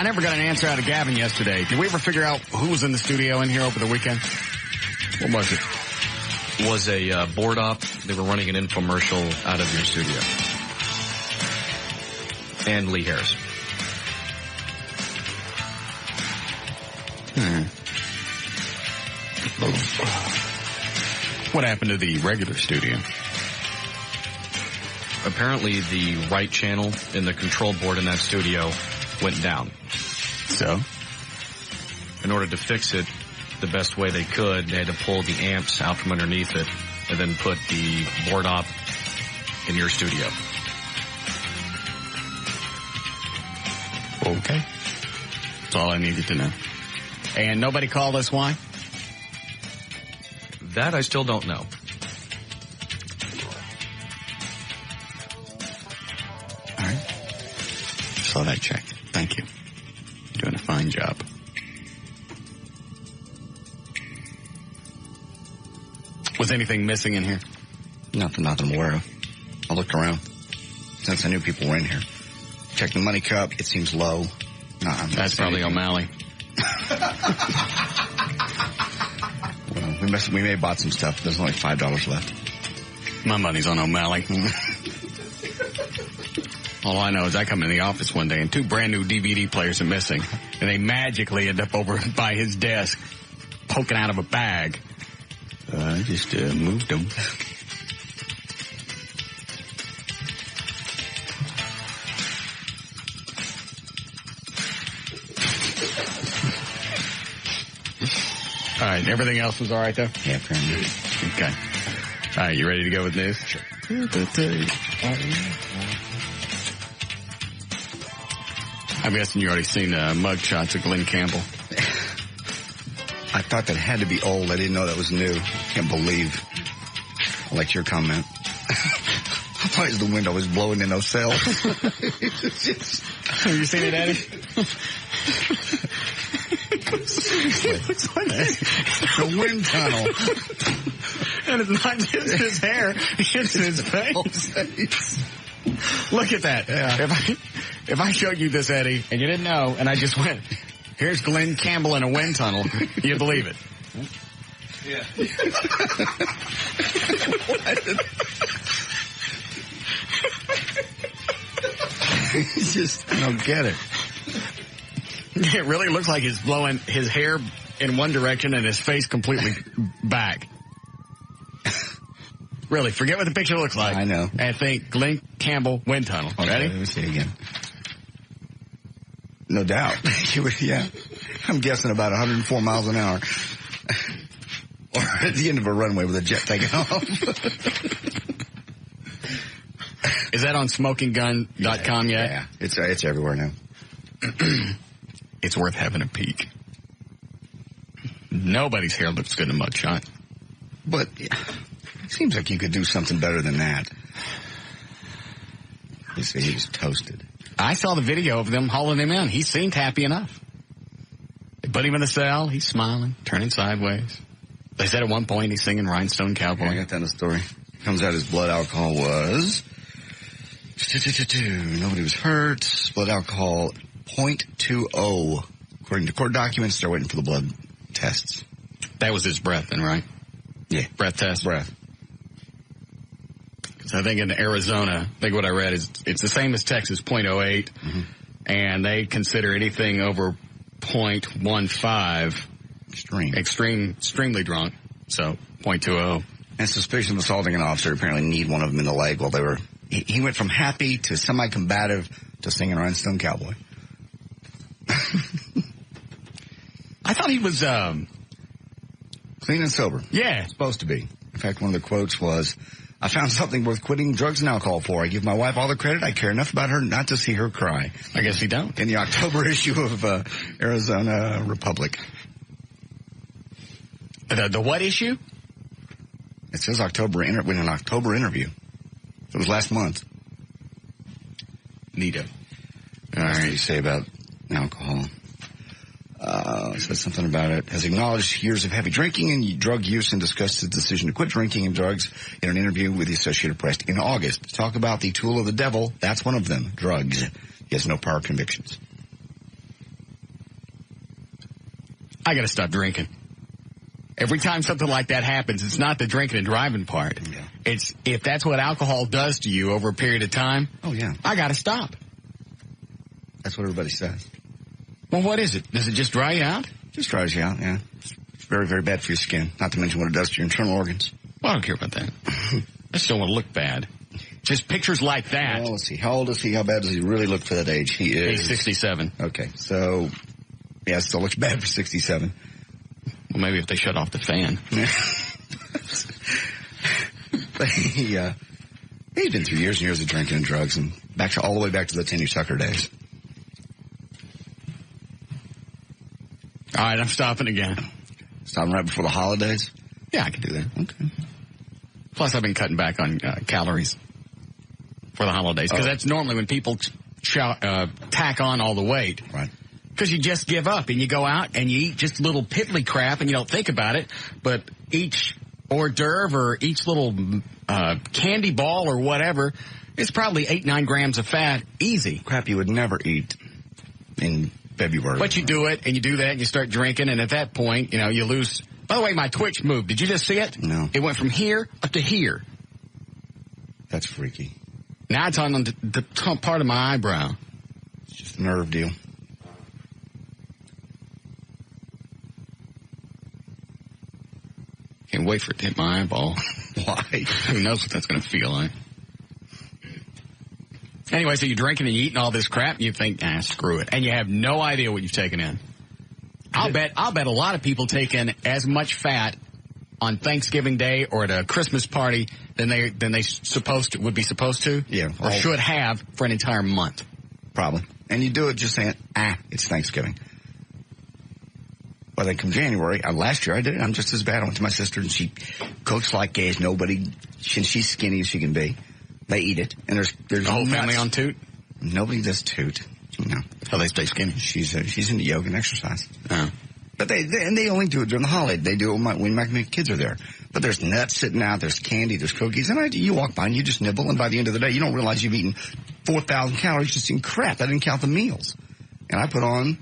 never got an answer out of Gavin yesterday. Did we ever figure out who was in the studio in here over the weekend? What was it? It was a board op. They were running an infomercial out of your studio. And Lee Harris. What happened to the regular studio? Apparently the right channel in the control board in that studio went down. So? In order to fix it the best way they could, they had to pull the amps out from underneath it and then put the board op in your studio. Okay. That's all I needed to know. And nobody called us why? That I still don't know. All right. Just thought I'd check. Thank you. You're doing a fine job. Was anything missing in here? Nothing I'm aware of. I looked around since I knew people were in here. Checked the money cup. It seems low. That's probably O'Malley. Well, we may have bought some stuff. There's only $5 left. My money's on O'Malley. All I know is I come in the office one day and 2 brand new DVD players are missing. And they magically end up over by his desk, poking out of a bag. I just moved them. All right, everything else was all right, though? Yeah, apparently. Okay. All right, you ready to go with news? Sure. I'm guessing you already seen mug shots of Glenn Campbell. I thought that had to be old. I didn't know that was new. Can't believe. I liked your comment. I thought the window was blowing in those cells. Have you seen it, Eddie? It looks like the wind tunnel. And it's not just his hair, it's his face. Look at that. Yeah. If I showed you this, Eddie, and you didn't know, and I just went, here's Glenn Campbell in a wind tunnel, you'd believe it. Yeah. I don't get it. It really looks like he's blowing his hair in one direction and his face completely back. Really, forget what the picture looks like. I know. And think Glenn Campbell wind tunnel. Okay, ready? let me see again. No doubt. Yeah. I'm guessing about 104 miles an hour. Or at the end of a runway with a jet taking off. Is that on smokinggun.com yet? Yeah. It's everywhere now. It's worth having a peek. Nobody's hair looks good in a mugshot. But it seems like you could do something better than that. You see, he was toasted. I saw the video of them hauling him in. He seemed happy enough. They put him in the cell. He's smiling, turning sideways. They said at one point he's singing Rhinestone Cowboy. Yeah, I got that in the story. Comes out his blood alcohol was... Nobody was hurt. Blood alcohol 0.20. According to court documents, they're waiting for the blood tests. That was his breath then, right? Yeah. Breath test? Breath. Because I think in Arizona, I think what I read is it's the same as Texas, 0.08. Mm-hmm. And they consider anything over 0.15 extremely drunk. So 0.20. And suspicion of assaulting an officer apparently kneed one of them in the leg while they were... He went from happy to semi-combative to singing Rhinestone Cowboy. I thought he was... clean and sober. Yeah. Supposed to be. In fact, one of the quotes was, I found something worth quitting drugs and alcohol for. I give my wife all the credit. I care enough about her not to see her cry. I guess he don't. In the October issue of Arizona Republic. The what issue? It says October in an October interview. It was last month. Neato. All right. What did you say about alcohol? It says something about it. Has acknowledged years of heavy drinking and drug use and discussed his decision to quit drinking and drugs in an interview with the Associated Press in August. Talk about the tool of the devil. That's one of them. Drugs. He has no prior convictions. I got to stop drinking. Every time something like that happens, it's not the drinking and driving part. Yeah. It's if that's what alcohol does to you over a period of time. Oh, yeah. I got to stop. That's what everybody says. Well, what is it? Does it just dry you out? Just dries you out, yeah. It's very, very bad for your skin. Not to mention what it does to your internal organs. Well, I don't care about that. I just don't want to look bad. Just pictures like that. Well, let's see. How old is he? How bad does he really look for that age? He's 67. Okay, so, yeah, it still looks bad for 67. Well, maybe if they shut off the fan. He's been through years and years of drinking and drugs and all the way back to the Tenny Tucker days. All right, I'm stopping again. Stopping right before the holidays? Yeah, I can do that. Okay. Plus, I've been cutting back on calories for the holidays because that's normally when people tack on all the weight. Right. Because you just give up and you go out and you eat just little piddly crap and you don't think about it. But each hors d'oeuvre or each little candy ball or whatever is probably 8-9 grams of fat, easy. Crap you would never eat in February. But you do it and you do that and you start drinking and at that point, you lose. By the way, my Twitch moved. Did you just see it? No. It went from here up to here. That's freaky. Now it's on the top part of my eyebrow. It's just a nerve deal. Can't wait for it to hit my eyeball. Why? Who knows what that's going to feel like. Anyway, so you're drinking and you're eating all this crap and you think, screw it. And you have no idea what you've taken in. I'll bet a lot of people take in as much fat on Thanksgiving Day or at a Christmas party than they would be supposed to. Yeah. Or should have for an entire month. Probably. And you do it just saying, it's Thanksgiving. Well, then come January, last year I did it. I'm just as bad. I went to my sister and she cooks like as nobody, she's skinny as she can be. They eat it. And there's the whole family on toot? Nobody does toot. No. How they stay skinny? She's into yoga and exercise. Oh. But they only do it during the holiday. They do it when my kids are there. But there's nuts sitting out, there's candy, there's cookies, and you walk by and you just nibble, and by the end of the day, you don't realize you've eaten 4,000 calories just in crap. I didn't count the meals. And I put on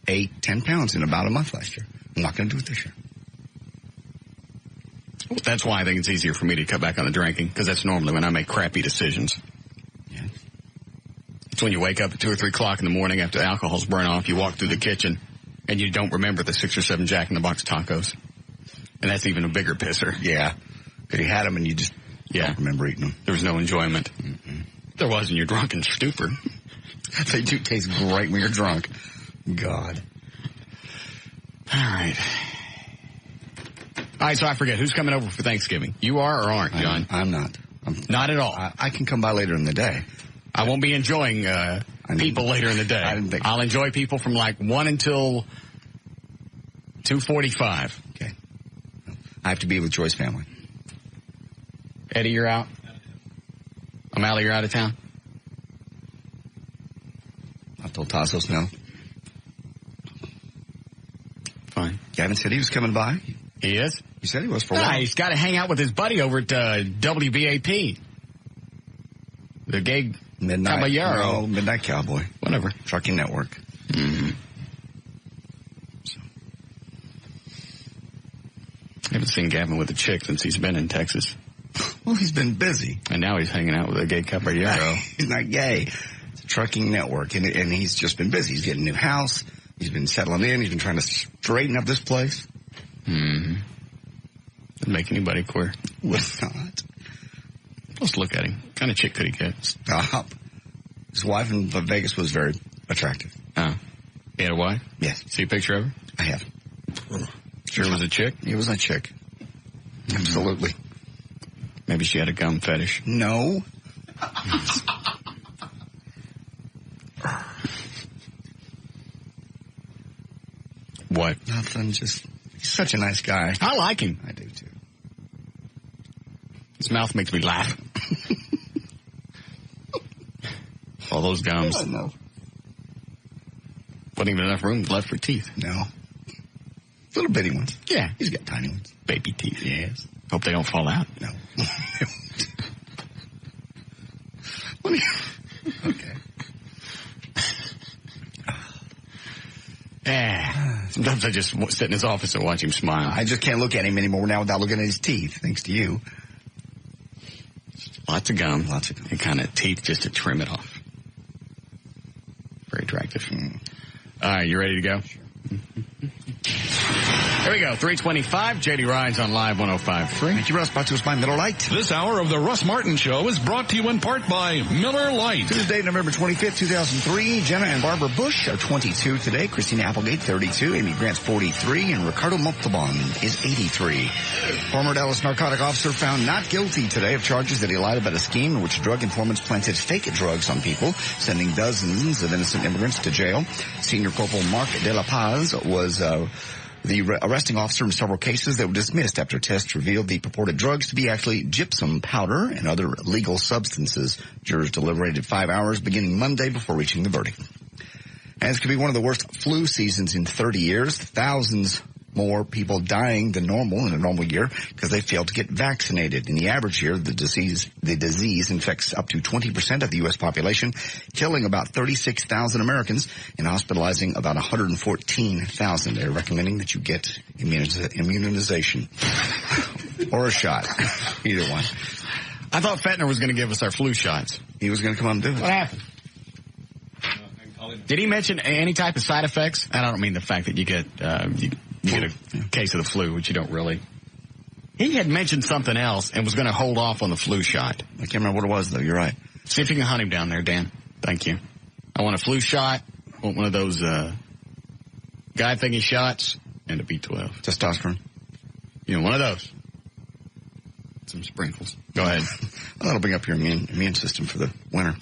8-10 pounds in about a month last year. I'm not going to do it this year. Well, that's why I think it's easier for me to cut back on the drinking, because that's normally when I make crappy decisions. Yeah. It's when you wake up at 2 or 3 o'clock in the morning after the alcohol's burn off, you walk through the kitchen, and you don't remember the 6 or 7 Jack in the Box tacos. And that's even a bigger pisser. Yeah. Because you had them and you just don't remember eating them. There was no enjoyment. Mm-mm. There was in your drunken stupor. They do taste great when you're drunk. God. All right. All right, so I forget. Who's coming over for Thanksgiving? You are or aren't, John? I'm not. Not at all. I can come by later in the day. I won't be enjoying people later in the day. I'll enjoy people from like 1 until 2:45. Okay. I have to be with Joy's family. Eddie, you're out? O'Malley, you're out of town? I told Tassos no. Fine. Gavin said he was coming by. He is? He said he was for a while. He's got to hang out with his buddy over at WBAP. The gay Caballero. No, Midnight Cowboy. Whatever. Trucking Network. Mm-hmm. So. I haven't seen Gavin with a chick since he's been in Texas. Well, he's been busy. And now he's hanging out with a gay Caballero. He's not gay. It's a trucking network, and he's just been busy. He's getting a new house. He's been settling in. He's been trying to straighten up this place. Mm-hmm. Doesn't make anybody queer. Would not. Let's look at him. What kind of chick could he get? Stop. His wife in Vegas was very attractive. Oh. He had a wife? Yes. See a picture of her? I have. Sure it was a chick? It was a chick. Absolutely. Maybe she had a gum fetish. No. What? Nothing, just, he's such a nice guy. I like him. I do too. His mouth makes me laugh. All those gums. I know. Wasn't even enough room left for teeth. No. Little bitty ones. Yeah. He's got tiny ones. Baby teeth. Yes. Hope they don't fall out. No. Okay. Yeah. Sometimes I just sit in his office and watch him smile. I just can't look at him anymore now without looking at his teeth, thanks to you. Lots of gum. And kind of teeth just to trim it off. Very attractive. All right, you ready to go? Here we go, 3:25. J.D. Ryan's on Live 105.3. Thank you, Russ. Brought to us by Miller Lite. This hour of the Russ Martin Show is brought to you in part by Miller Lite. Tuesday, November 25th, 2003. Jenna and Barbara Bush are 22 today. Christina Applegate, 32. Amy Grant's 43. And Ricardo Montalban is 83. Former Dallas narcotic officer found not guilty today of charges that he lied about a scheme in which drug informants planted fake drugs on people, sending dozens of innocent immigrants to jail. Senior Corporal Mark De La Paz was the arresting officer in several cases that were dismissed after tests revealed the purported drugs to be actually gypsum powder and other illegal substances. Jurors deliberated 5 hours beginning Monday before reaching the verdict. And this could be one of the worst flu seasons in 30 years. Thousands more people dying than normal in a normal year because they failed to get vaccinated. In the average year, the disease infects up to 20% of the U.S. population, killing about 36,000 Americans and hospitalizing about 114,000. They're recommending that you get immunization or a shot, either one. I thought Fentner was going to give us our flu shots. He was going to come on and do it. What happened? Did he mention any type of side effects? And I don't mean the fact that you get you get a case of the flu, which you don't really. He had mentioned something else and was going to hold off on the flu shot. I can't remember what it was, though. You're right. See if you can hunt him down there, Dan. Thank you. I want a flu shot. I want one of those guy thingy shots and a B12. Testosterone. You know, one of those. Some sprinkles. Go ahead. Well, that'll bring up your immune system for the winter.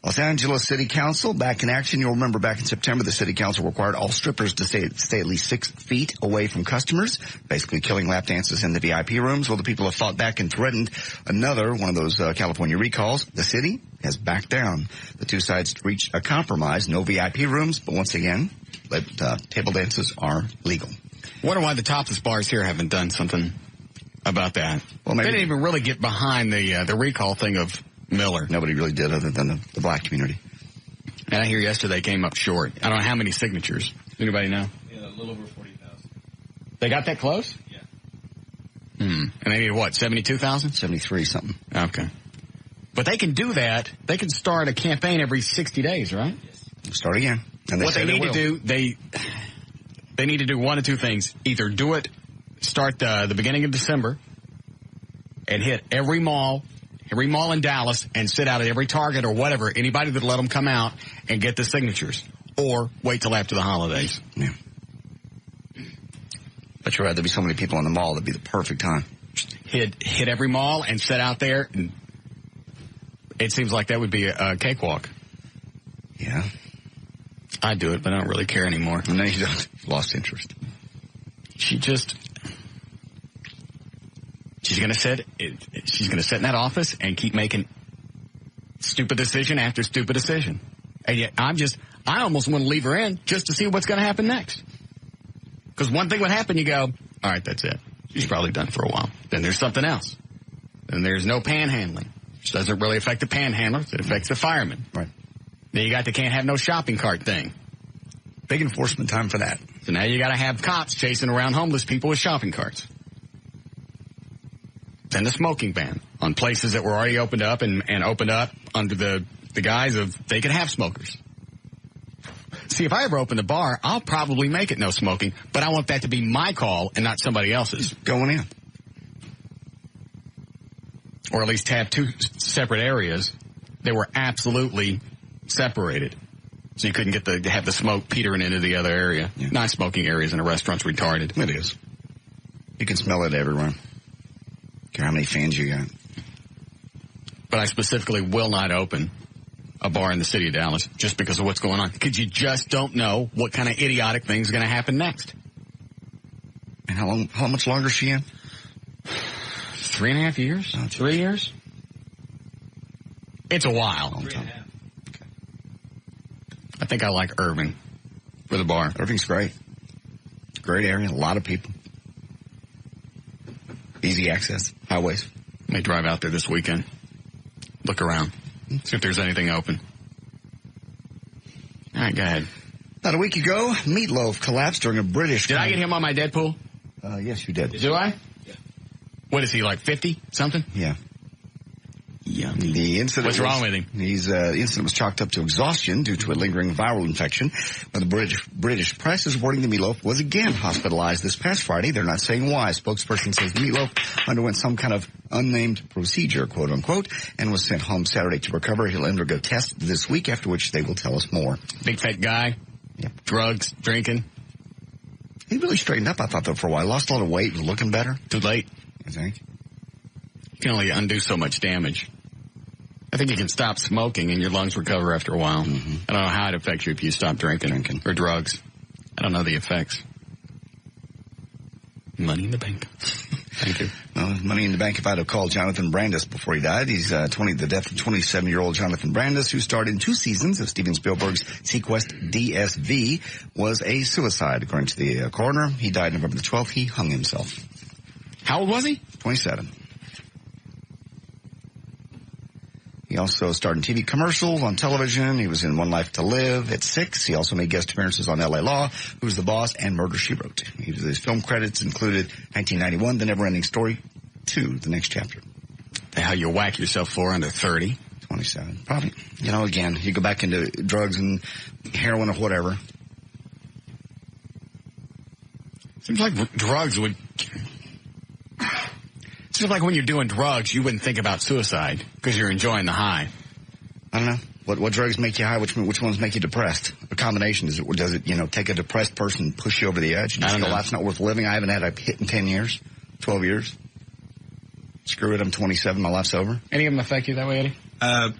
Los Angeles City Council back in action. You'll remember back in September, the City Council required all strippers to stay at least 6 feet away from customers, basically killing lap dances in the VIP rooms. Well, the people have fought back and threatened another one of those California recalls. The city has backed down. The two sides reached a compromise. No VIP rooms, but once again, table dances are legal. Wonder why the topless bars here haven't done something about that. Well, maybe they didn't even really get behind the recall thing of Miller. Nobody really did other than the black community. And I hear yesterday came up short. I don't know how many signatures. Anybody know? Yeah, a little over 40,000. They got that close? Yeah. And they needed what, 72,000? 73 something. Okay. But they can do that. They can start a campaign every 60 days, right? Yes. Start again. And what they need to do, they need to do one of two things. Either do it, start the beginning of December, and hit every mall in Dallas and sit out at every Target or whatever, anybody that let them come out and get the signatures. Or wait till after the holidays. Yeah. But you're right, there'd be so many people in the mall, that'd be the perfect time. Hit every mall and sit out there. And it seems like that would be a cakewalk. Yeah. I'd do it, but I don't really care anymore. No, you don't. Lost interest. She's going to sit in that office and keep making stupid decision after stupid decision. And yet I almost want to leave her in just to see what's going to happen next. Because one thing would happen, you go, all right, that's it. She's probably done for a while. Then there's something else. Then there's no panhandling, which doesn't really affect the panhandlers. It affects the firemen. Right. Then you got the can't have no shopping cart thing. Big enforcement time for that. So now you got to have cops chasing around homeless people with shopping carts. Then the smoking ban on places that were already opened up and opened up under the guise of they could have smokers. See, if I ever open the bar, I'll probably make it no smoking, but I want that to be my call and not somebody else's. Going in. Or at least have two separate areas that were absolutely separated. So you couldn't have the smoke petering into the other area. Yeah. Non-smoking areas in a restaurant's retarded. It is. You can smell it everywhere. Care how many fans you got. But I specifically will not open a bar in the city of Dallas just because of what's going on. Because you just don't know what kind of idiotic thing's going to happen next. And how much longer is she in? 3.5 years? 3 years? It's a while. Long time. Okay. I think I like Irving for the bar. Irving's great. Great area. A lot of people. Easy access. Highways. May drive out there this weekend. Look around. See if there's anything open. All right, go ahead. About a week ago, Meatloaf collapsed during a British... Did I get him on my Deadpool? Yes, you did. Do I? Yeah. What is he, like 50 something? Yeah. Yeah. The incident What's wrong with him? The incident was chalked up to exhaustion due to a lingering viral infection. But the British press is reporting that Meatloaf was again hospitalized this past Friday. They're not saying why. A spokesperson says Meatloaf underwent some kind of unnamed procedure, quote unquote, and was sent home Saturday to recover. He'll undergo tests this week, after which they will tell us more. Big fat guy. Yep. Drugs, drinking. He really straightened up, I thought, though, for a while. Lost a lot of weight and looking better. Too late. I think. You can only undo so much damage. I think you can stop smoking and your lungs recover after a while. Mm-hmm. I don't know how it affects you if you stop drinking. Or drugs. I don't know the effects. Money in the bank. Thank you. Well, money in the bank if I'd have called Jonathan Brandis before he died. He's the death of 27-year-old Jonathan Brandis, who starred in 2 seasons of Steven Spielberg's Sequest DSV, was a suicide, according to the coroner. He died November the 12th. He hung himself. How old was he? 27. He also starred in TV commercials on television. He was in One Life to Live at 6. He also made guest appearances on L.A. Law, Who's the Boss, and Murder, She Wrote. His film credits included 1991, The Never-Ending Story 2, The Next Chapter. How you whack yourself for under 30? 27. Probably. You know, again, you go back into drugs and heroin or whatever. Seems like drugs would... Seems like when you're doing drugs, you wouldn't think about suicide because you're enjoying the high. I don't know. What drugs make you high? Which ones make you depressed? A combination. Does it, take a depressed person and push you over the edge? And just go, life's not worth living. I haven't had a hit in 10 years, 12 years. Screw it, I'm 27, my life's over. Any of them affect you that way, Eddie?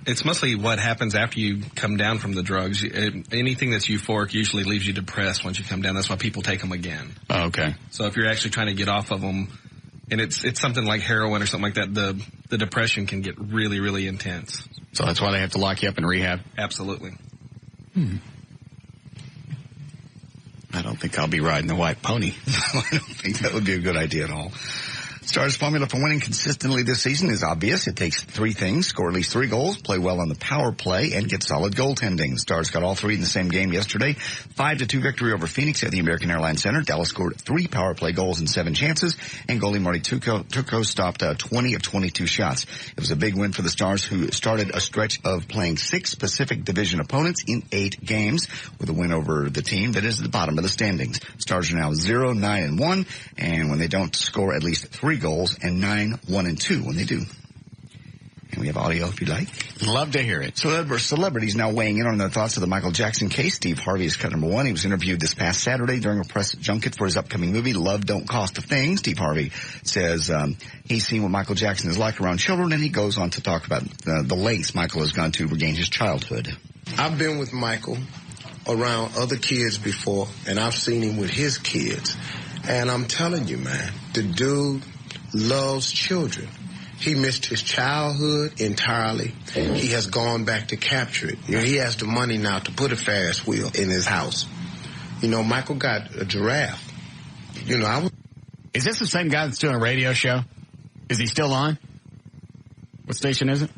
It's mostly what happens after you come down from the drugs. Anything that's euphoric usually leaves you depressed once you come down. That's why people take them again. Oh, okay. So if you're actually trying to get off of them, and it's something like heroin or something like that, the depression can get really, really intense. So that's why they have to lock you up in rehab? Absolutely. I don't think I'll be riding the white pony. I don't think that would be a good idea at all. Stars' formula for winning consistently this season is obvious. It takes 3 things: score at least 3 goals, play well on the power play, and get solid goaltending. Stars got all 3 in the same game yesterday. 5-2 victory over Phoenix at the American Airlines Center. Dallas scored 3 power play goals in 7 chances, and goalie Marty Tuco stopped 20 of 22 shots. It was a big win for the Stars, who started a stretch of playing 6 Pacific Division opponents in 8 games, with a win over the team that is at the bottom of the standings. Stars are now 0-9-1, and when they don't score at least 3 goals, and 9-1-2 when they do. And we have audio if you'd like. Love to hear it. Celebrities now weighing in on their thoughts of the Michael Jackson case. Steve Harvey is cut number 1. He was interviewed this past Saturday during a press junket for his upcoming movie, Love Don't Cost a Thing. Steve Harvey says he's seen what Michael Jackson is like around children, and he goes on to talk about the lengths Michael has gone to regain his childhood. I've been with Michael around other kids before, and I've seen him with his kids. And I'm telling you, man, the dude loves children. He missed his childhood entirely. He has gone back to capture it. He has the money now to put a Ferris wheel in his house. Michael got a giraffe. Is this the same guy that's doing a radio show? Is he still on? What station is it?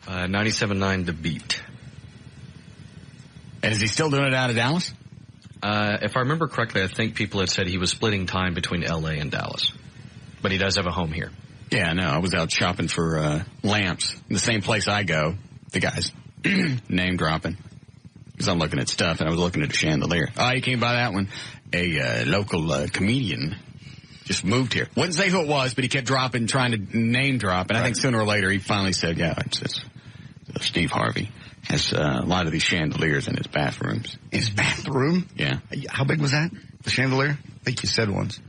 97.9 The Beat. And is he still doing it out of Dallas? If I remember correctly, I think people had said he was splitting time between L.A. and Dallas. But he does have a home here. Yeah, no, I was out shopping for lamps. The same place I go. The guy's name dropping. Because I'm looking at stuff, and I was looking at a chandelier. Oh, you came by that one. A local comedian just moved here. Wouldn't say who it was, but he kept trying to name drop. And I think sooner or later he finally said, yeah, it's Steve Harvey. Has a lot of these chandeliers in his bathrooms. In his bathroom? Yeah. How big was that? The chandelier? I think you said once.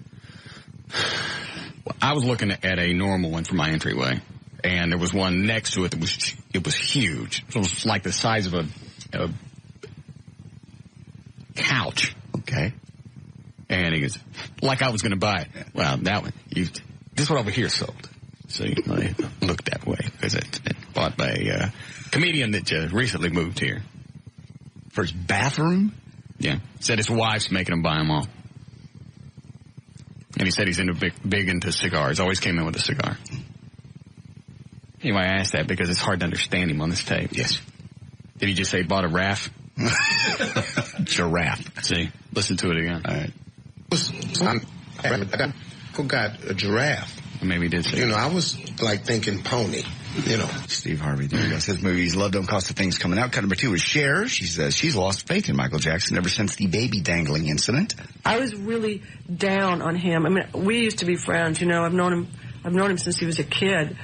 Well, I was looking at a normal one for my entryway, and there was one next to it that was huge. It was like the size of a couch. Okay. And he goes, like I was going to buy it. Well, that one, this one over here sold. So it looked that way because it's bought by a comedian that recently moved here. For his bathroom? Yeah. Said his wife's making him buy them all. And he said he's big into cigars. Always came in with a cigar. Anyway, I asked that because it's hard to understand him on this tape. Yes. Did he just say he bought a raff? Giraffe. See, listen to it again. All right. I forgot a giraffe. Maybe he did say. You know, I was like thinking pony. You know, Steve Harvey, there he goes. His movies, Love Don't Cost a Thing's coming out. Cut number 2 is Cher. She says she's lost faith in Michael Jackson ever since the baby dangling incident. I was really down on him. I mean, we used to be friends. You know, I've known him since he was a kid.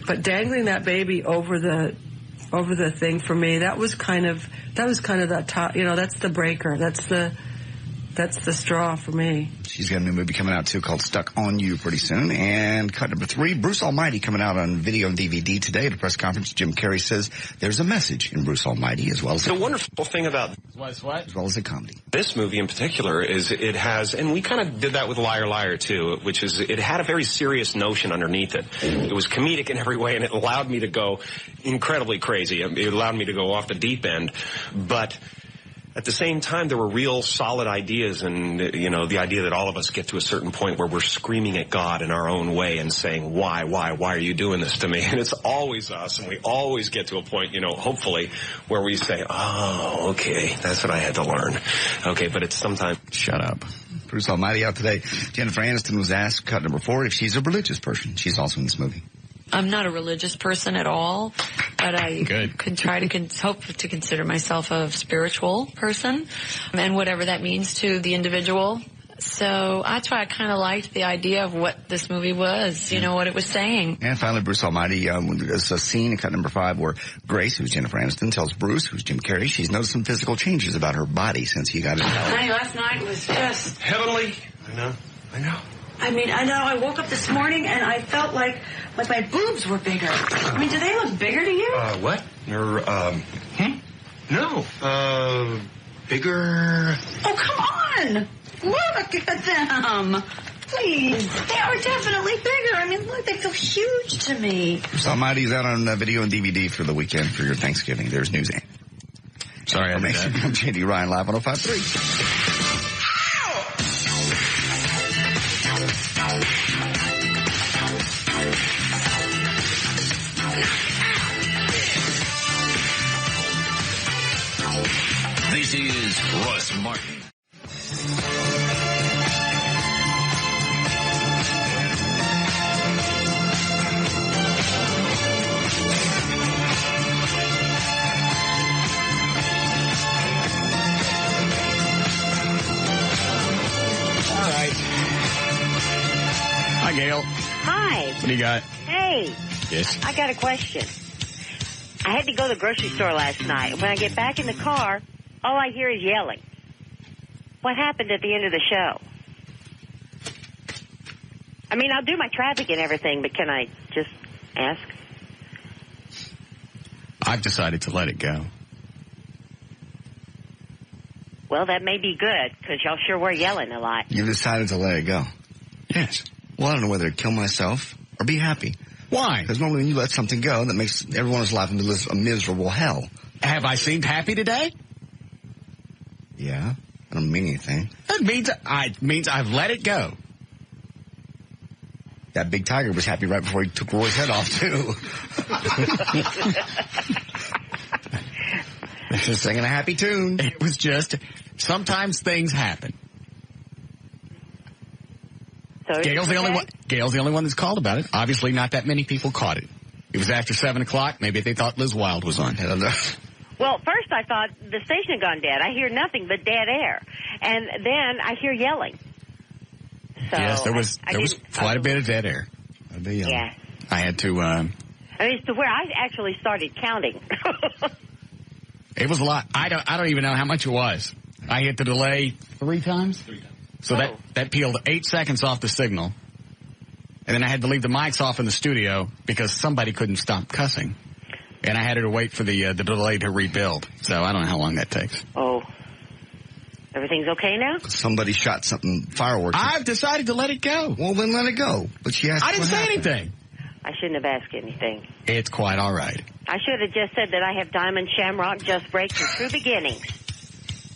But dangling that baby over the thing for me, that was kind of that top. You know, that's the breaker. That's the straw for me. She's got a new movie coming out, too, called Stuck on You pretty soon. And cut number 3, Bruce Almighty coming out on video and DVD today at a press conference. Jim Carrey says there's a message in Bruce Almighty as well as the wonderful thing about as well as a comedy. This movie in particular is it has, and we kind of did that with Liar Liar too, which is it had a very serious notion underneath it. It was comedic in every way, and it allowed me to go incredibly crazy. It allowed me to go off the deep end, but at the same time, there were real solid ideas, and, you know, the idea that all of us get to a certain point where we're screaming at God in our own way and saying, why are you doing this to me? And it's always us, and we always get to a point, you know, hopefully, where we say, oh, okay, that's what I had to learn. Okay, but it's sometimes... Shut up. Bruce Almighty out today. Jennifer Aniston was asked, cut number 4, if she's a religious person. She's also in this movie. I'm not a religious person at all, but I could try to hope to consider myself a spiritual person, and whatever that means to the individual. So I kind of liked the idea of what this movie was, you know, what it was saying. And finally, Bruce Almighty, there's a scene in cut number 5 where Grace, who's Jennifer Aniston, tells Bruce, who's Jim Carrey, she's noticed some physical changes about her body since he got it out. Honey, last night was just heavenly. I know. I mean, I know. I woke up this morning and I felt like my boobs were bigger. I mean, do they look bigger to you? What? No. Bigger. Oh, come on! Look at them! Please. They are definitely bigger. I mean, look, they feel huge to me. Bruce Almighty's out on video and DVD for the weekend for your Thanksgiving. There's news. Sorry, I'm JD Ryan, live on 105.3. This is Russ Martin. All right. Hi, Gail. Hi. What do you got? Hey. Yes. I got a question. I had to go to the grocery store last night. When I get back in the car, all I hear is yelling. What happened at the end of the show? I mean, I'll do my traffic and everything, but can I just ask? I've decided to let it go. Well, that may be good, because y'all sure were yelling a lot. You've decided to let it go. Yes. Well, I don't know whether to kill myself or be happy. Why? Because normally when you let something go, that makes everyone's life into a miserable hell. Have I seemed happy today? Yeah. I don't mean anything. That means I've let it go. That big tiger was happy right before he took Roy's head off, too. Just singing a happy tune. It was just, sometimes things happen. So Gail's the only one that's called about it. Obviously not that many people caught it. It was after 7 o'clock. Maybe they thought Liz Wilde was on. I don't know. Well, first I thought the station had gone dead. I hear nothing but dead air. And then I hear yelling. So yes, there was quite a bit of dead air. Yeah. I had to... I mean, it's to where I actually started counting. It was a lot. I don't even know how much it was. I hit the delay 3 times. So that peeled 8 seconds off the signal. And then I had to leave the mics off in the studio because somebody couldn't stop cussing. And I had to wait for the delay to rebuild. So I don't know how long that takes. Oh. Everything's okay now? Somebody shot something, fireworks. I've decided to let it go. Well, then let it go. But she asked I didn't say anything. I shouldn't have asked anything. It's quite all right. I should have just said that I have diamond, shamrock, just breaks, and true beginnings.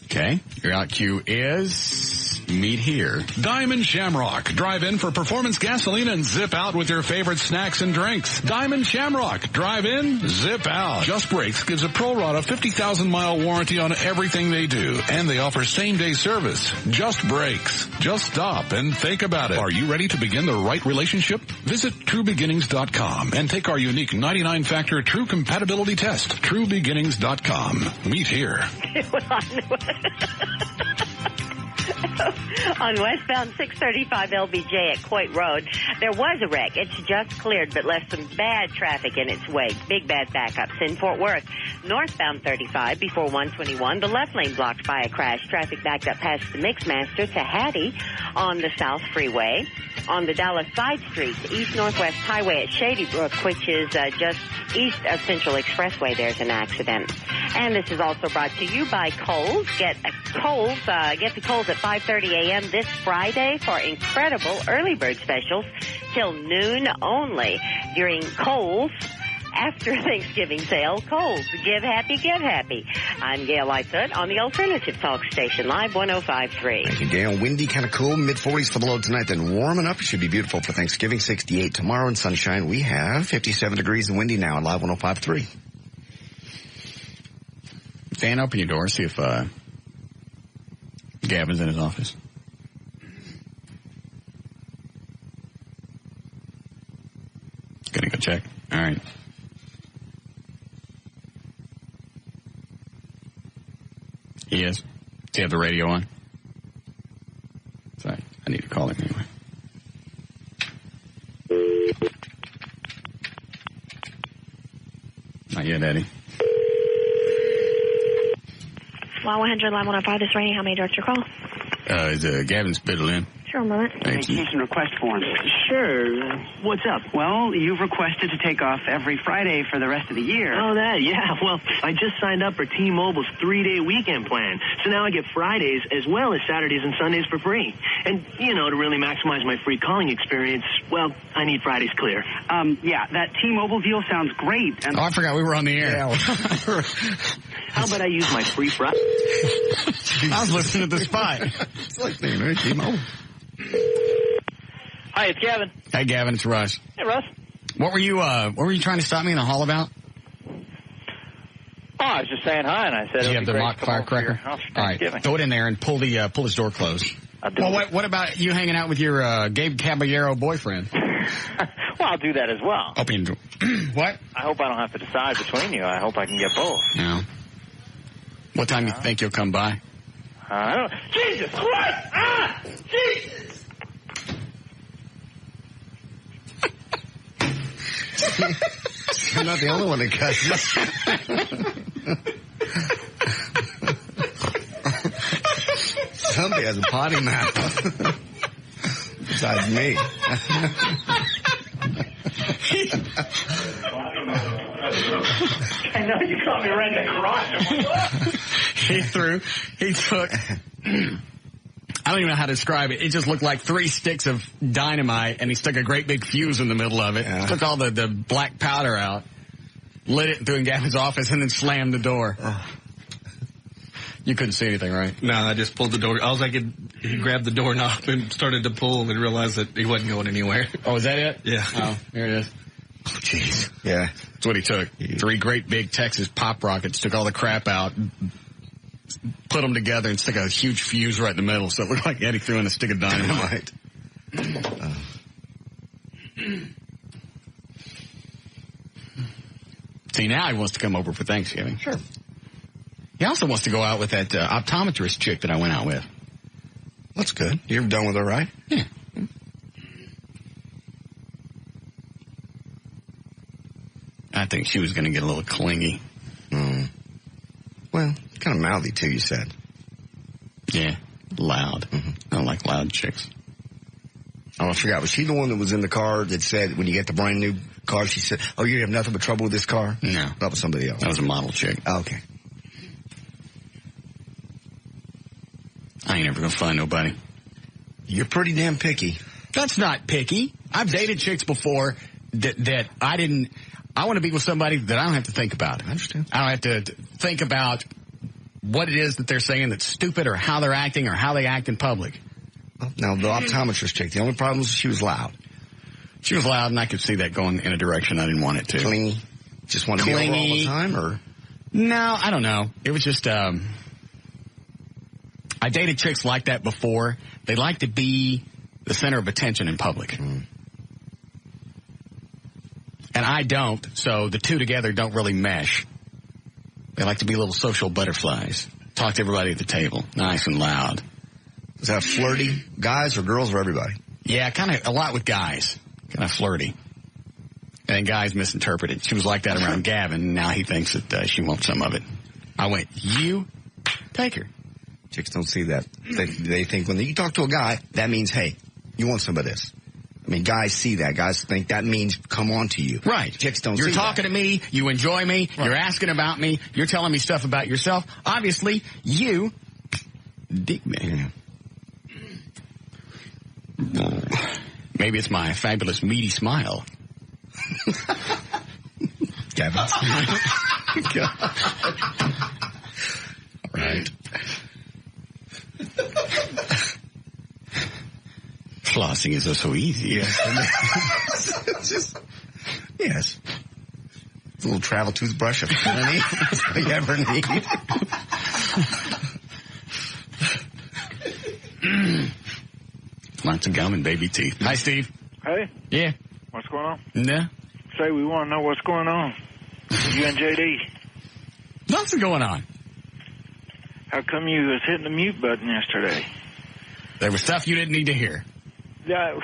Okay. Your out cue is... Meet here. Diamond Shamrock. Drive in for performance gasoline and zip out with your favorite snacks and drinks. Diamond Shamrock. Drive in, zip out. Just Brakes gives a pro rata 50,000-mile warranty on everything they do, and they offer same-day service. Just Brakes. Just stop and think about it. Are you ready to begin the right relationship? Visit TrueBeginnings.com and take our unique 99-factor True Compatibility Test. TrueBeginnings.com. Meet here. On westbound 635 LBJ at Coit Road, there was a wreck. It's just cleared, but left some bad traffic in its wake. Big bad backups in Fort Worth. Northbound 35 before 121, the left lane blocked by a crash. Traffic backed up past the Mixmaster to Hattie on the South Freeway. On the Dallas side streets, east-northwest highway at Shady Brook, which is just east of Central Expressway, there's an accident. And this is also brought to you by Kohl's. Get to Kohl's at 5:30 a.m. this Friday for incredible early bird specials till noon only during Kohl's after Thanksgiving sale. Kohl's. Give happy, give happy. I'm Gail Lightfoot on the Alternative Talk Station, Live 105.3. Thank you, Gail. Windy, kind of cool. Mid-40s for the low tonight, then warming up. It should be beautiful for Thanksgiving. 68 tomorrow and sunshine. We have 57 degrees and windy now at Live 105.3. Dan, open your door. See if Gavin's in his office. Gonna go check. All right. He is. Does he have the radio on? Sorry, I need to call him anyway. Not yet, Eddie. Line 100, line 105, this is Rainey. How may I direct your call? Is Gavin Spittle in? Sure, a moment. Vacation request form. Sure. What's up? Well, you've requested to take off every Friday for the rest of the year. Oh, that, yeah. Well, I just signed up for T-Mobile's 3-day weekend plan. So now I get Fridays as well as Saturdays and Sundays for free. And, you know, to really maximize my free calling experience, well, I need Fridays clear. Yeah, that T-Mobile deal sounds great. And I forgot we were on the air. Yeah. How about I use my free Friday? I was listening to the spot. It's like saying, hey, T-Mobile. Hi, it's Gavin. Hey, Gavin, it's Russ. Hey, Russ. What were you trying to stop me in the hall about? Oh, I was just saying hi, and I said, do you have the mock firecracker? All right, throw it in there and pull his door closed. Well, what about you hanging out with your Gabe Caballero boyfriend? Well, I'll do that as well. Open your door. What? I hope I don't have to decide between you. I hope I can get both. No. What time do you think you'll come by? I don't know. Jesus Christ! Ah! Jesus! I'm not the only one that cusses. Somebody has a potty mouth. Besides me. I know, you caught me right in the crotch. He took, I don't even know how to describe it. It just looked like 3 sticks of dynamite, and he stuck a great big fuse in the middle of it. Yeah. Took all the black powder out, lit it, threw it in Gavin's office, and then slammed the door. You couldn't see anything, right? No, I just pulled the door. He grabbed the doorknob and started to pull and realized that he wasn't going anywhere. Oh, is that it? Yeah. Oh, here it is. Oh, jeez. Yeah. That's what he took. 3 great big Texas pop rockets, took all the crap out, put them together, and stuck a huge fuse right in the middle, so it looked like Eddie threw in a stick of dynamite. See, now he wants to come over for Thanksgiving. Sure. He also wants to go out with that optometrist chick that I went out with. That's good. You're done with her, right? Yeah. I think she was going to get a little clingy. Well, kind of mouthy, too, you said. Yeah, loud. Mm-hmm. I don't like loud chicks. Oh, I forgot. Was she the one that was in the car that said when you get the brand new car, she said, oh, you have nothing but trouble with this car? No. That was somebody else. That was a model chick. Oh, okay. I ain't never going to find nobody. You're pretty damn picky. That's not picky. I've dated chicks before that I want to be with somebody that I don't have to think about. I understand. I don't have to think about what it is that they're saying that's stupid or how they're acting or how they act in public. Now, the optometrist chick, the only problem was she was loud. She was loud, and I could see that going in a direction I didn't want it to. Clingy. Just want to be over all the time, or? No, I don't know. It was just, I dated chicks like that before. They like to be the center of attention in public. Mm. And I don't, so the two together don't really mesh. They like to be little social butterflies. Talk to everybody at the table. Nice and loud. Is that flirty? Guys or girls or everybody? Yeah, kind of a lot with guys. Kind of flirty. And then guys misinterpret it. She was like that around Gavin, and now he thinks that she wants some of it. I went, you take her. Chicks don't see that. They think when you talk to a guy, that means, hey, you want some of this. I mean, guys see that. Guys think that means come on to you. Right. Chicks don't see that. You're talking to me. You enjoy me. Right. You're asking about me. You're telling me stuff about yourself. Obviously, you dig me. Maybe it's my fabulous meaty smile. Gavin. Right. Flossing is so easy. Yes. It's just, yes. It's a little travel toothbrush if you ever need. Lots of gum and baby teeth. Hi, Steve. Hey. Yeah. What's going on? Nah. Say, we want to know what's going on. You and JD. Nothing going on. How come you was hitting the mute button yesterday? There was stuff you didn't need to hear. Yeah.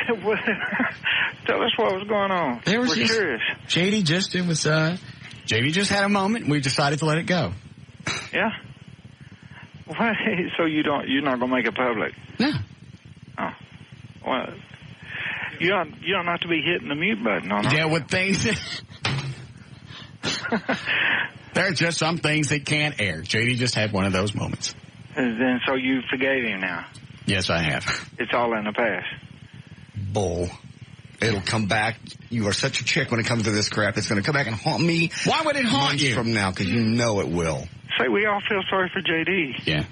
Tell us what was going on. We're curious. JD just had a moment and we decided to let it go. Yeah? What? So you're not going to make it public? No. Oh. Well, you don't have to be hitting the mute button on it. Yeah, with things. There are just some things that can't air. JD just had one of those moments. And then, so you forgave him now? Yes, I have. It's all in the past. Bull. It'll come back. You are such a chick when it comes to this crap. It's going to come back and haunt me. Why would it haunt you? From now, because you know it will. Say, we all feel sorry for JD. Yeah.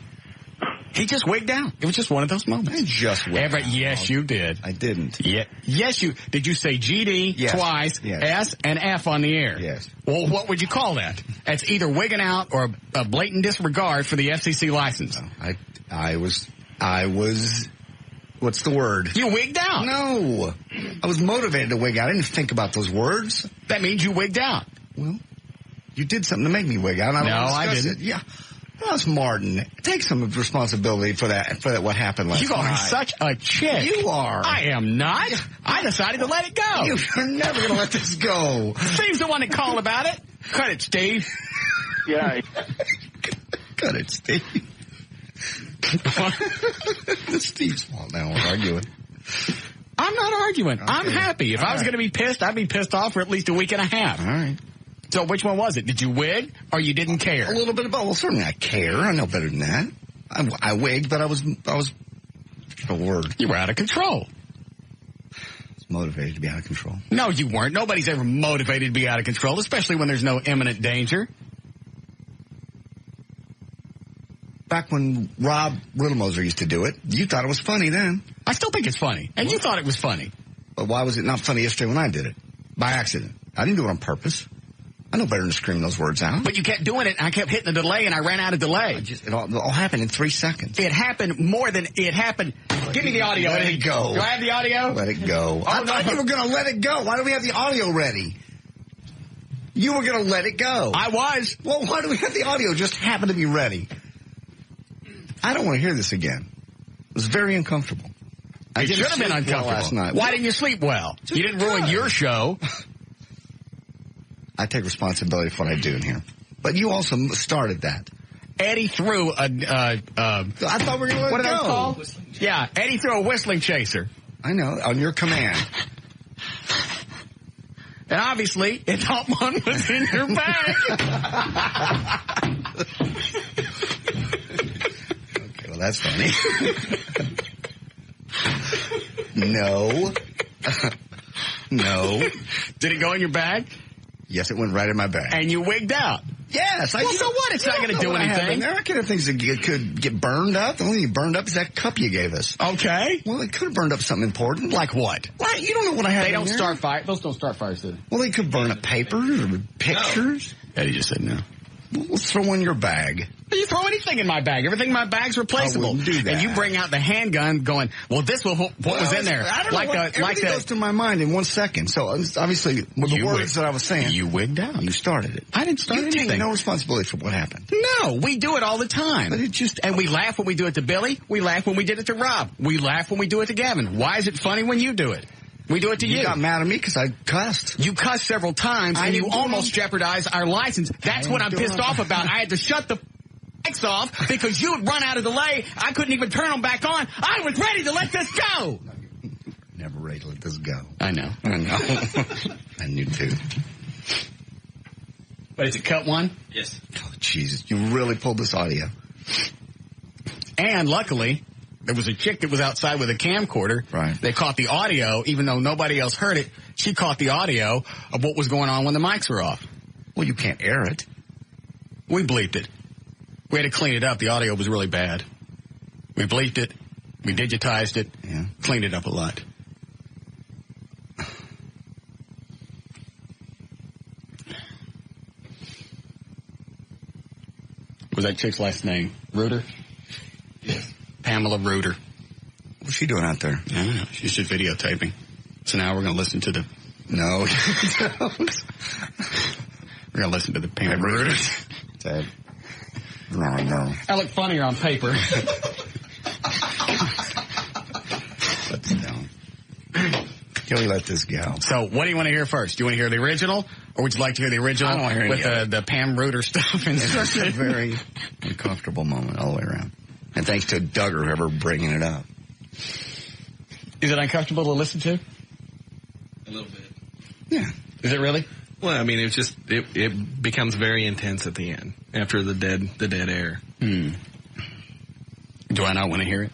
He just wigged out. It was just one of those moments. I just wigged out. Yes, you did. I didn't. Yeah. Yes, you did. You say GD twice, S and F on the air? Yes. Well, what would you call that? That's either wigging out or a blatant disregard for the FCC license. I was. What's the word? You wigged out. No. I was motivated to wig out. I didn't think about those words. That means you wigged out. Well, you did something to make me wig out. I didn't. Yeah. Russ Martin, take some responsibility for that, what happened last night. You are such a chick. You are. I am not. I decided to let it go. You're never going to let this go. Steve's the one that called about it. Cut it, Steve. Yeah. Cut it, Steve. It's Steve's fault now. We're arguing. I'm not arguing. Okay. I'm happy. If I was going to be pissed, I'd be pissed off for at least a week and a half. All right. So which one was it? Did you wig or you didn't care? A little bit of both. Well, certainly I care. I know better than that. I wigged, but I was a word. You were out of control. I was motivated to be out of control. No, you weren't. Nobody's ever motivated to be out of control, especially when there's no imminent danger. Back when Rob Riddlemoser used to do it, you thought it was funny then. I still think it's funny. And you thought it was funny. But why was it not funny yesterday when I did it? By accident. I didn't do it on purpose. I know better than to scream those words out. But you kept doing it, and I kept hitting the delay, and I ran out of delay. It all happened in 3 seconds. It happened more than it happened. Give me the audio. Let it go. Do I have the audio? Let it go. I thought you were going to let it go. Why do we have the audio ready? You were going to let it go. I was. Well, why do we have the audio just happen to be ready? I don't want to hear this again. It was very uncomfortable. It should have been uncomfortable. Last night. Why didn't you sleep well? You didn't ruin your show. I take responsibility for what I do in here. But you also started that. Eddie threw a... I thought we were going to let it go. What are they called? Yeah, Eddie threw a whistling chaser. I know, on your command. And obviously, it thought one was in your bag. Okay, well, that's funny. No. No. Did it go in your bag? Yes, it went right in my bag. And you wigged out. Yes. Well, so what? It's not going to do anything. There are kind of things that could get burned up. The only thing burned up is that cup you gave us. Okay. Well, it could have burned up something important. Like what? Well, you don't know what I had. They don't start fire. Those don't start fires, do they? Well, they could burn up papers or pictures. No. Eddie just said no. Well, let's throw in your bag. You throw anything in my bag. Everything in my bag's replaceable. I wouldn't do that. And you bring out the handgun going, well, this was what was in there. I don't know everything goes to my mind in 1 second. So obviously, with the words that I was saying. You wigged out. You started it. I didn't start anything. You take no responsibility for what happened. No, we do it all the time. But and we laugh when we do it to Billy. We laugh when we did it to Rob. We laugh when we do it to Gavin. Why is it funny when you do it? We do it to you. You got mad at me because I cussed. You cussed several times, and you almost jeopardized our license. That's what I'm pissed off about. I had to shut the mics off because you had run out of delay. I couldn't even turn them back on. I was ready to let this go. Never ready to let this go. I know. I knew too. But is it cut one? Yes. Oh, Jesus. You really pulled this audio. And luckily, there was a chick that was outside with a camcorder. Right. They caught the audio, even though nobody else heard it. She caught the audio of what was going on when the mics were off. Well, you can't air it. We bleeped it. We had to clean it up. The audio was really bad. We bleeped it. We digitized it. Yeah. Cleaned it up a lot. Was that chick's last name? Reuter? Yes. Pamela Reuter. What's she doing out there? I don't know. She's just videotaping. So now we're going to listen to the... No. We're going to listen to the Pamela Reuter. Ted. No. I look funnier on paper. Let's down. Can we let this go? So, what do you want to hear first? Do you want to hear the original, or would you like to hear the original I don't want to hear with the Pam Reuter stuff? It's a very uncomfortable moment all the way around. And thanks to Doug or whoever bringing it up. Is it uncomfortable to listen to? A little bit. Yeah. Is it really? Well, I mean, it becomes very intense at the end after the dead air. Do I not want to hear it?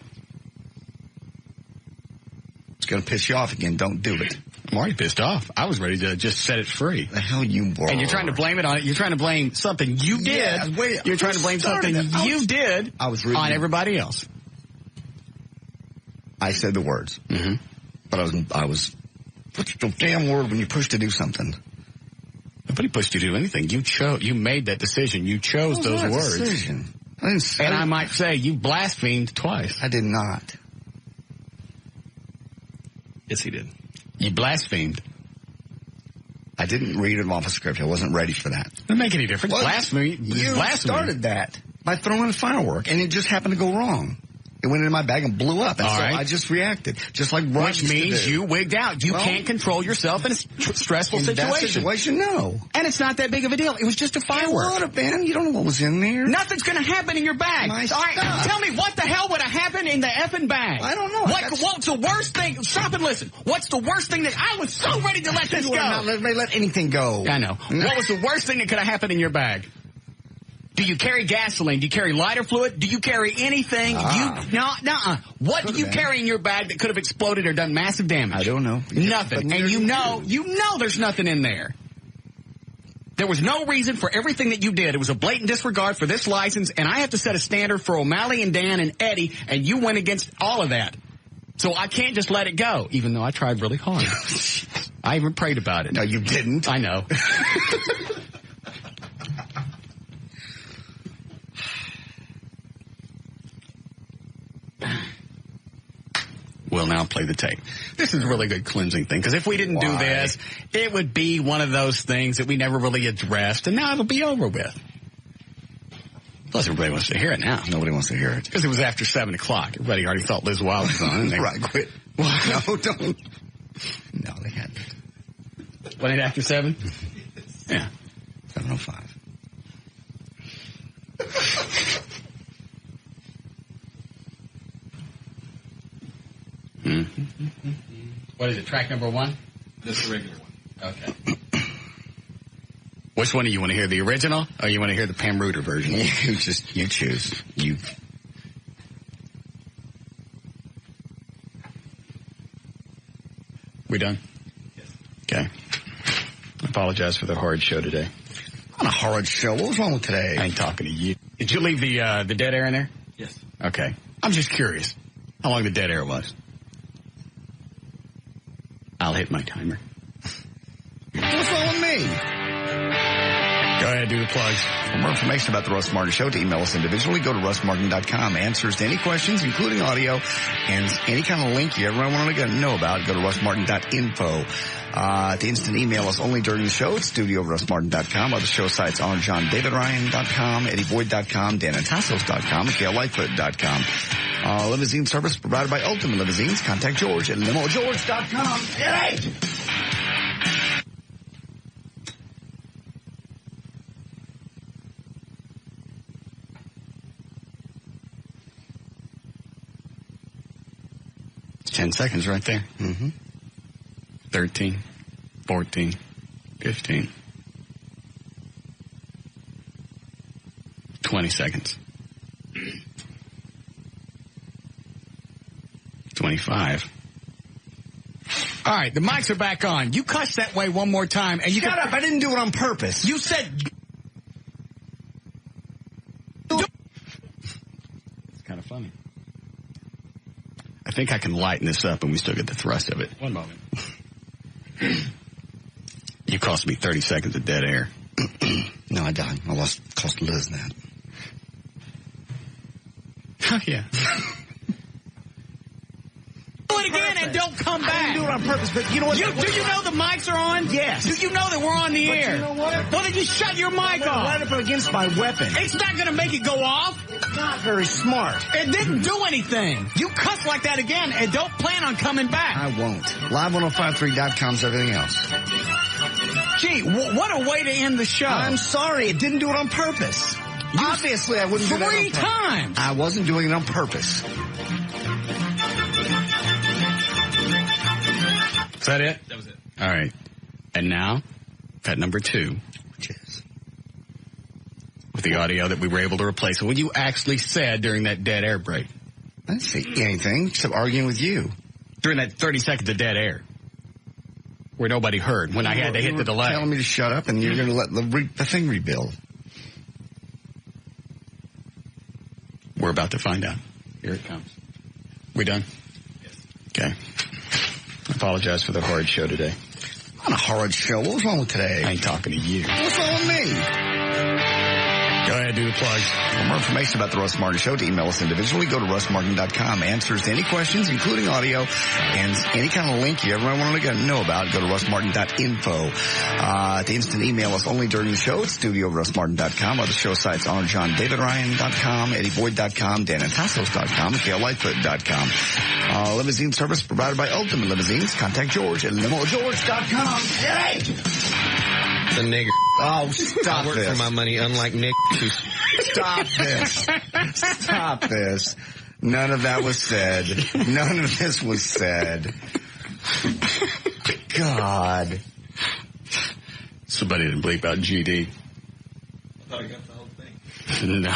It's going to piss you off again. Don't do it. I'm already pissed off. I was ready to just set it free. The hell you were. And you're trying to blame it on it. You're trying to blame something you did. Yeah, you're trying to blame something you did on everybody else. I said the words. Mm-hmm. But I was. What's the damn word when you push to do something? Nobody pushed you to do anything. You made that decision. You chose those words. Decision. I might say you blasphemed twice. I did not. Yes, he did. You blasphemed. I didn't read it off a script. I wasn't ready for that. Doesn't make any difference. Blasphemy. You started that by throwing a firework, and it just happened to go wrong. It went into my bag and blew up, and I just reacted, just like Russ. Which means you wigged out. You can't control yourself in a stressful situation. That situation, no. And it's not that big of a deal. It was just a firework. It would have been. You don't know what was in there. Nothing's going to happen in your bag. All right, tell me what the hell would have happened in the effing bag? I don't know. What's the worst thing? Stop and listen. What's the worst thing that I was so ready to let this go? Not let anything go. I know. What was the worst thing that could have happened in your bag? Do you carry gasoline? Do you carry lighter fluid? Do you carry anything? What do you carry in your bag that could have exploded or done massive damage? I don't know. Nothing. And you know there's nothing in there. There was no reason for everything that you did. It was a blatant disregard for this license, and I have to set a standard for O'Malley and Dan and Eddie, and you went against all of that. So I can't just let it go, even though I tried really hard. I even prayed about it. No, you didn't. I know. We'll now play the tape. This is a really good cleansing thing, because if we didn't do this, it would be one of those things that we never really addressed, and now it'll be over with. Plus, everybody wants to hear it now. Nobody wants to hear it. Because it was after 7 o'clock. Everybody already thought Liz Wild was on. Right, quit. No, don't. No, they hadn't. What, it after 7? Yeah. 7:05. Mm-hmm. What is it, track number 1? This is the regular one. Okay. Which one do you want to hear, the original, or you want to hear the Pam Reuter version? You choose. You. We done? Yes. Okay. I apologize for the hard show today. On a horrid show. What was wrong with today? I ain't talking to you. Did you leave the dead air in there? Yes. Okay. I'm just curious how long the dead air was. I'll hit my timer. What's wrong with me? Go ahead, do the plugs. For more information about the Russ Martin Show, to email us individually, go to russmartin.com. Answers to any questions, including audio, and any kind of link you ever want to know about, go to russmartin.info. To instant email us only during the show, it's studio@russmartin.com. Other show sites are johndavidryan.com, eddievoid.com, danatassos.com, and KLLI.com. Limousine service provided by Ultimate Limousines. Contact George at limogeorge.com. Hey! It's 10 seconds right there. Mm-hmm. 13, 14, 15, 20 seconds. 25. All right, the mics are back on. You cuss that way one more time, and you shut up! I didn't do it on purpose. You said. It's kind of funny. I think I can lighten this up, and we still get the thrust of it. One moment. You cost me 30 seconds of dead air. No, I died. I cost Liz that. Oh, yeah. Do it again and don't come back. I didn't do it on purpose, but you know what? Do you know the mics are on? Yes. Do you know that we're on the but air? You know what? Well, then you shut your mic off. Right up against my weapon. It's not going to make it go off. It's not very smart. It didn't do anything. You cuss like that again and don't plan on coming back. I won't. Live1053.com's everything else. Gee, what a way to end the show. I'm sorry. It didn't do it on purpose. Obviously, I wouldn't do that on purpose. 3 times. I wasn't doing it on purpose. Is that it? That was it. All right. And now, cut number 2. Which is? With the audio that we were able to replace. What you actually said during that dead air break. I didn't say anything except arguing with you. During that 30 seconds of dead air. Where nobody heard when I had to hit the delay. Telling me to shut up and you're going to let the thing rebuild. We're about to find out. Here it comes. We done? Yes. Okay. I apologize for the horrid show today. On a horrid show. What was wrong with today? I ain't talking to you. What's wrong with me? Go ahead, do the plugs. For more information about the Russ Martin Show, to email us individually, go to russmartin.com. Answers to any questions, including audio, and any kind of link you ever want to know about, go to russmartin.info. To instant email us only during the show, it's studio@russmartin.com. Other show sites are johndavidryan.com, eddievoid.com, danatassos.com, and KLLI.com. Limousine service provided by Ultimate Limousines. Contact George at limogeorge.com. Hey! The nigger. Oh, stop I work this. for my money, unlike Nick. Stop this. Stop this. None of that was said. None of this was said. God. Somebody didn't bleep out GD. I thought I got the whole thing. No.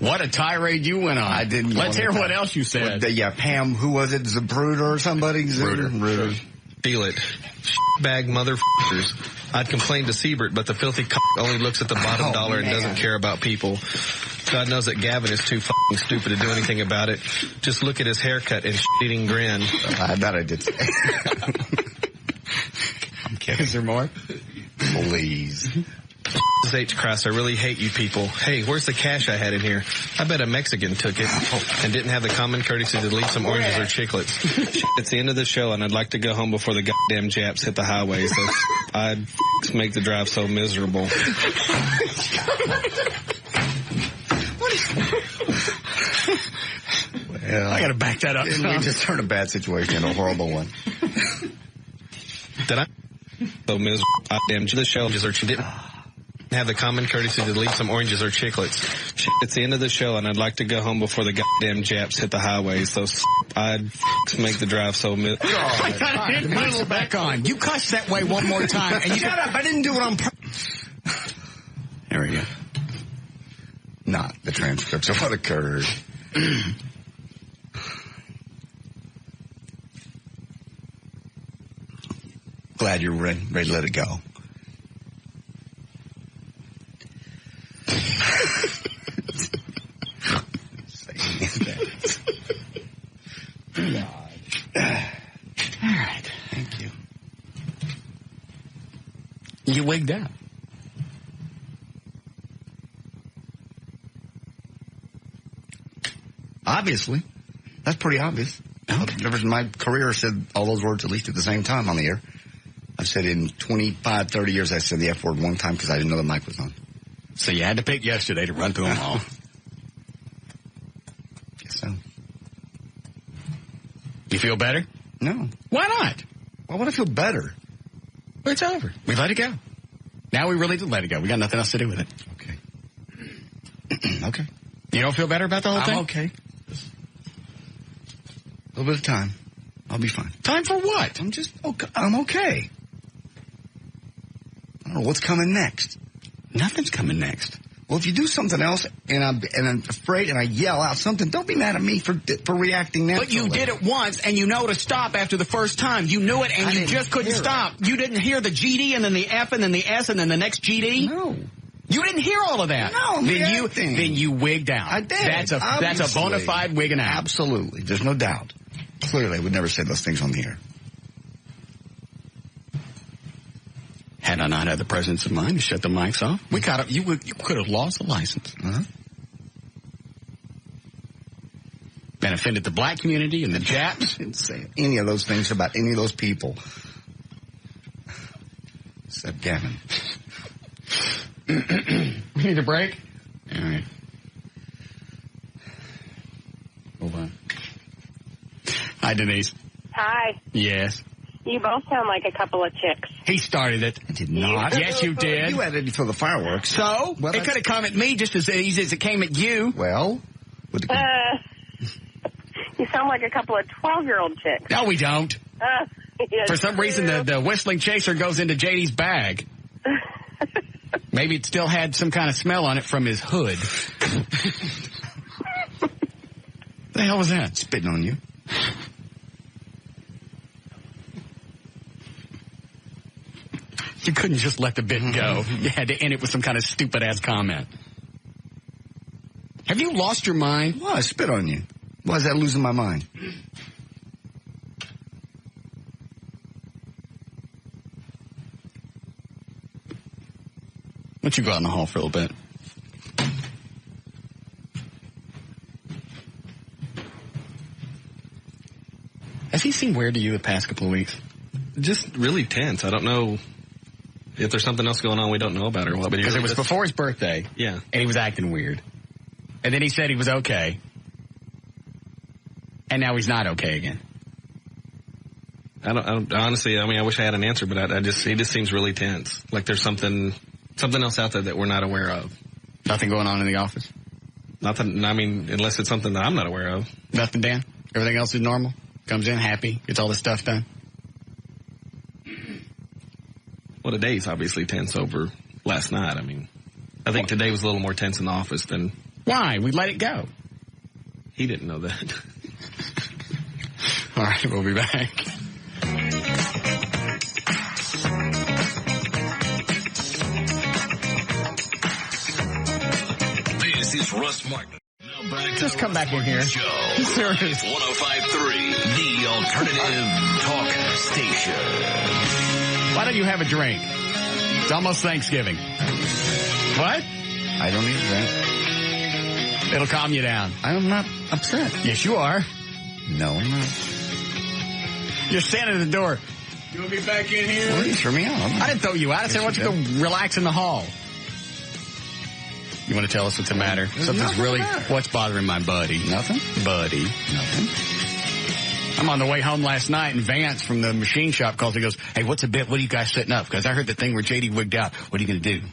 What a tirade you went on. I didn't. Let's hear what else you said. Yeah, Pam, who was it? Zapruder or somebody? Bruder. Feel it. Bag motherfuckers. I'd complain to Siebert, but the filthy only looks at the bottom dollar and doesn't care about people. God knows that Gavin is too fucking stupid to do anything about it. Just look at his haircut and shit-eating grin. I bet I did say. I'm kidding. Is there more? Please. H. Christ, I really hate you people. Hey, where's the cash I had in here? I bet a Mexican took it and didn't have the common courtesy to leave some oranges or chiclets. It's the end of the show, and I'd like to go home before the goddamn Japs hit the highway, so I'd make the drive so miserable. Well, I gotta back that up. We just turned a bad situation into a horrible one. Did I? So miserable. Goddamn, the show didn't have the common courtesy to leave some oranges or chiclets. It's the end of the show, and I'd like to go home before the goddamn Japs hit the highway, so I'd make the drive so miserable. I gotta hit the middle back on. You cuss that way one more time. And you Shut up! I didn't do it on purpose. There we go. Not the transcripts of what occurred. glad you're ready to let it go. All right. Thank you. You wigged out. Obviously. That's pretty obvious. Never in my career said all those words at least at the same time on the air. I've said in 25, 30 years I said the F word one time because I didn't know the mic was on. So you had to pick yesterday to run through them all. Guess so. You feel better? No. Why not? Why would I feel better? Well, it's over. We let it go. Now we really do let it go. We got nothing else to do with it. Okay. Okay. You don't feel better about the whole thing? I'm okay. A little bit of time. I'll be fine. Time for what? I'm okay. I don't know what's coming next. Nothing's coming next. Well, if you do something else and I'm afraid and I yell out something, don't be mad at me for reacting naturally. But you did it once and you know to stop after the first time. You knew it and you just couldn't stop. You didn't hear the GD and then the F and then the S and then the next GD? No. You didn't hear all of that. No, then you wigged out. I did. That's a bona fide wigging out. Absolutely. There's no doubt. Clearly, I would never say those things on the air. Had I not had the presence of mind to shut the mics off, you could have lost the license. Uh-huh. And offended the black community and the Japs. Didn't say any of those things about any of those people. Except Gavin. We need a break? All right. Hold on. Hi, Denise. Hi. Yes. You both sound like a couple of chicks. He started it. I did not. Yes, you did. You had it for the fireworks. So? Well, it could have come at me just as easy as it came at you. Well? You sound like a couple of 12-year-old chicks. No, we don't. Yes, for some reason, the whistling chaser goes into JD's bag. Maybe it still had some kind of smell on it from his hood. What the hell was that? Spitting on you. You couldn't just let the bit go. You had to end it with some kind of stupid-ass comment. Have you lost your mind? Why? I spit on you. Why is that losing my mind? Why don't you go out in the hall for a little bit? Has he seemed weird to you the past couple of weeks? Just really tense. I don't know if there's something else going on we don't know about or what. Because it was before his birthday. Yeah. And he was acting weird. And then he said he was okay. And now he's not okay again. I don't honestly, I mean, I wish I had an answer, but he just seems really tense. Like there's something else out there that we're not aware of. Nothing going on in the office? Nothing, I mean, unless it's something that I'm not aware of. Nothing, Dan? Everything else is normal? Comes in happy, gets all this stuff done? Well, today's obviously tense over last night. I mean, I think today was a little more tense in the office than... Why? We let it go. He didn't know that. All right, we'll be back. This is Russ Martin. Just come back in here. Show. It's 105.3, the alternative talk station. Why don't you have a drink? It's almost Thanksgiving. What? I don't need a drink. It'll calm you down. I'm not upset. Yes, you are. No, I'm not. You're standing at the door. You want me back in here? Well, you threw me out. I didn't throw you out. I said, why don't you go relax in the hall? You want to tell us what's the matter? Something's really... What's bothering my buddy? Nothing? Buddy. Nothing. I'm on the way home last night, and Vance from the machine shop calls and goes, hey, what's a bit? What are you guys setting up? Because I heard the thing where JD wigged out. What are you going to do?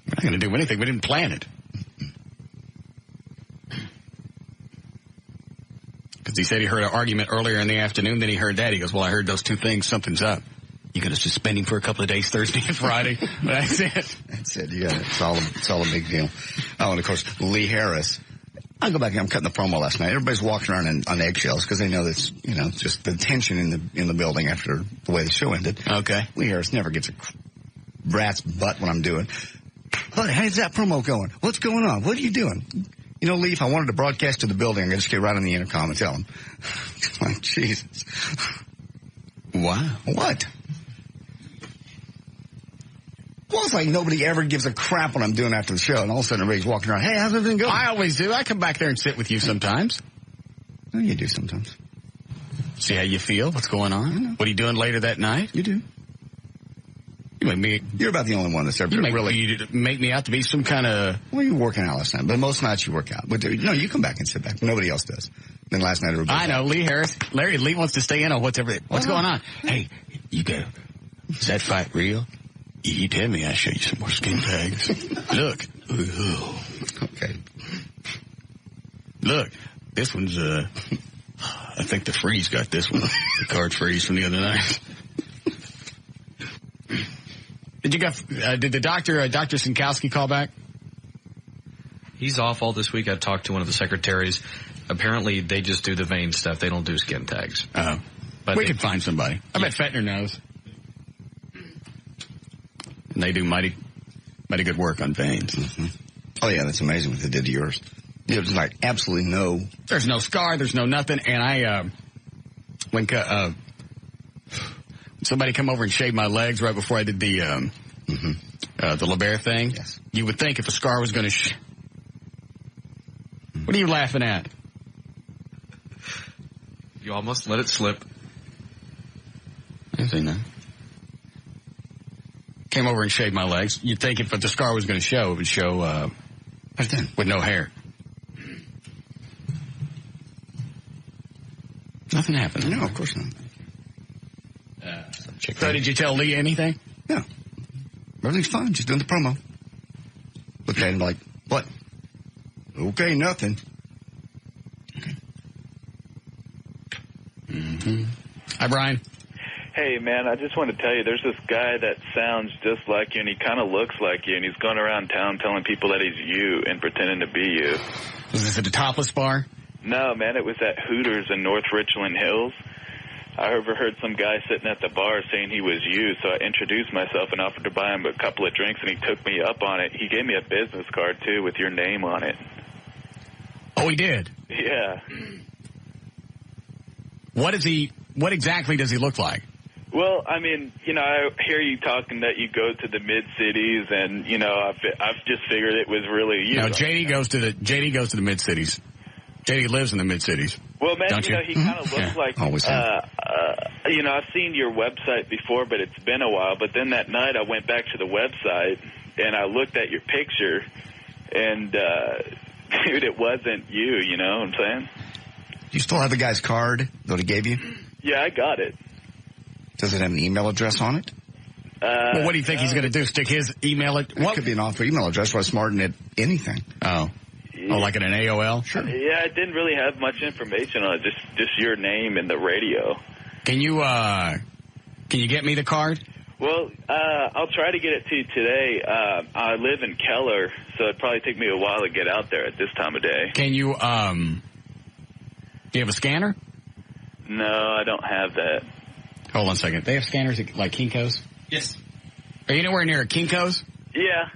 We're not going to do anything. We didn't plan it. Because he said he heard an argument earlier in the afternoon, then he heard that. He goes, well, I heard those two things. Something's up. You going to suspend him for a couple of days, Thursday and Friday? That's it. That's it. Yeah, it's all a big deal. Oh, and of course, Lee Harris I go back and I'm cutting the promo last night. Everybody's walking around on eggshells because they know that's, just the tension in the building after the way the show ended. Okay. Lee Harris never gets a rat's butt when I'm doing. Hey, how's that promo going? What's going on? What are you doing? Lee, if I wanted to broadcast to the building, I'm going to just get right on the intercom and tell them. Like, Jesus. Wow. What? Well, it's like nobody ever gives a crap what I'm doing after the show, and all of a sudden everybody's walking around, hey, how's everything going? I always do. I come back there and sit with you sometimes. Well, you do sometimes. See how you feel? What's going on? What are you doing later that night? You do. You're about the only one that's ever You make me out to be some kind of... Well, you were working out last night, but most nights you work out. But no, you come back and sit back. Nobody else does. Then last night everybody... I know, Lee Harris. Lee wants to stay in on what's going on. Hey, you go. Is that fight real? You tell me, I'll show you some more skin tags. Look. Okay. Look, this one's, I think the Freeze got this one. The card Freeze from the other night. Did the doctor, Dr. Sinkowski call back? He's off all this week. I talked to one of the secretaries. Apparently, they just do the vein stuff. They don't do skin tags. Oh. But we could find somebody. I bet Fettner knows. And they do mighty good work on veins. Mm-hmm. Oh, yeah, that's amazing what they did to yours. There's like absolutely no... There's no scar, there's no nothing. And when somebody come over and shaved my legs right before I did the LeBaire thing, yes. You would think if a scar was going to... What are you laughing at? You almost let it slip. I see that. Came over and shaved my legs. You'd think if the scar was going to show, it would show with no hair. Nothing happened. No, of course not. So did you tell Lee anything? No. Everything's fine. Just doing the promo. Looked at him like, what? Okay, nothing. Okay. Mm-hmm. Hi, Brian. Hey, man, I just want to tell you, there's this guy that sounds just like you, and he kind of looks like you, and he's going around town telling people that he's you and pretending to be you. Was this at the Topless Bar? No, man, it was at Hooters in North Richland Hills. I overheard some guy sitting at the bar saying he was you, so I introduced myself and offered to buy him a couple of drinks, and he took me up on it. He gave me a business card, too, with your name on it. Oh, he did? Yeah. What exactly does he look like? Well, I mean, I hear you talking that you go to the mid-cities, and, I've just figured it was really you. No, JD goes to the mid-cities. JD lives in the mid-cities. Well, man, Don't you? he kind of looks like, always I've seen your website before, but it's been a while. But then that night I went back to the website, and I looked at your picture, and, dude, it wasn't you, you know what I'm saying? You still have the guy's card that he gave you? Yeah, I got it. Does it have an email address on it? Well, what do you think he's going to do? Stick his email at... It could be an author email address, Russ Martin at anything. Oh. Oh, like in an AOL? Sure. Yeah, it didn't really have much information on it, just your name and the radio. Can you get me the card? Well, I'll try to get it to you today. I live in Keller, so it'd probably take me a while to get out there at this time of day. Can you, do you have a scanner? No, I don't have that. Hold on a second. They have scanners at, like, Kinko's? Yes. Are you anywhere near a Kinko's? Yeah.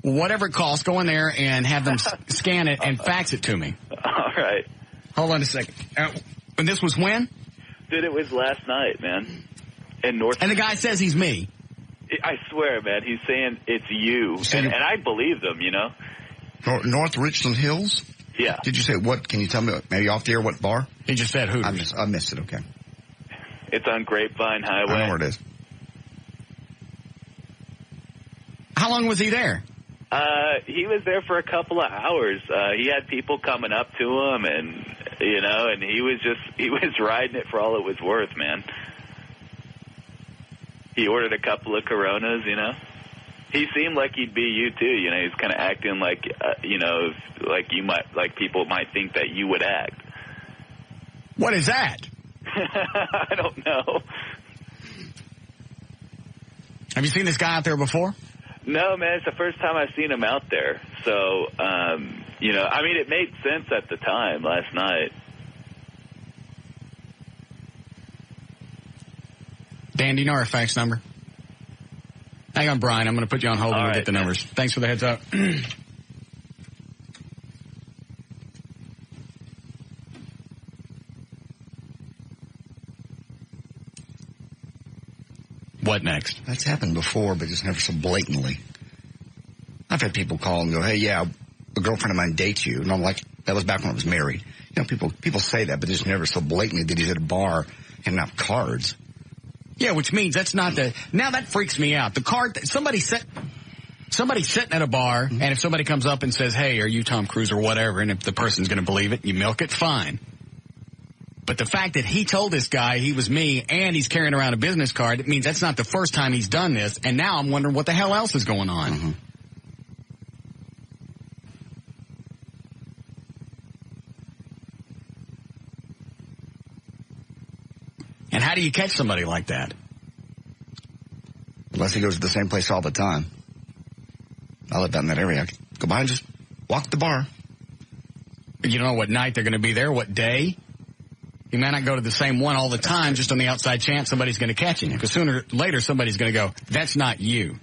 Whatever it costs, go in there and have them scan it and fax it to me. All right. Hold on a second. And this was when? Dude, it was last night, man. In North. And the guy says he's me. I swear, man. He's saying it's you. And I believe them, you know? North Richland Hills? Yeah. Did you say what? Can you tell me, maybe off the air, what bar? He just said Hooters. I missed it, okay. It's on Grapevine Highway. I know where it is. How long was he there? He was there for a couple of hours. He had people coming up to him, and and he was riding it for all it was worth, man. He ordered a couple of Coronas, He seemed like he'd be you too, He's kind of acting like, like people might think that you would act. What is that? I don't know. Have you seen this guy out there before? No, man, it's the first time I've seen him out there. So, You know, I mean, it made sense at the time last night. Dan, do you know our fax number? Hang on, Brian. I'm going to put you on hold and we'll get the numbers. Thanks for the heads up. What next? That's happened before, but just never so blatantly. I've had people call and go, hey, yeah, a girlfriend of mine dates you. And I'm like, that was back when I was married. You know, people say that, but just never so blatantly that he's at a bar handing out cards. Yeah, which means that's not the... Now that freaks me out. The card... Somebody's sitting at a bar, and if somebody comes up and says, hey, are you Tom Cruise or whatever, and if the person's going to believe it, you milk it, fine. But the fact that he told this guy he was me and he's carrying around a business card, it means that's not the first time he's done this, and now I'm wondering what the hell else is going on. Mm-hmm. And how do you catch somebody like that? Unless he goes to the same place all the time. I live down in that area. I go by and just walk the bar. You don't know what night they're going to be there, what day. You may not go to the same one all the time, just on the outside chance somebody's going to catch you. Because sooner or later, somebody's going to go, that's not you.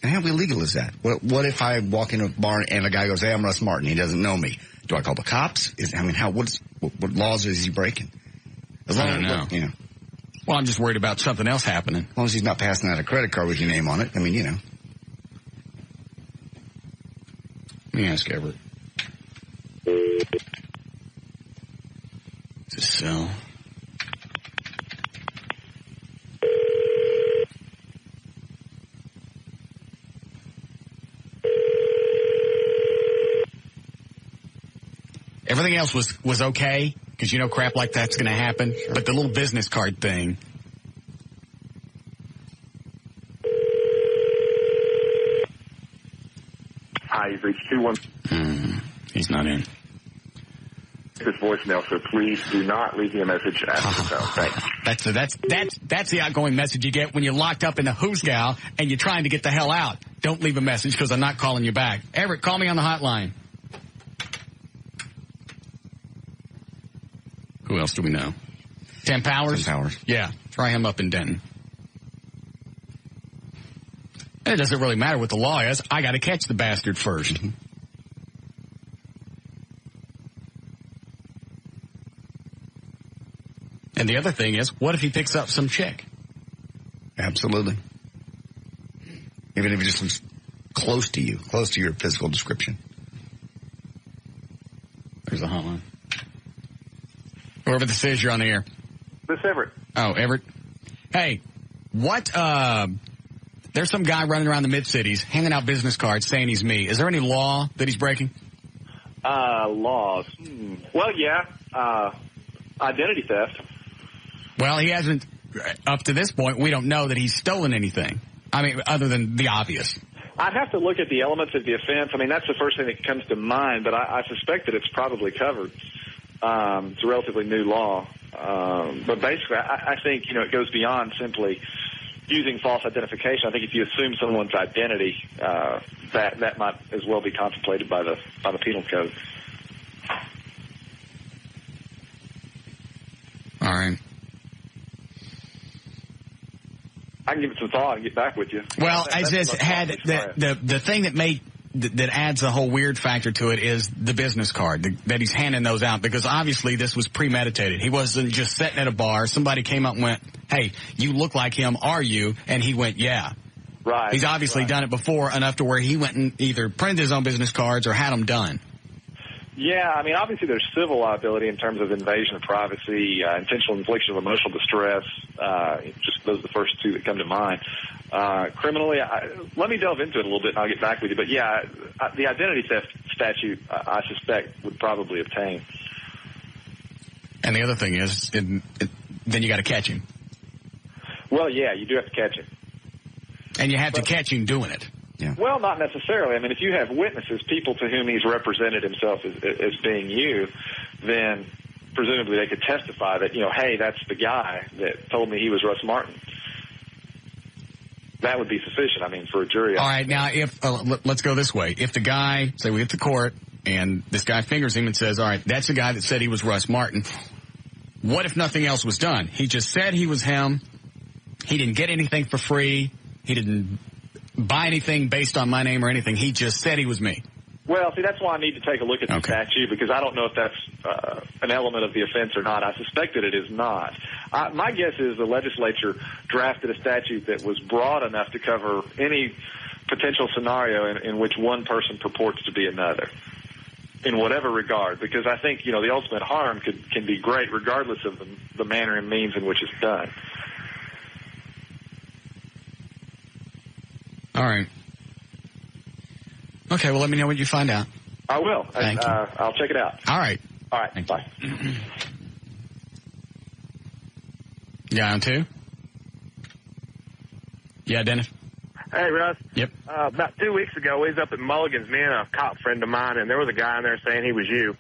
And how illegal is that? What if I walk in a bar and a guy goes, hey, I'm Russ Martin. He doesn't know me. Do I call the cops? What laws is he breaking? I don't know. You know. Well, I'm just worried about something else happening. As long as he's not passing out a credit card with your name on it. I mean, you know. Let me ask Everett. Is this so? Everything else was okay, because you know crap like that's going to happen. Sure. But the little business card thing. Hi, you've reached 21. He's not in. This voicemail, so please do not leave me a message after the tone. Thanks. That's the outgoing message you get when you're locked up in the hoosgow and you're trying to get the hell out. Don't leave a message because I'm not calling you back. Everett, call me on the hotline. Who else do we know? Tim Powers? Tim Powers. Yeah, try him up in Denton. And it doesn't really matter what the law is. I got to catch the bastard first. Mm-hmm. And the other thing is, what if he picks up some chick? Absolutely. Even if he just looks close to you, close to your physical description. There's a hotline. Whoever this is, you're on the air. This is Everett. Oh, Everett. Hey, there's some guy running around the mid-cities handing out business cards saying he's me. Is there any law that he's breaking? Laws. Well, yeah. Identity theft. Well, he hasn't, up to this point, we don't know that he's stolen anything. I mean, other than the obvious. I'd have to look at the elements of the offense. I mean, that's the first thing that comes to mind, but I suspect that it's probably covered. It's a relatively new law. But basically, I think, it goes beyond simply using false identification. I think if you assume someone's identity, that might as well be contemplated by the penal code. All right. I can give it some thought and get back with you. Well, I just had the thing that adds a whole weird factor to it is the business card, that he's handing those out, because obviously this was premeditated. He wasn't just sitting at a bar. Somebody came up and went, hey, you look like him, are you? And he went, yeah. Right. He's obviously done it before enough to where he went and either printed his own business cards or had them done. Yeah, I mean, obviously there's civil liability in terms of invasion of privacy, intentional infliction of emotional distress. Just those are the first two that come to mind. Criminally, let me delve into it a little bit and I'll get back with you. But yeah, the identity theft statute, I suspect, would probably obtain. And the other thing is, then you got to catch him. Well, yeah, you do have to catch him. And you have to catch him doing it. Yeah. Well, not necessarily. I mean, if you have witnesses, people to whom he's represented himself as being you, then presumably they could testify that, hey, that's the guy that told me he was Russ Martin. that would be sufficient. I mean, for a jury. All right, now if let's go this way. If the guy, say we get to court, and this guy fingers him and says, all right, that's the guy that said he was Russ Martin. What if nothing else was done? He just said he was him. He didn't get anything for free. He didn't buy anything based on my name or anything. He just said he was me. Well, see, that's why I need to take a look at the statute, because I don't know if that's an element of the offense or not. I suspect that it is not. My guess is the legislature drafted a statute that was broad enough to cover any potential scenario in which one person purports to be another, in whatever regard, because I think, the ultimate harm can be great regardless of the manner and means in which it's done. All right. Okay, well, let me know what you find out. I will. Thank you. I'll check it out. All right. All right. Bye. Yeah, on two? Yeah, Dennis? Hey, Russ. Yep. About 2 weeks ago, we was up at Mulligan's, me and a cop friend of mine, and there was a guy in there saying he was you.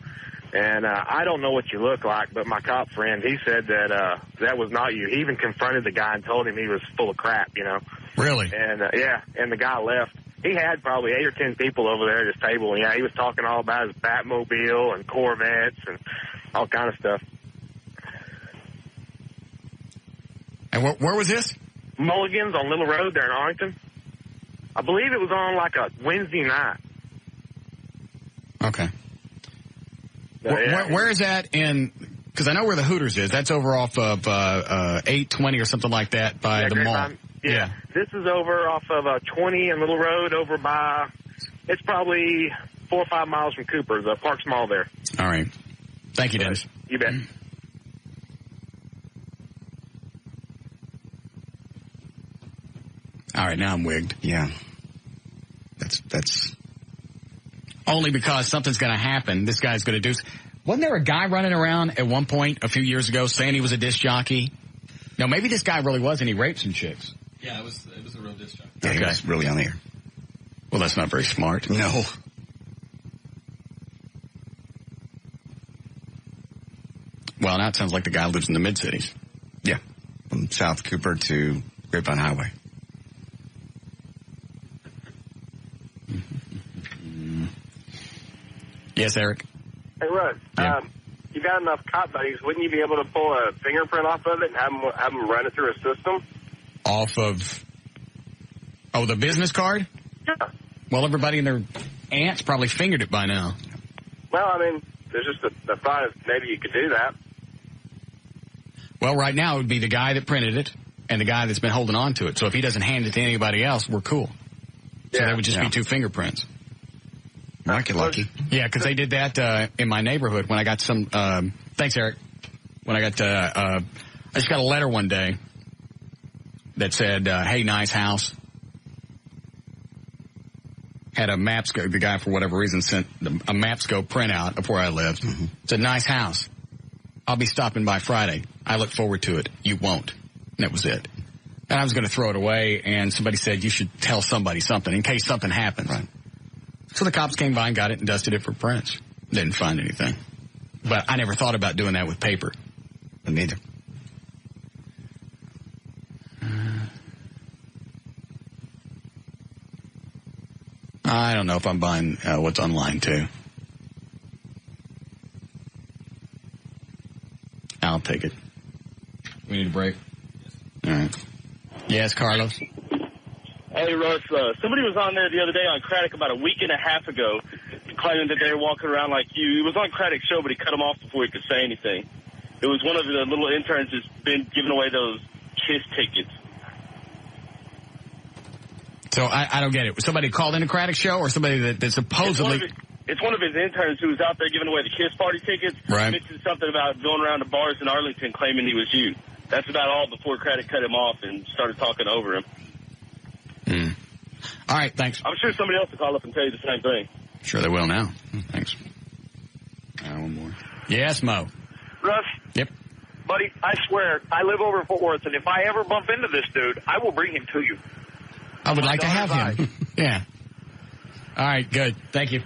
And I don't know what you look like, but my cop friend, he said that that was not you. He even confronted the guy and told him he was full of crap, Really? And, and the guy left. He had probably 8 or 10 people over there at his table, and, he was talking all about his Batmobile and Corvettes and all kind of stuff. And where was this? Mulligan's on Little Road there in Arlington. I believe it was on like a Wednesday night. Okay. Where is that in? Because I know where the Hooters is. That's over off of 820 or something like that by the mall. Yeah. This is over off of 20 and Little Road over by, it's probably 4 or 5 miles from Cooper, the Parks Mall there. All right. Thank you, Dennis. You bet. All right, now I'm wigged. Yeah. That's only because something's going to happen. This guy's going to do. Wasn't there a guy running around at one point a few years ago saying he was a disc jockey? No, maybe this guy really was, and he raped some chicks. Yeah, it was a real disc jockey. Yeah, he was really on the air. Well, that's not very smart. No. Well, now it sounds like the guy lives in the mid-cities. Yeah. From South Cooper to Grapevine Highway. Yes, Eric? Hey, Russ. Yeah. You got enough cop buddies. Wouldn't you be able to pull a fingerprint off of it and have them run it through a system? Off of... Oh, the business card? Yeah. Well, everybody and their aunts probably fingered it by now. Well, I mean, there's just the thought of maybe you could do that. Well, right now it would be the guy that printed it and the guy that's been holding on to it. So if he doesn't hand it to anybody else, we're cool. So that would just be 2 fingerprints. Might get lucky. Yeah, because they did that in my neighborhood when I got some... thanks, Eric. When I got... I just got a letter one day that said, hey, nice house. Had a Mapscope. The guy, for whatever reason, sent a Mapscope printout of where I lived. Mm-hmm. It's a nice house. I'll be stopping by Friday. I look forward to it. You won't. And that was it. And I was going to throw it away, and somebody said you should tell somebody something in case something happens. Right. So the cops came by and got it and dusted it for prints. Didn't find anything. But I never thought about doing that with paper. Neither. I don't know if I'm buying what's online, too. I'll take it. We need a break. All right. Yes, Carlos? Hey, Russ, somebody was on there the other day on Craddock about a week and a half ago claiming that they were walking around like you. He was on Craddock's show, but he cut him off before he could say anything. It was one of the little interns that's been giving away those KISS tickets. So I don't get it. Was somebody called in a Craddock show or somebody that supposedly... It's one of his interns who was out there giving away the KISS party tickets. Right. He mentioned something about going around the bars in Arlington claiming he was you. That's about all before Craddock cut him off and started talking over him. All right, thanks. I'm sure somebody else will call up and tell you the same thing. Sure they will now. Thanks. One more. Yes, Mo. Russ? Yep. Buddy, I swear, I live over in Fort Worth, and if I ever bump into this dude, I will bring him to you. I would like to have him. Yeah. All right, good. Thank you.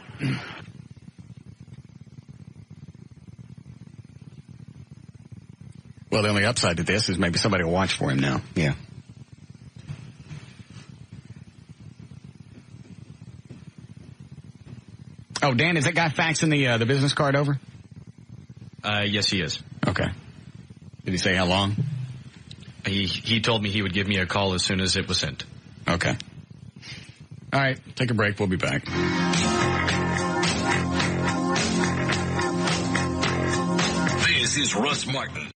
Well, the only upside to this is maybe somebody will watch for him now. Yeah. Oh, Dan, is that guy faxing the business card over? Yes, he is. Okay. Did he say how long? He told me he would give me a call as soon as it was sent. Okay. All right, take a break. We'll be back. This is Russ Martin.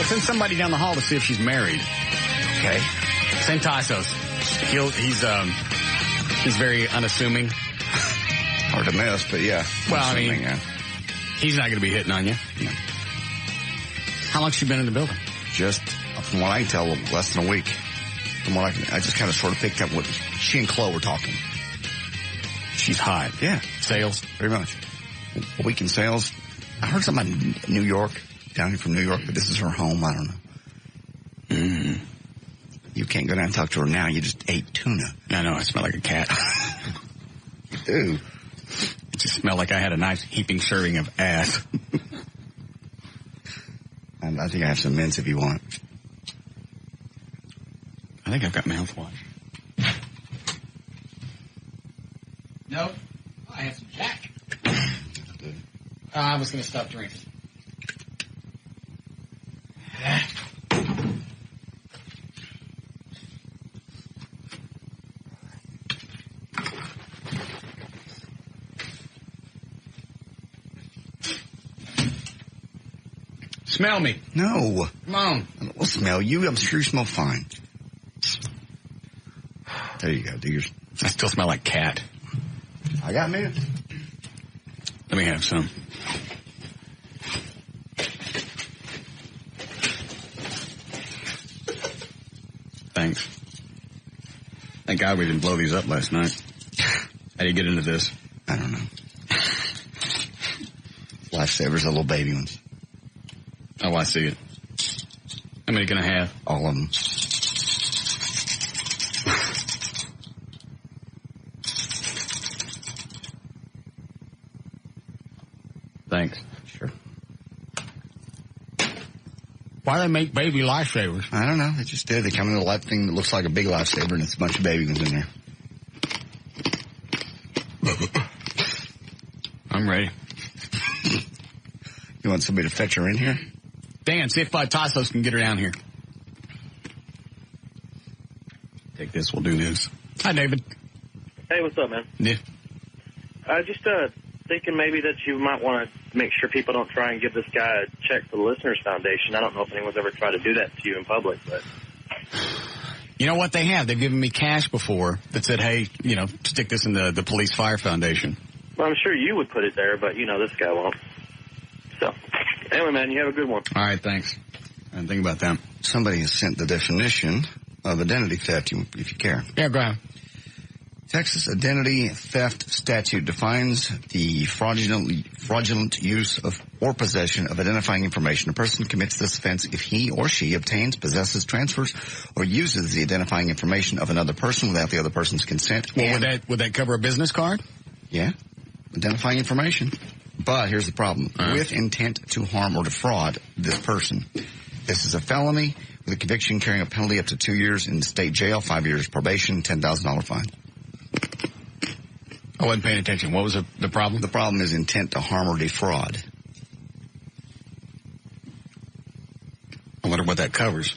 Send somebody down the hall to see if she's married. Okay. Send Tassos. He's very unassuming. Hard to miss, but yeah. Well, I mean, yeah. He's not going to be hitting on you. No. How long has she been in the building? Just, from what I can tell, less than a week. From what I just kind of sort of picked up what she and Chloe were talking. She's hot. Yeah. Sales? Very much. A week in sales. I heard something about New York. Down here from New York, but this is her home. I don't know. Mm. You can't go down and talk to her now. You just ate tuna. I know. I smell like a cat. You do. It just smelled like I had a nice heaping serving of ass. And I think I have some mints if you want. I think I've got mouthwash. No. I have some Jack. I was going to stop drinking. Smell me. No. Come on. We'll smell you. I'm sure you smell fine. There you go. Do yours. I still smell like cat. I got mints. Let me have some. Thanks. Thank God we didn't blow these up last night. How do you get into this? I don't know. Lifesavers, the little baby ones. Oh, I see it. How many can I have? All of them. Thanks. Sure. Why do they make baby lifesavers? I don't know. They just did. They come in a life thing that looks like a big lifesaver, and it's a bunch of baby ones in there. I'm ready. You want somebody to fetch her in here? Dan, see if Tassos can get her down here. Take this. We'll do this. Hi, David. Hey, what's up, man? Yeah. Just thinking maybe that you might want to make sure people don't try and give this guy a check for the Listeners Foundation. I don't know if anyone's ever tried to do that to you in public, but... You know what they have? They've given me cash before that said, hey, stick this in the Police Fire Foundation. Well, I'm sure you would put it there, but, this guy won't. So, anyway, man, you have a good one. All right, thanks. I didn't think about that. Somebody has sent the definition of identity theft, if you care. Yeah, go ahead. Texas identity theft statute defines the fraudulent use of or possession of identifying information. A person commits this offense if he or she obtains, possesses, transfers, or uses the identifying information of another person without the other person's consent. Well, would that cover a business card? Yeah, identifying information. But here's the problem. With intent to harm or defraud this person. This is a felony with a conviction carrying a penalty up to 2 years in state jail, 5 years probation, $10,000 fine. I wasn't paying attention. What was the problem? The problem is intent to harm or defraud. I wonder what that covers.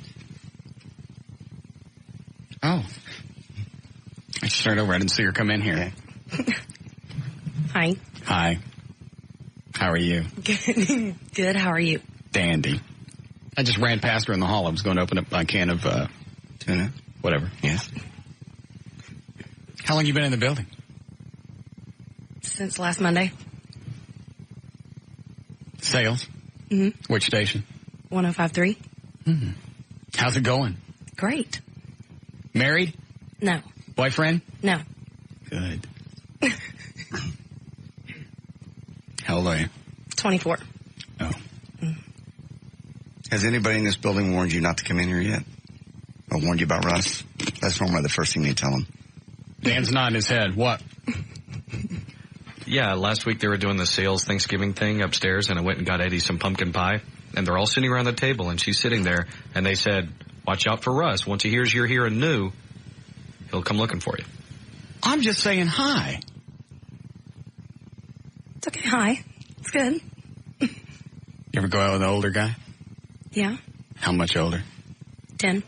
Oh. I just turned over. I didn't see her come in here. Hi. Hi. How are you? Good. How are you? Dandy. I just ran past her in the hall. I was going to open up my can of tuna. Whatever. Yes. How long you been in the building? Since last Monday. Sales? Mm-hmm. Which station? 105.3. Mm-hmm. How's it going? Great. Married? No. Boyfriend? No. Good. How old are you? 24. Oh. Has anybody in this building warned you not to come in here yet? I warned you about Russ. That's normally the first thing they tell him. Dan's nodding his head. What? Yeah, last week they were doing the sales Thanksgiving thing upstairs, and I went and got Eddie some pumpkin pie, and they're all sitting around the table, and she's sitting there, and they said, watch out for Russ. Once he hears you're here and new, he'll come looking for you. I'm just saying hi. It's okay. Hi. It's good. You ever go out with an older guy? Yeah. How much older? 10.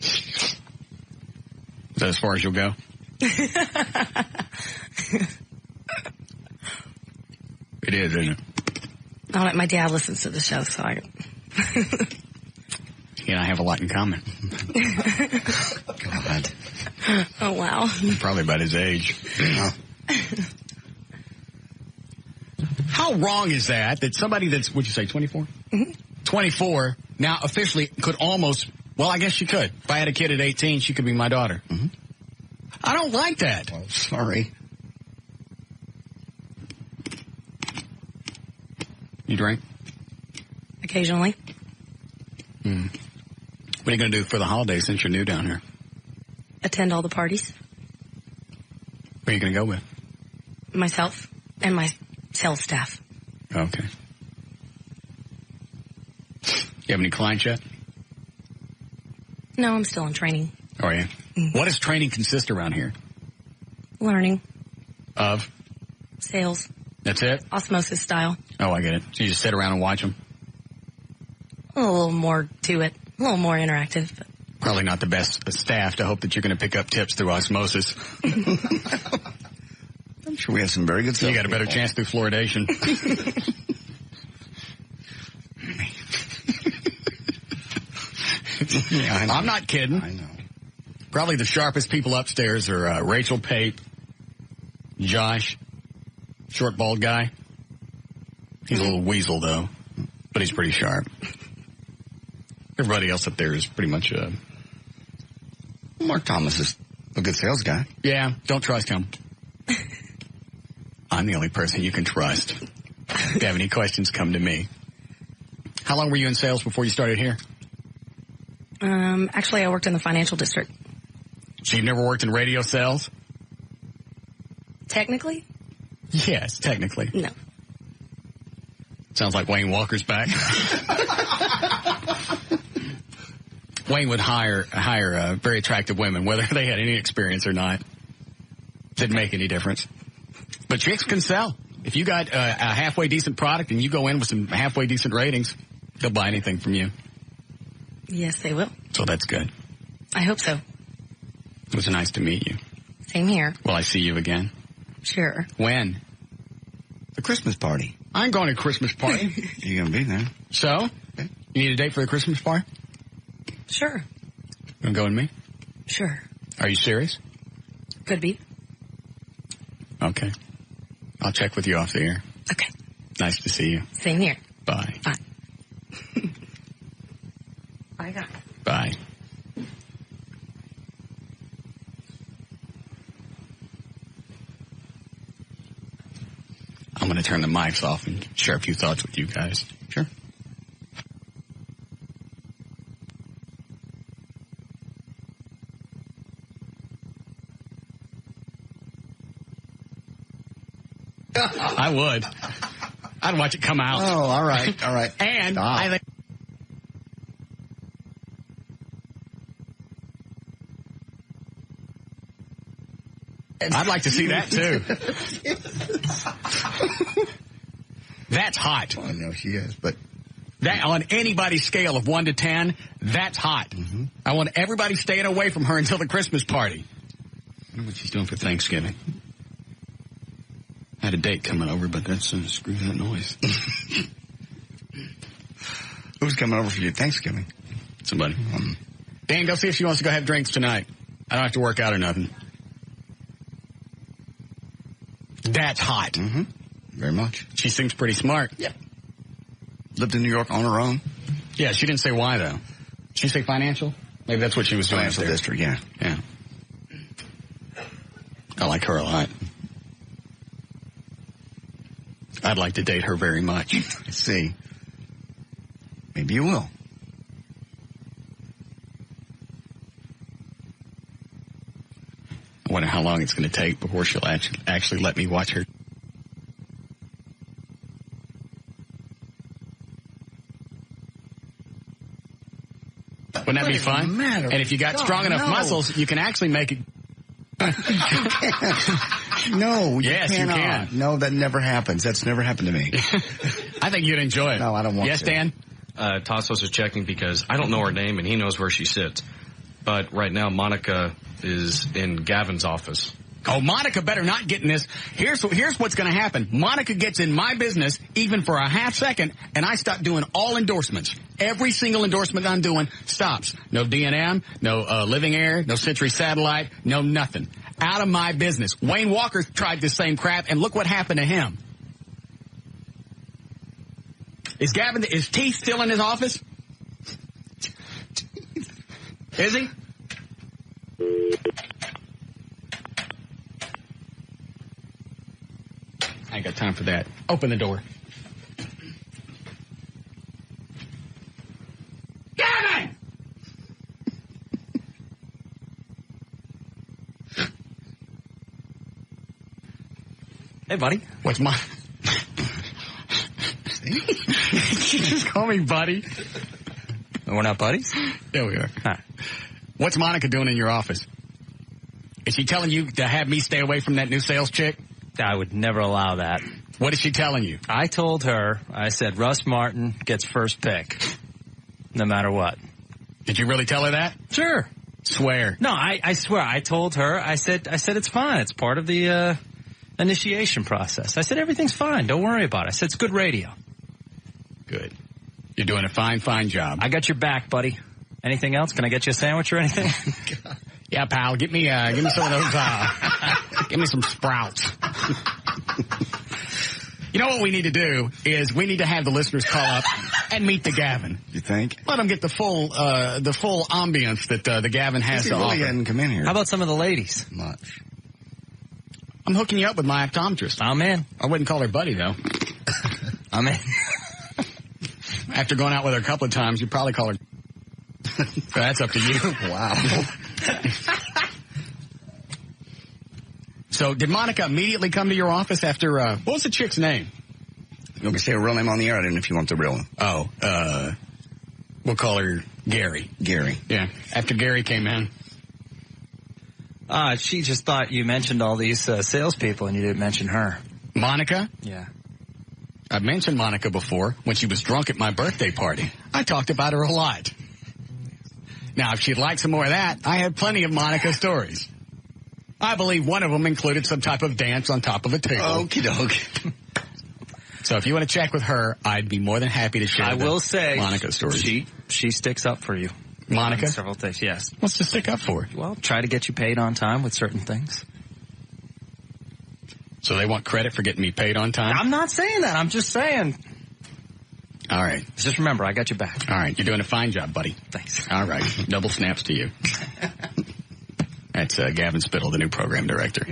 Is that as far as you'll go? It is, isn't it? My dad listens to the show, so I... He and I have a lot in common. God. Oh, wow. Probably about his age. How wrong is that somebody that's, what'd you say, 24? Mm-hmm. 24, now officially could almost, well, I guess she could. If I had a kid at 18, she could be my daughter. Mm-hmm. I don't like that. Well, sorry. You drink? Occasionally. What are you going to do for the holidays since you're new down here? Attend all the parties. Who are you going to go with? Myself and my sales staff. Okay. You have any clients yet? No, I'm still in training. Oh, are you? Mm-hmm. What does training consist around here? Learning. Of? Sales. That's it? Osmosis style. Oh, I get it. So you just sit around and watch them? A little more to it. A little more interactive. But. Probably not the best staff to hope that you're going to pick up tips through osmosis. I'm sure we have some very good stuff. You got a better chance through fluoridation. Yeah, I'm not kidding. I know. Probably the sharpest people upstairs are Rachel Pate, Josh, short bald guy. He's a little weasel though, but he's pretty sharp. Everybody else up there is pretty much Mark Thomas is a good sales guy. Yeah, don't trust him. I'm the only person you can trust. If you have any questions, come to me. How long were you in sales before you started here? Actually, I worked in the financial district. So you've never worked in radio sales? Technically? Yes, technically. No. Sounds like Wayne Walker's back. Wayne would hire very attractive women, whether they had any experience or not. Didn't make any difference. But chicks can sell. If you got a halfway decent product and you go in with some halfway decent ratings, they'll buy anything from you. Yes, they will. So that's good. I hope so. It was nice to meet you. Same here. Will I see you again? Sure. When? The Christmas party. I'm going to a Christmas party. You're going to be there. So? Okay. You need a date for the Christmas party? Sure. You want to go with me? Sure. Are you serious? Could be. Okay. I'll check with you off the air. Okay. Nice to see you. Same here. Bye. Bye. Bye, guys. Bye. I'm going to turn the mics off and share a few thoughts with you guys. Sure. I would. I'd watch it come out. Oh, all right. All right. And I think I'd like to see that too. That's hot. Well, I know she is, but that on anybody's scale of 1 to 10, that's hot. Mm-hmm. I want everybody staying away from her until the Christmas party. I wonder what she's doing for Thanksgiving. I had a date coming over, but that's screw that noise. Who's coming over for you at Thanksgiving? Somebody. Dan, go see if she wants to go have drinks tonight. I don't have to work out or nothing. That's hot. Mm-hmm. Very much. She seems pretty smart. Yep. Lived in New York on her own. Yeah, she didn't say why, though. Did she say financial? Maybe that's what she was doing. Financial district, yeah. Yeah. I like her a lot. I'd like to date her very much. Let's see. Maybe you will. I wonder how long it's going to take before she'll actually let me watch her. Wouldn't that be fun? And if you got strong enough muscles, you can actually make it. No, yes, you can. No, that never happens. That's never happened to me. I think you'd enjoy it. No, I don't want to. Yes, Dan? Tassos is checking because I don't know her name and he knows where she sits. But right now, Monica is in Gavin's office. Oh, Monica better not get in this. Here's what's going to happen. Monica gets in my business even for a half second, and I stop doing all endorsements. Every single endorsement I'm doing stops. No D&M, no Living Air, no Century Satellite, no nothing. Out of my business. Wayne Walker tried this same crap, and look what happened to him. Is Teeth still in his office? Is he? I ain't got time for that. Open the door. Gavin! Hey, buddy. What's my... You just call me buddy. We're not buddies? Yeah, we are. Huh. What's Monica doing in your office? Is she telling you to have me stay away from that new sales chick? I would never allow that. What is she telling you? I told her, I said, Russ Martin gets first pick, no matter what. Did you really tell her that? Sure. Swear. No, I swear. I told her, I said it's fine. It's part of the initiation process. I said, everything's fine. Don't worry about it. I said, it's good radio. Good. You're doing a fine, fine job. I got your back, buddy. Anything else? Can I get you a sandwich or anything? Yeah, pal. Give me some of those, give me some sprouts. You know what we need to do is we need to have the listeners call up and meet the Gavin. You think? Let them get the full ambience that the Gavin has to offer. He hadn't come in here. How about some of the ladies? Much. I'm hooking you up with my optometrist. I'm in. I wouldn't call her buddy, though. I'm in. After going out with her a couple of times, you'd probably call her. So that's up to you. Wow. So did Monica immediately come to your office after, what was the chick's name? You want me to say her real name on the air? I didn't know if you want the real one. Oh, we'll call her Gary. Gary. Yeah. After Gary came in. She just thought you mentioned all these salespeople and you didn't mention her. Monica? Yeah. I've mentioned Monica before when she was drunk at my birthday party. I talked about her a lot. Now, if she'd like some more of that, I have plenty of Monica stories. I believe one of them included some type of dance on top of a table. Okie doke. So if you want to check with her, I'd be more than happy to share I will say Monica stories. She sticks up for you. Monica? On several things, yes. What's to stick up for? Well, try to get you paid on time with certain things. So they want credit for getting me paid on time? I'm not saying that. I'm just saying. All right. Just remember, I got your back. All right. You're doing a fine job, buddy. Thanks. All right. Double snaps to you. That's Gavin Spittle, the new program director.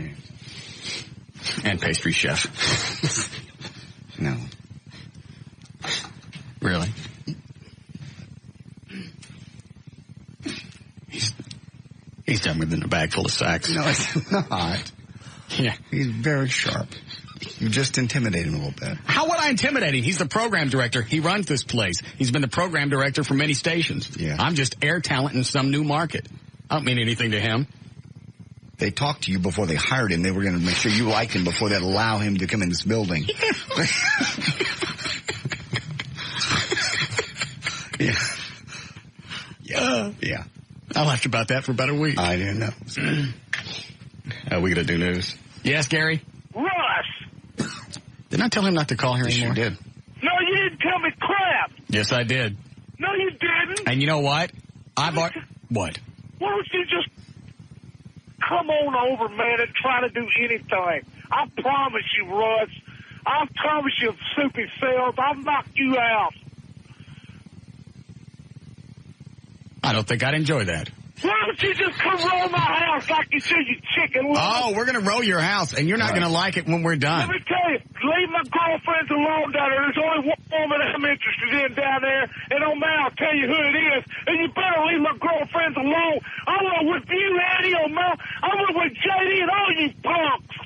And pastry chef. No. Really? He's dumber than a bag full of sacks. No, it's not. Yeah. He's very sharp. You just intimidate him a little bit. How would I intimidate him? He's the program director. He runs this place. He's been the program director for many stations. Yeah. I'm just air talent in some new market. I don't mean anything to him. They talked to you before they hired him. They were going to make sure you liked him before they'd allow him to come in this building. Yeah. Yeah. Yeah. I laughed about that for about a week. I didn't know. We got to do news. Yes, Gary? Russ! Didn't I tell him not to call here anymore? You did. No, you didn't tell me crap. Yes, I did. No, you didn't. And you know what? What? Why don't you just come on over, man, and try to do anything? I promise you, Russ. I promise you, Soupy Sales, I'll knock you out. I don't think I'd enjoy that. Why don't you just come roll my house like you said, you chicken? Oh, we're going to roll your house, and you're not going to like it when we're done. Let me tell you, leave my girlfriends alone down there. There's only one woman I'm interested in down there, and oh man, I'll tell you who it is. And you better leave my girlfriends alone. I went with you, Eddie, oh man. I went with JD and all you punks.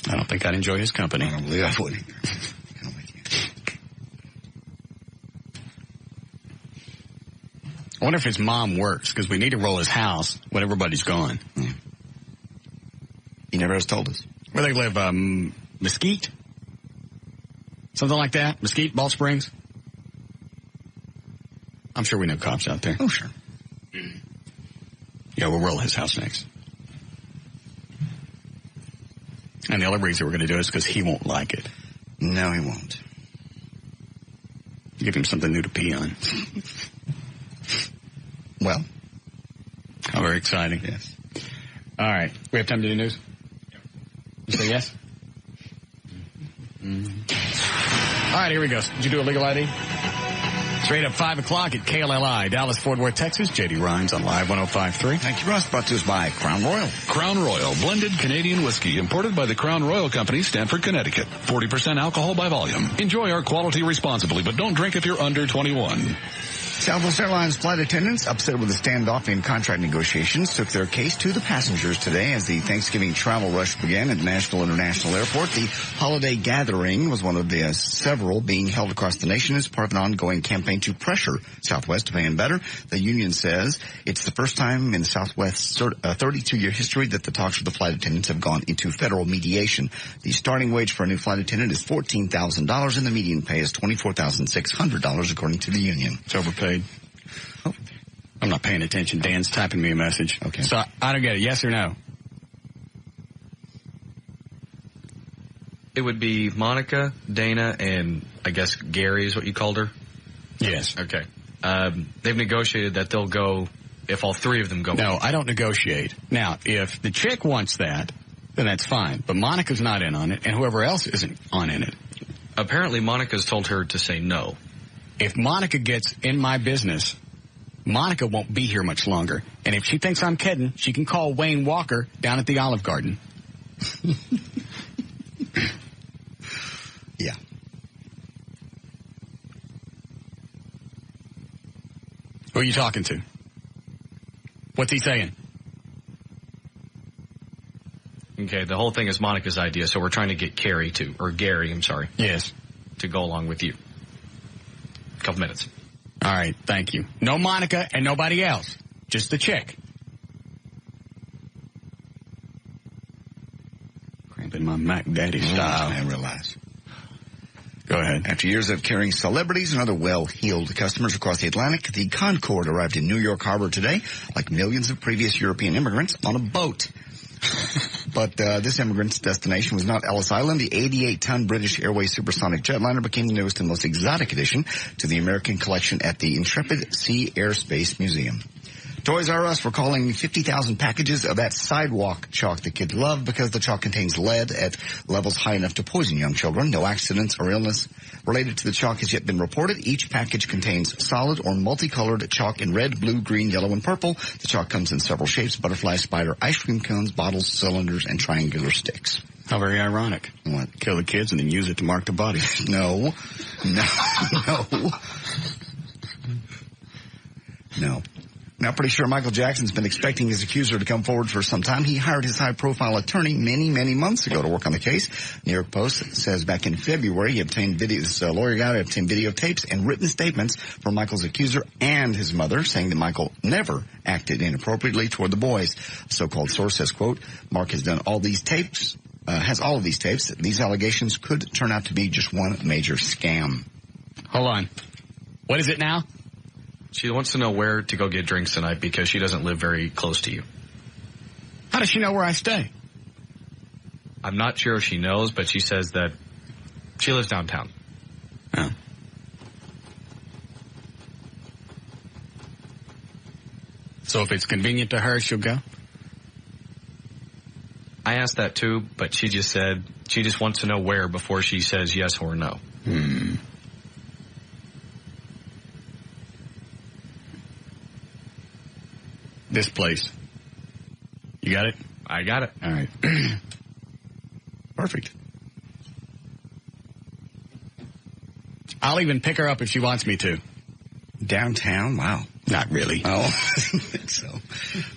I don't think I'd enjoy his company. I don't believe I would either. I wonder if his mom works, because we need to roll his house when everybody's gone. Yeah. He never has told us. Where they live, Mesquite? Something like that? Mesquite, Bald Springs? I'm sure we know cops out there. Oh, sure. Yeah, we'll roll his house next. And the only reason we're going to do it is because he won't like it. No, he won't. Give him something new to pee on. Well. How very exciting. Yes. All right. We have time to do news? You say yes? All right, here we go. Did you do a legal ID? Straight up 5 o'clock at KLLI, Dallas, Fort Worth, Texas. J.D. Rhines on Live 105.3. Thank you, Russ. Brought to us by Crown Royal. Crown Royal, blended Canadian whiskey, imported by the Crown Royal Company, Stamford, Connecticut. 40% alcohol by volume. Enjoy our quality responsibly, but don't drink if you're under 21. Southwest Airlines flight attendants, upset with a standoff in contract negotiations, took their case to the passengers today as the Thanksgiving travel rush began at Nashville International Airport. The holiday gathering was one of the several being held across the nation as part of an ongoing campaign to pressure Southwest to pay them better. The union says it's the first time in the Southwest's 32-year history that the talks with the flight attendants have gone into federal mediation. The starting wage for a new flight attendant is $14,000 and the median pay is $24,600 according to the union. It's overpaid. Oh. I'm not paying attention. Dan's typing me a message. Okay. So I don't get it. Yes or no? It would be Monica, Dana, and I guess Gary is what you called her? Yes. Okay. They've negotiated that they'll go if all three of them go. No, I don't negotiate. Now, if the chick wants that, then that's fine. But Monica's not in on it, and whoever else isn't on in it. Apparently, Monica's told her to say no. If Monica gets in my business, Monica won't be here much longer. And if she thinks I'm kidding, she can call Wayne Walker down at the Olive Garden. Yeah. Who are you talking to? What's he saying? Okay, the whole thing is Monica's idea, so we're trying to get Gary, I'm sorry. Yes. To go along with you. A couple minutes. All right, thank you. No Monica and nobody else. Just the chick. Cramping my Mac Daddy style. I realize. Go ahead. After years of carrying celebrities and other well-heeled customers across the Atlantic, the Concorde arrived in New York Harbor today, like millions of previous European immigrants, on a boat. But this immigrant's destination was not Ellis Island. The 88-ton British Airways supersonic jetliner became the newest and most exotic addition to the American collection at the Intrepid Sea Airspace Museum. Toys R Us were calling 50,000 packages of that sidewalk chalk that kids love because the chalk contains lead at levels high enough to poison young children. No accidents or illness related to the chalk has yet been reported. Each package contains solid or multicolored chalk in red, blue, green, yellow, and purple. The chalk comes in several shapes: butterfly, spider, ice cream cones, bottles, cylinders, and triangular sticks. How very ironic. What? Kill the kids and then use it to mark the bodies. No. Now, pretty sure Michael Jackson's been expecting his accuser to come forward for some time. He hired his high-profile attorney many, many months ago to work on the case. New York Post says back in February, he obtained lawyer guy obtained videotapes and written statements from Michael's accuser and his mother, saying that Michael never acted inappropriately toward the boys. A so-called source says, quote, Mark has done all these tapes, has all of these tapes. These allegations could turn out to be just one major scam. Hold on. What is it now? She wants to know where to go get drinks tonight because she doesn't live very close to you. How does she know where I stay? I'm not sure if she knows, but she says that she lives downtown. Oh. So if it's convenient to her, she'll go? I asked that too, but she just said she just wants to know where before she says yes or no. this place. You got it? I got it. All right. Perfect. I'll even pick her up if she wants me to. Downtown? Wow. Not really. Oh, I think so.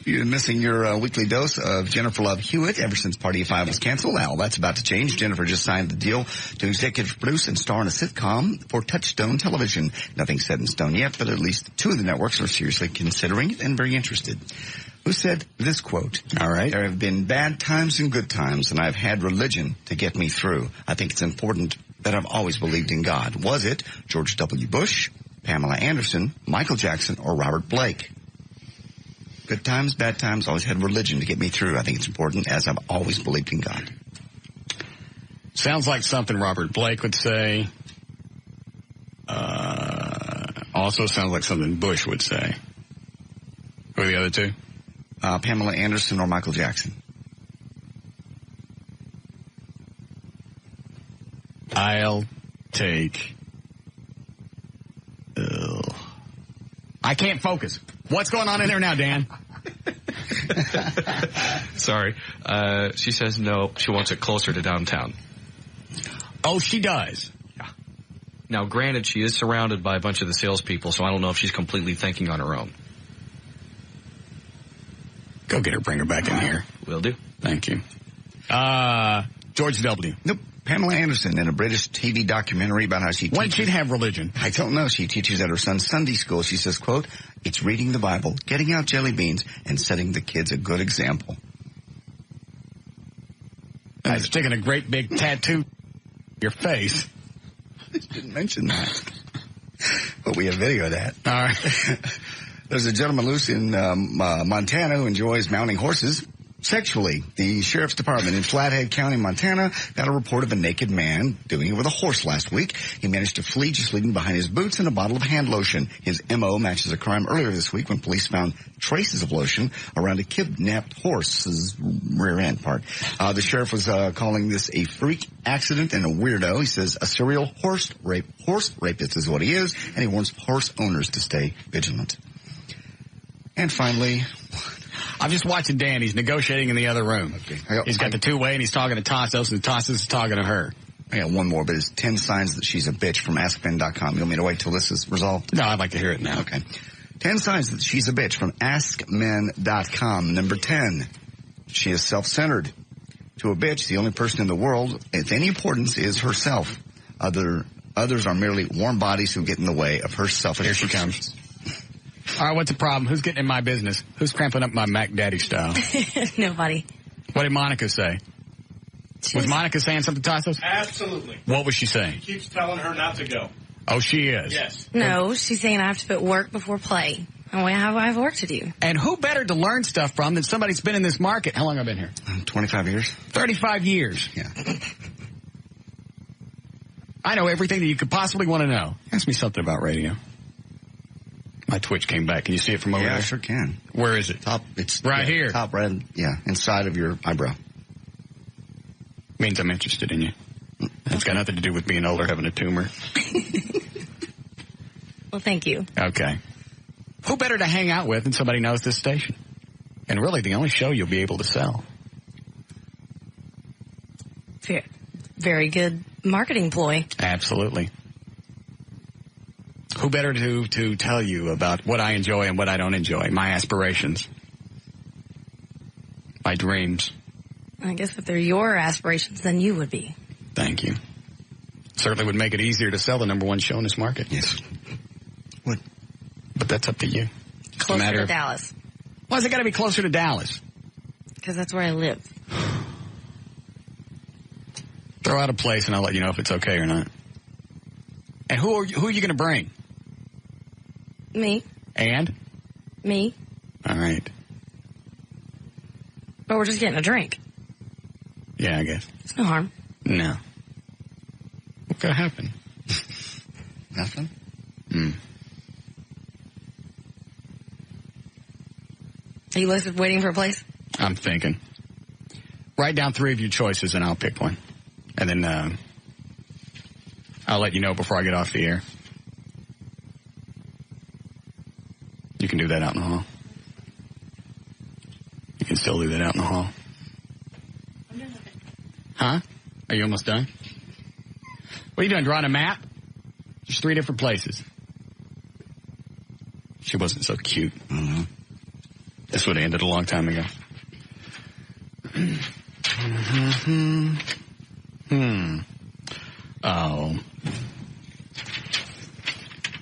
You're missing your weekly dose of Jennifer Love Hewitt ever since Party of Five was canceled. Now, that's about to change. Jennifer just signed the deal to executive produce and star in a sitcom for Touchstone Television. Nothing's set in stone yet, but at least 2 of the networks are seriously considering it and very interested. Who said this quote? All right. There have been bad times and good times, and I've had religion to get me through. I think it's important that I've always believed in God. Was it George W. Bush, Pamela Anderson, Michael Jackson, or Robert Blake? Good times, bad times, always had religion to get me through. I think it's important as I've always believed in God. Sounds like something Robert Blake would say. Also sounds like something Bush would say. Who are the other two? Pamela Anderson or Michael Jackson. I'll take... I can't focus. What's going on in there now, Dan? Sorry. She says no. She wants it closer to downtown. Oh, she does? Yeah. Now, granted, she is surrounded by a bunch of the salespeople, so I don't know if she's completely thinking on her own. Go get her, bring her back in here. Will do. Thank you. George W. Nope. Pamela Anderson in a British TV documentary about how she teaches. When she'd have religion? I don't know. She teaches at her son's Sunday school. She says, quote, it's reading the Bible, getting out jelly beans, and setting the kids a good example. And sticking a great big tattoo in your face. I didn't mention that. But we have video of that. All right. There's a gentleman loose in Montana who enjoys mounting horses sexually. The Sheriff's Department in Flathead County, Montana, got a report of a naked man doing it with a horse last week. He managed to flee just leaving behind his boots and a bottle of hand lotion. His M.O. matches a crime earlier this week when police found traces of lotion around a kidnapped horse's rear end part. The sheriff was calling this a freak accident and a weirdo. He says a serial horse rapist is what he is, and he warns horse owners to stay vigilant. And finally, I'm just watching Dan. He's negotiating in the other room. Okay. He's got the two-way, and he's talking to Tassos, and Tassos is talking to her. I got one more, but it's 10 signs that she's a bitch from AskBen.com. You want me to wait till this is resolved? No, I'd like to hear it now. Okay. 10 signs that she's a bitch from AskMen.com. Number 10, she is self-centered. To a bitch, the only person in the world with any importance is herself. Others are merely warm bodies who get in the way of her selfish. Here she comes. All right, what's the problem? Who's getting in my business? Who's cramping up my Mac Daddy style? Nobody. What did Monica say? Was Monica saying something, Tassos? Absolutely. What was she saying? He keeps telling her not to go. Oh, she is? Yes. No, she's saying I have to put work before play. And I have work to do. And who better to learn stuff from than somebody that's been in this market? How long have I been here? 25 years. 35 years. Yeah. I know everything that you could possibly want to know. Ask me something about radio. My Twitch came back. Can you see it from over there? Yeah, I sure can. Where is it? It's right here. Top red, inside of your eyebrow. Means I'm interested in you. It's got nothing to do with being old or having a tumor. Well, thank you. Okay. Who better to hang out with than somebody knows this station? And really the only show you'll be able to sell. Very good marketing ploy. Absolutely. Who better to tell you about what I enjoy and what I don't enjoy, my aspirations, my dreams. I guess if they're your aspirations, then you would be. Thank you. Certainly would make it easier to sell the number one show in this market. Yes. Would. But that's up to you. Closer to Dallas. Why's it got to be closer to Dallas? Because that's where I live. Throw out a place and I'll let you know if it's okay or not. And who are you going to bring? Me. And? Me. All right. But we're just getting a drink. Yeah, I guess. It's no harm. No. What could happen? Nothing? Are you waiting for a place? I'm thinking. Write down 3 of your choices and I'll pick one. And then I'll let you know before I get off the air. You can do that out in the hall. still do that out in the hall. Huh? Are you almost done? What are you doing, drawing a map? There's 3 different places. She wasn't so cute. Mm-hmm. This would have ended a long time ago. Oh.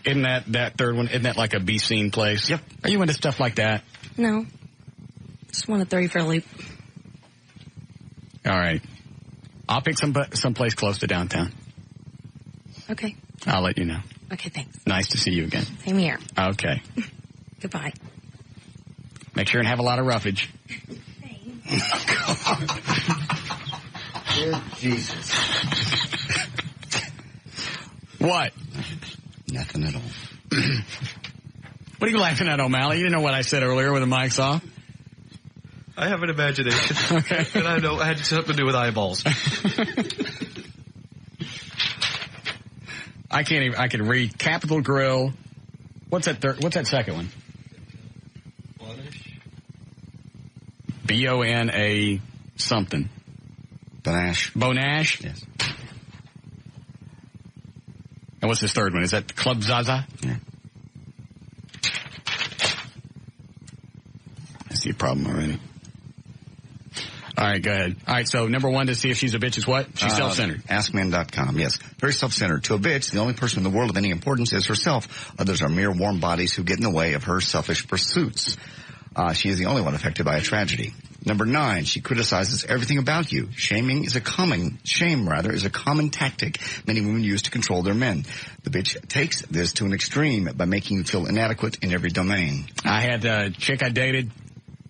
Isn't that third one, isn't that like a be seen place? Yep. Are you into stuff like that? No. Just want to throw you for a loop. All right. I'll pick some place close to downtown. Okay. I'll let you know. Okay, thanks. Nice to see you again. Same here. Okay. Goodbye. Make sure and have a lot of roughage. Dear Jesus. What? Nothing at all. What are you laughing at, O'Malley? You didn't know what I said earlier with the mics off? I have an imagination. Okay. And I know it had something to do with eyeballs. I can read Capital Grill. What's that second one? B-O-N-A something. Bonash. Bonash? Yes. And what's his third one? Is that Club Zaza? Yeah. I see a problem already. All right, go ahead. All right, so number 1 to see if she's a bitch is what? She's self-centered. AskMen.com, yes. Very self-centered. To a bitch, the only person in the world of any importance is herself. Others are mere warm bodies who get in the way of her selfish pursuits. She is the only one affected by a tragedy. Number 9, she criticizes everything about you. Shame is a common tactic many women use to control their men. The bitch takes this to an extreme by making you feel inadequate in every domain. I had a chick I dated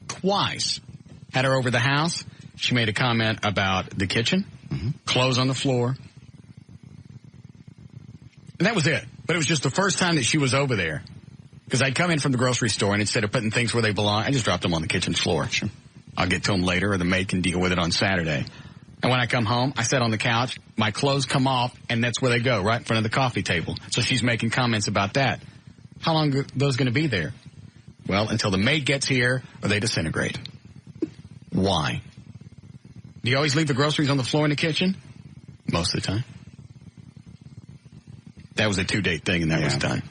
twice. Had her over the house. She made a comment about the kitchen, clothes on the floor. And that was it. But it was just the first time that she was over there. Because I'd come in from the grocery store, and instead of putting things where they belong, I just dropped them on the kitchen floor. Sure. I'll get to them later, or the maid can deal with it on Saturday. And when I come home, I sit on the couch, my clothes come off, and that's where they go, right in front of the coffee table. So she's making comments about that. How long are those going to be there? Well, until the maid gets here, or they disintegrate. Why? Do you always leave the groceries on the floor in the kitchen? Most of the time. That was a 2-date thing, and that was done.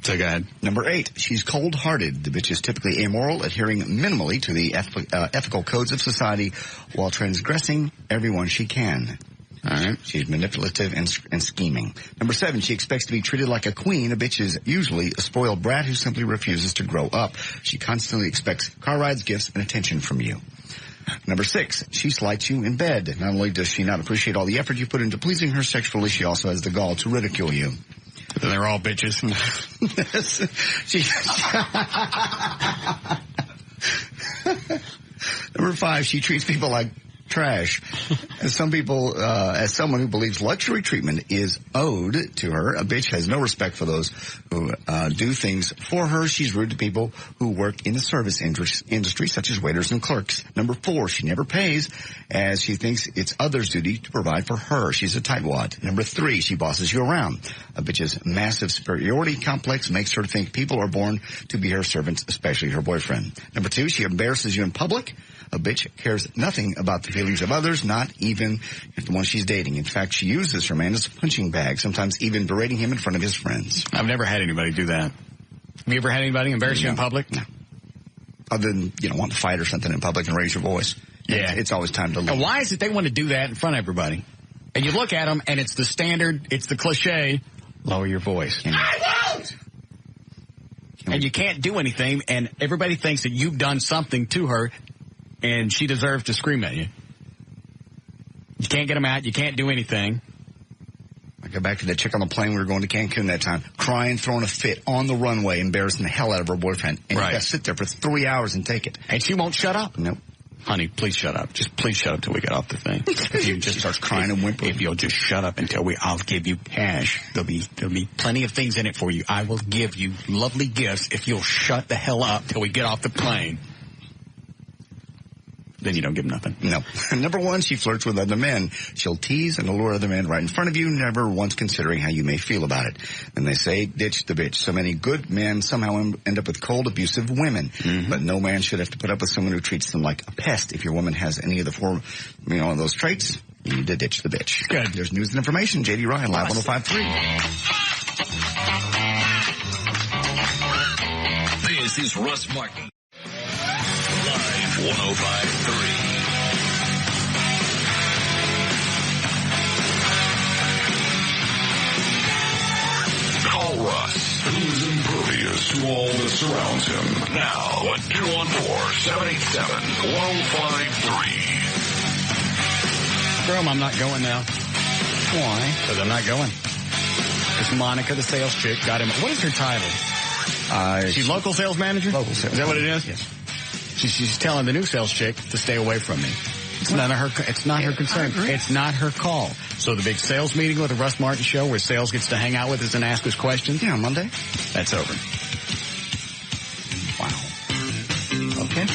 So go ahead. Number 8, she's cold-hearted. The bitch is typically amoral, adhering minimally to the ethical codes of society while transgressing everyone she can. All right. She's manipulative and scheming. Number 7, she expects to be treated like a queen. A bitch is usually a spoiled brat who simply refuses to grow up. She constantly expects car rides, gifts, and attention from you. Number 6, she slights you in bed. Not only does she not appreciate all the effort you put into pleasing her sexually, she also has the gall to ridicule you. They're all bitches. Number 5, she treats people like trash. As someone who believes luxury treatment is owed to her, a bitch has no respect for those who do things for her. She's rude to people who work in the service industry, such as waiters and clerks. Number 4, she never pays, as she thinks it's others' duty to provide for her. She's a tightwad. Number 3, she bosses you around. A bitch's massive superiority complex makes her think people are born to be her servants, especially her boyfriend. Number 2, she embarrasses you in public. A bitch cares nothing about the feelings of others, not even the one she's dating. In fact, she uses her man as a punching bag, sometimes even berating him in front of his friends. I've never had anybody do that. Have you ever had anybody embarrass you in public? No. Other than, want to fight or something in public and raise your voice. Yeah. It's always time to leave. And why is it they want to do that in front of everybody? And you look at them, and it's the standard, it's the cliche, lower your voice. I won't! And you can't do anything, and everybody thinks that you've done something to her, and she deserves to scream at you. You can't get them out. You can't do anything. I go back to that chick on the plane. We were going to Cancun that time, crying, throwing a fit on the runway, embarrassing the hell out of her boyfriend. And you got to sit there for 3 hours and take it. And she won't shut up? Nope. Honey, please shut up. Just please shut up till we get off the thing. If you just start crying and whimpering. If you'll just shut up until I'll give you cash. There'll be plenty of things in it for you. I will give you lovely gifts if you'll shut the hell up till we get off the plane. then you don't give them nothing. No. Number 1, she flirts with other men. She'll tease and allure other men right in front of you, never once considering how you may feel about it. And they say, ditch the bitch. So many good men somehow end up with cold, abusive women. But no man should have to put up with someone who treats them like a pest. If your woman has any of the four, those traits, you need to ditch the bitch. Good. There's news and information. J.D. Ryan, Live 105.3. This is Russ Martin. Live 105.3. Call Russ, who's impervious to all that surrounds him. Now at 214-787-1053. Jerome, I'm not going now. Why? Because I'm not going. Because Monica, the sales chick, got him. What is her title? She's local sales manager? Local sales. Is that what it is? Yes. She's telling the new sales chick to stay away from me. It's not her concern. It's not her call. So the big sales meeting with the Russ Martin Show where sales gets to hang out with us and ask us questions. Yeah, Monday. That's over. Wow. Okay.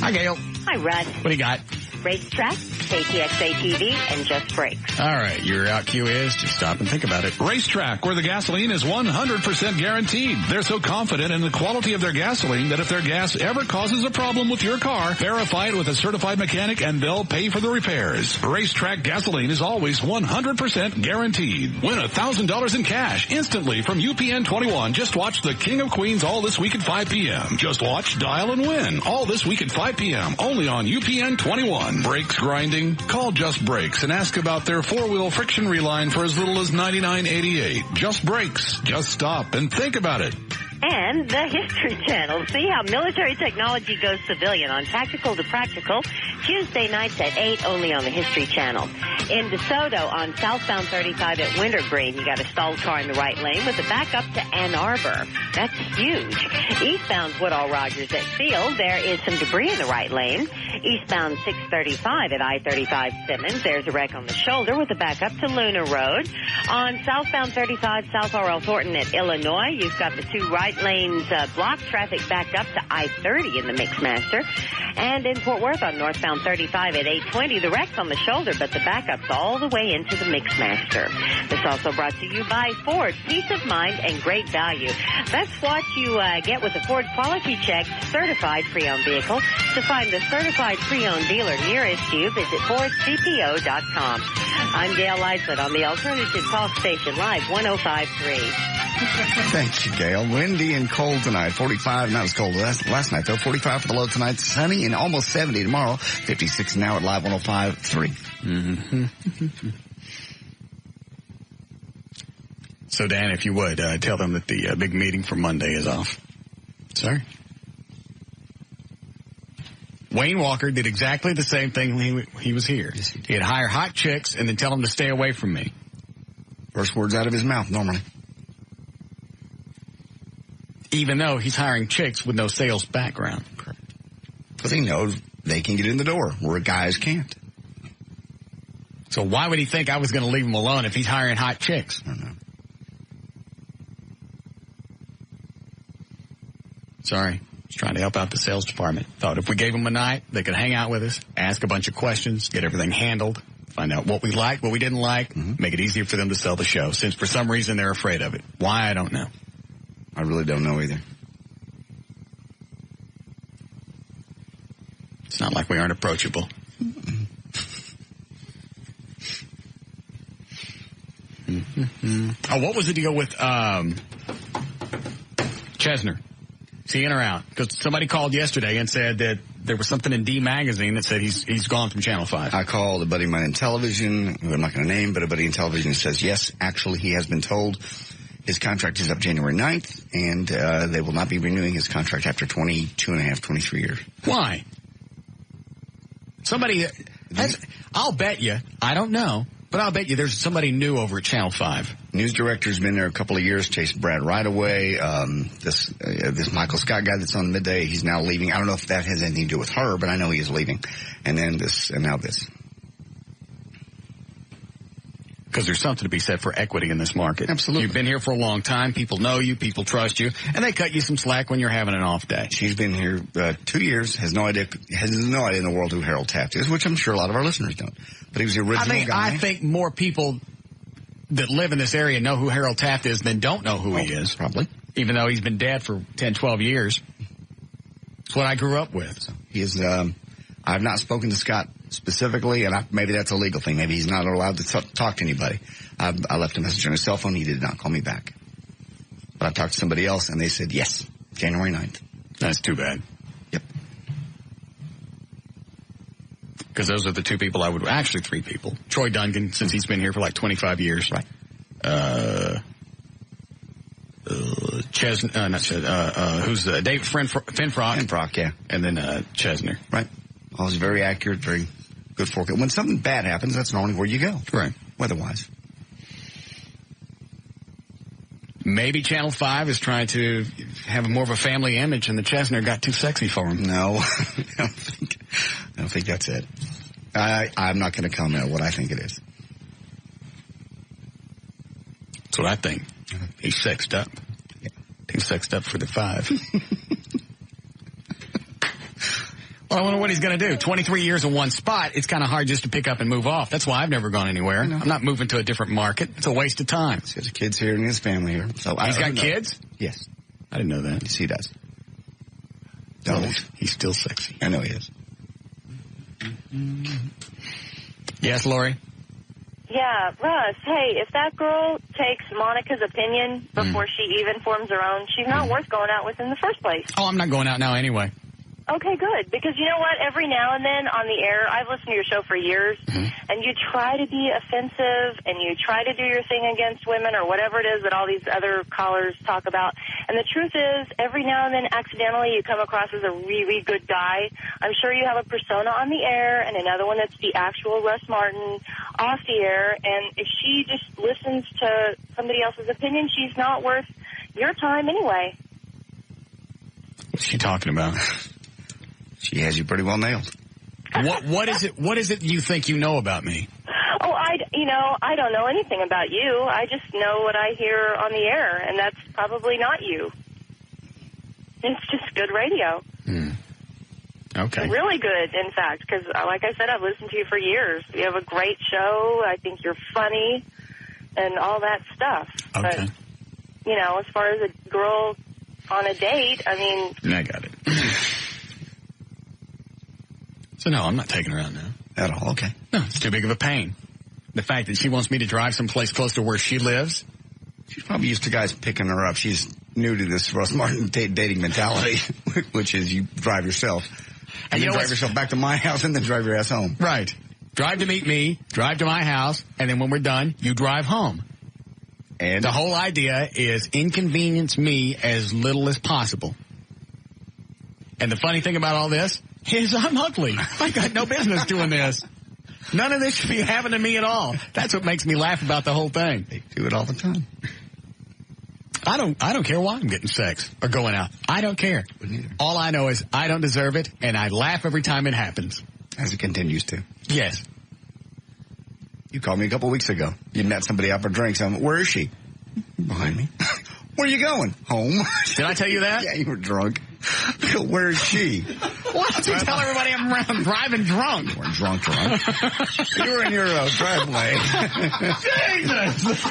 Hi, Gail. Hi, Russ. What do you got? Racetrack, KTXA TV, and Just Brakes. All right, your out cue is just stop and think about it. Racetrack, where the gasoline is 100% guaranteed. They're so confident in the quality of their gasoline that if their gas ever causes a problem with your car, verify it with a certified mechanic and they'll pay for the repairs. Racetrack gasoline is always 100% guaranteed. Win $1,000 in cash instantly from UPN 21. Just watch The King of Queens all this week at 5 p.m. Just watch, dial, and win all this week at 5 p.m. only on UPN 21. Brakes grinding? Call Just Brakes and ask about their 4-wheel friction reline for as little as $99.88. Just Brakes. Just stop and think about it. And the History Channel. See how military technology goes civilian on Tactical to Practical, Tuesday nights at 8, only on the History Channel. In DeSoto on southbound 35 at Wintergreen, you got a stalled car in the right lane with a backup to Ann Arbor. That's huge. Eastbound Woodall Rogers at Field, there is some debris in the right lane. Eastbound 635 at I-35 Simmons, there's a wreck on the shoulder with a backup to Luna Road. On southbound 35 South R.L. Thornton at Illinois, you've got the two right lanes block traffic back up to I-30 in the Mixmaster. And in Fort Worth on northbound 35 at 820, the wreck's on the shoulder, but the backup's all the way into the Mixmaster. This also brought to you by Ford. Peace of mind and great value. That's what you get with a Ford Quality Check certified pre-owned vehicle. To find the certified pre-owned dealer nearest you, visit FordCPO.com. I'm Gail Lyslett on the Alternative Talk Station Live 105.3. Thank you, Gail. Windy and cold tonight. 45, not as cold as last night, though. 45 for the low tonight. Sunny and almost 70 tomorrow. 56 now at Live 105.3. Mm-hmm. So, Dan, if you would, tell them that the big meeting for Monday is off. Sorry. Wayne Walker did exactly the same thing when he was here. He'd hire hot chicks and then tell them to stay away from me. First words out of his mouth, normally. Even though he's hiring chicks with no sales background. Correct. Because he knows they can get in the door where guys can't. So why would he think I was going to leave him alone if he's hiring hot chicks? I don't know. Sorry. Just trying to help out the sales department. Thought if we gave them a night, they could hang out with us, ask a bunch of questions, get everything handled, find out what we liked, what we didn't like, make it easier for them to sell the show. Since for some reason they're afraid of it. Why, I don't know. I really don't know either. It's not like we aren't approachable. Oh, what was the deal with Chesner? Is he in or out? Because somebody called yesterday and said that there was something in D Magazine that said he's gone from Channel 5. I called a buddy of mine in television, who I'm not going to name, but a buddy in television says, yes, actually he has been told his contract is up January 9th, and they will not be renewing his contract after 23 years. Why? Somebody, I'll bet you, I don't know, but I'll bet you there's somebody new over at Channel 5. News director's been there a couple of years, chased Brad right away. This Michael Scott guy that's on midday, he's now leaving. I don't know if that has anything to do with her, but I know he is leaving. And then this, and now this. Because there's something to be said for equity in this market. Absolutely. You've been here for a long time. People know you. People trust you. And they cut you some slack when you're having an off day. She's been here 2 years, has no idea in the world who Harold Taft is, which I'm sure a lot of our listeners don't. But he was the original guy. I think more people that live in this area know who Harold Taft is than don't know who he is. Probably. Even though he's been dead for 10, 12 years. It's what I grew up with. So he is, I've not spoken to Scott specifically, and maybe that's a legal thing. Maybe he's not allowed to talk to anybody. I left a message on his cell phone. He did not call me back. But I talked to somebody else, and they said, yes, January 9th. That's too bad. Yep. Because those are the two people actually 3 people. Troy Duncan, since he's been here for like 25 years. Right. Who's David Finfrock? Finfrock, yeah. And then Chesner. Right. Always very accurate, very good forecast. When something bad happens, that's normally where you go. Right. Weather-wise. Maybe Channel 5 is trying to have more of a family image, and the Chesner got too sexy for him. No. I don't think that's it. I'm not going to comment on what I think it is. That's what I think. He's sexed up. Yeah. He's sexed up for the 5. Well, I wonder what he's going to do. 23 years in one spot, it's kind of hard just to pick up and move off. That's why I've never gone anywhere. I'm not moving to a different market. It's a waste of time. He has kids here and his family here. So he's got kids? Yes. I didn't know that. Yes, he does. Don't. He's still sexy. I know he is. Yes, Lori? Yeah, Russ, hey, if that girl takes Monica's opinion before she even forms her own, she's not worth going out with in the first place. Oh, I'm not going out now anyway. Okay, good. Because you know what? Every now and then on the air, I've listened to your show for years, and you try to be offensive, and you try to do your thing against women or whatever it is that all these other callers talk about. And the truth is, every now and then, accidentally, you come across as a really good guy. I'm sure you have a persona on the air and another one that's the actual Russ Martin off the air. And if she just listens to somebody else's opinion, she's not worth your time anyway. What's she talking about? She has you pretty well nailed. What is it you think you know about me? Oh, I don't know anything about you. I just know what I hear on the air, and that's probably not you. It's just good radio. Okay. Really good, in fact, because like I said, I've listened to you for years. You have a great show. I think you're funny and all that stuff. Okay. But, as far as a girl on a date, I mean... I got it. So, no, I'm not taking her out now. At all, okay. No, it's too big of a pain. The fact that she wants me to drive someplace close to where she lives. She's probably used to guys picking her up. She's new to this Russ Martin dating mentality, which is you drive yourself. And then drive yourself back to my house and then drive your ass home. Right. Drive to meet me, drive to my house, and then when we're done, you drive home. And the whole idea is inconvenience me as little as possible. And the funny thing about all this is I'm ugly. I got no business doing this. None of this should be happening to me at all. That's what makes me laugh about the whole thing. They do it all the time. I don't care why I'm getting sex or going out. I don't care. All I know is I don't deserve it, and I laugh every time it happens. As it continues to. Yes. You called me a couple weeks ago. You met somebody out for drinks. Where is she? Behind me. Where are you going? Home. Did I tell you that? Yeah, you were drunk. Where is she? Why don't you tell everybody I'm driving drunk? You weren't drunk. You were in your driveway. Jesus!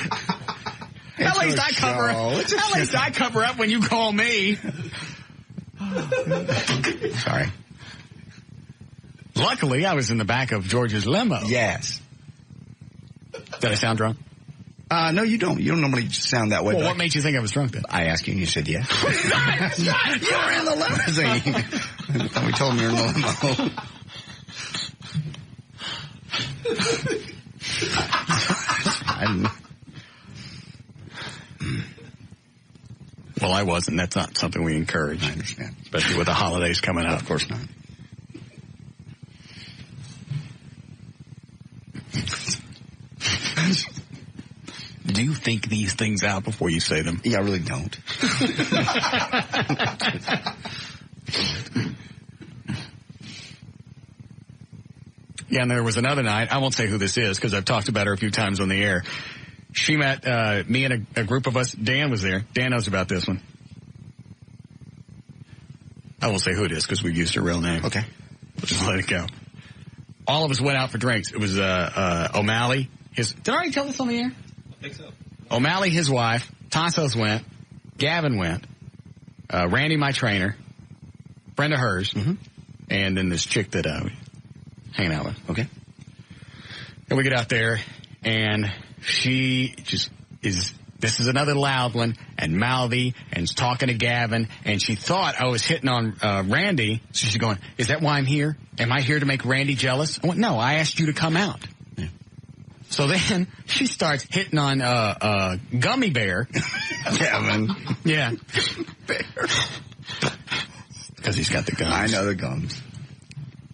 At least I cover up when you call me. Sorry. Luckily, I was in the back of George's limo. Yes. Did I sound drunk? No, you don't. You don't normally sound that way. Well, what made you think I was drunk then? I asked you and you said yes. You were in the limousine. We told him you were in the limo. Well, I wasn't. That's not something we encourage. I understand. Especially with the holidays coming up. Of course not. Do you think these things out before you say them? Yeah, I really don't. Yeah, and there was another night. I won't say who this is because I've talked about her a few times on the air. She met me and a group of us. Dan was there. Dan knows about this one. I won't say who it is because we used her real name. Okay. We'll just let it go. All of us went out for drinks. It was O'Malley. Did I already tell this on the air? I think so. O'Malley, his wife. Tassos went. Gavin went. Randy, my trainer. Friend of hers. Mm-hmm. And then this chick that we hang out with. Okay. And we get out there, and she just is... This is another loud one, and mouthy, and talking to Gavin, and she thought I was hitting on Randy, so she's going, is that why I'm here? Am I here to make Randy jealous? I went, no, I asked you to come out. Yeah. So then she starts hitting on Gummy Bear. Gavin. Yeah. Bear. Because he's got the gums. I know the gums.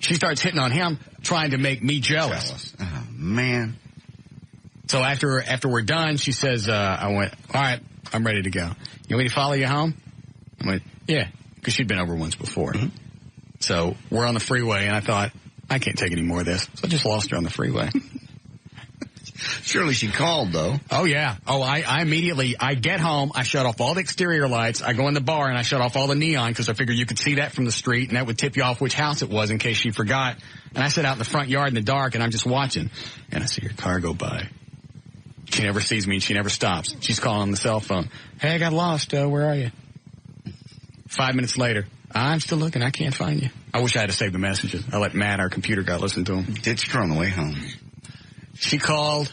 She starts hitting on him, trying to make me jealous. Oh, man. So after we're done, she says, I went, all right, I'm ready to go. You want me to follow you home? I went, yeah, because she'd been over once before. Mm-hmm. So we're on the freeway, and I thought, I can't take any more of this. So I just lost her on the freeway. Surely she called, though. Oh, yeah. Oh, I immediately, I get home, I shut off all the exterior lights, I go in the bar, and I shut off all the neon, because I figured you could see that from the street, and that would tip you off which house it was in case she forgot. And I sit out in the front yard in the dark, and I'm just watching, and I see her car go by. She never sees me, and she never stops. She's calling on the cell phone. Hey, I got lost. Where are you? 5 minutes later. I'm still looking. I can't find you. I wish I had to save the messages. I let Matt, our computer guy, listen to them. Ditched her on the way home. She called.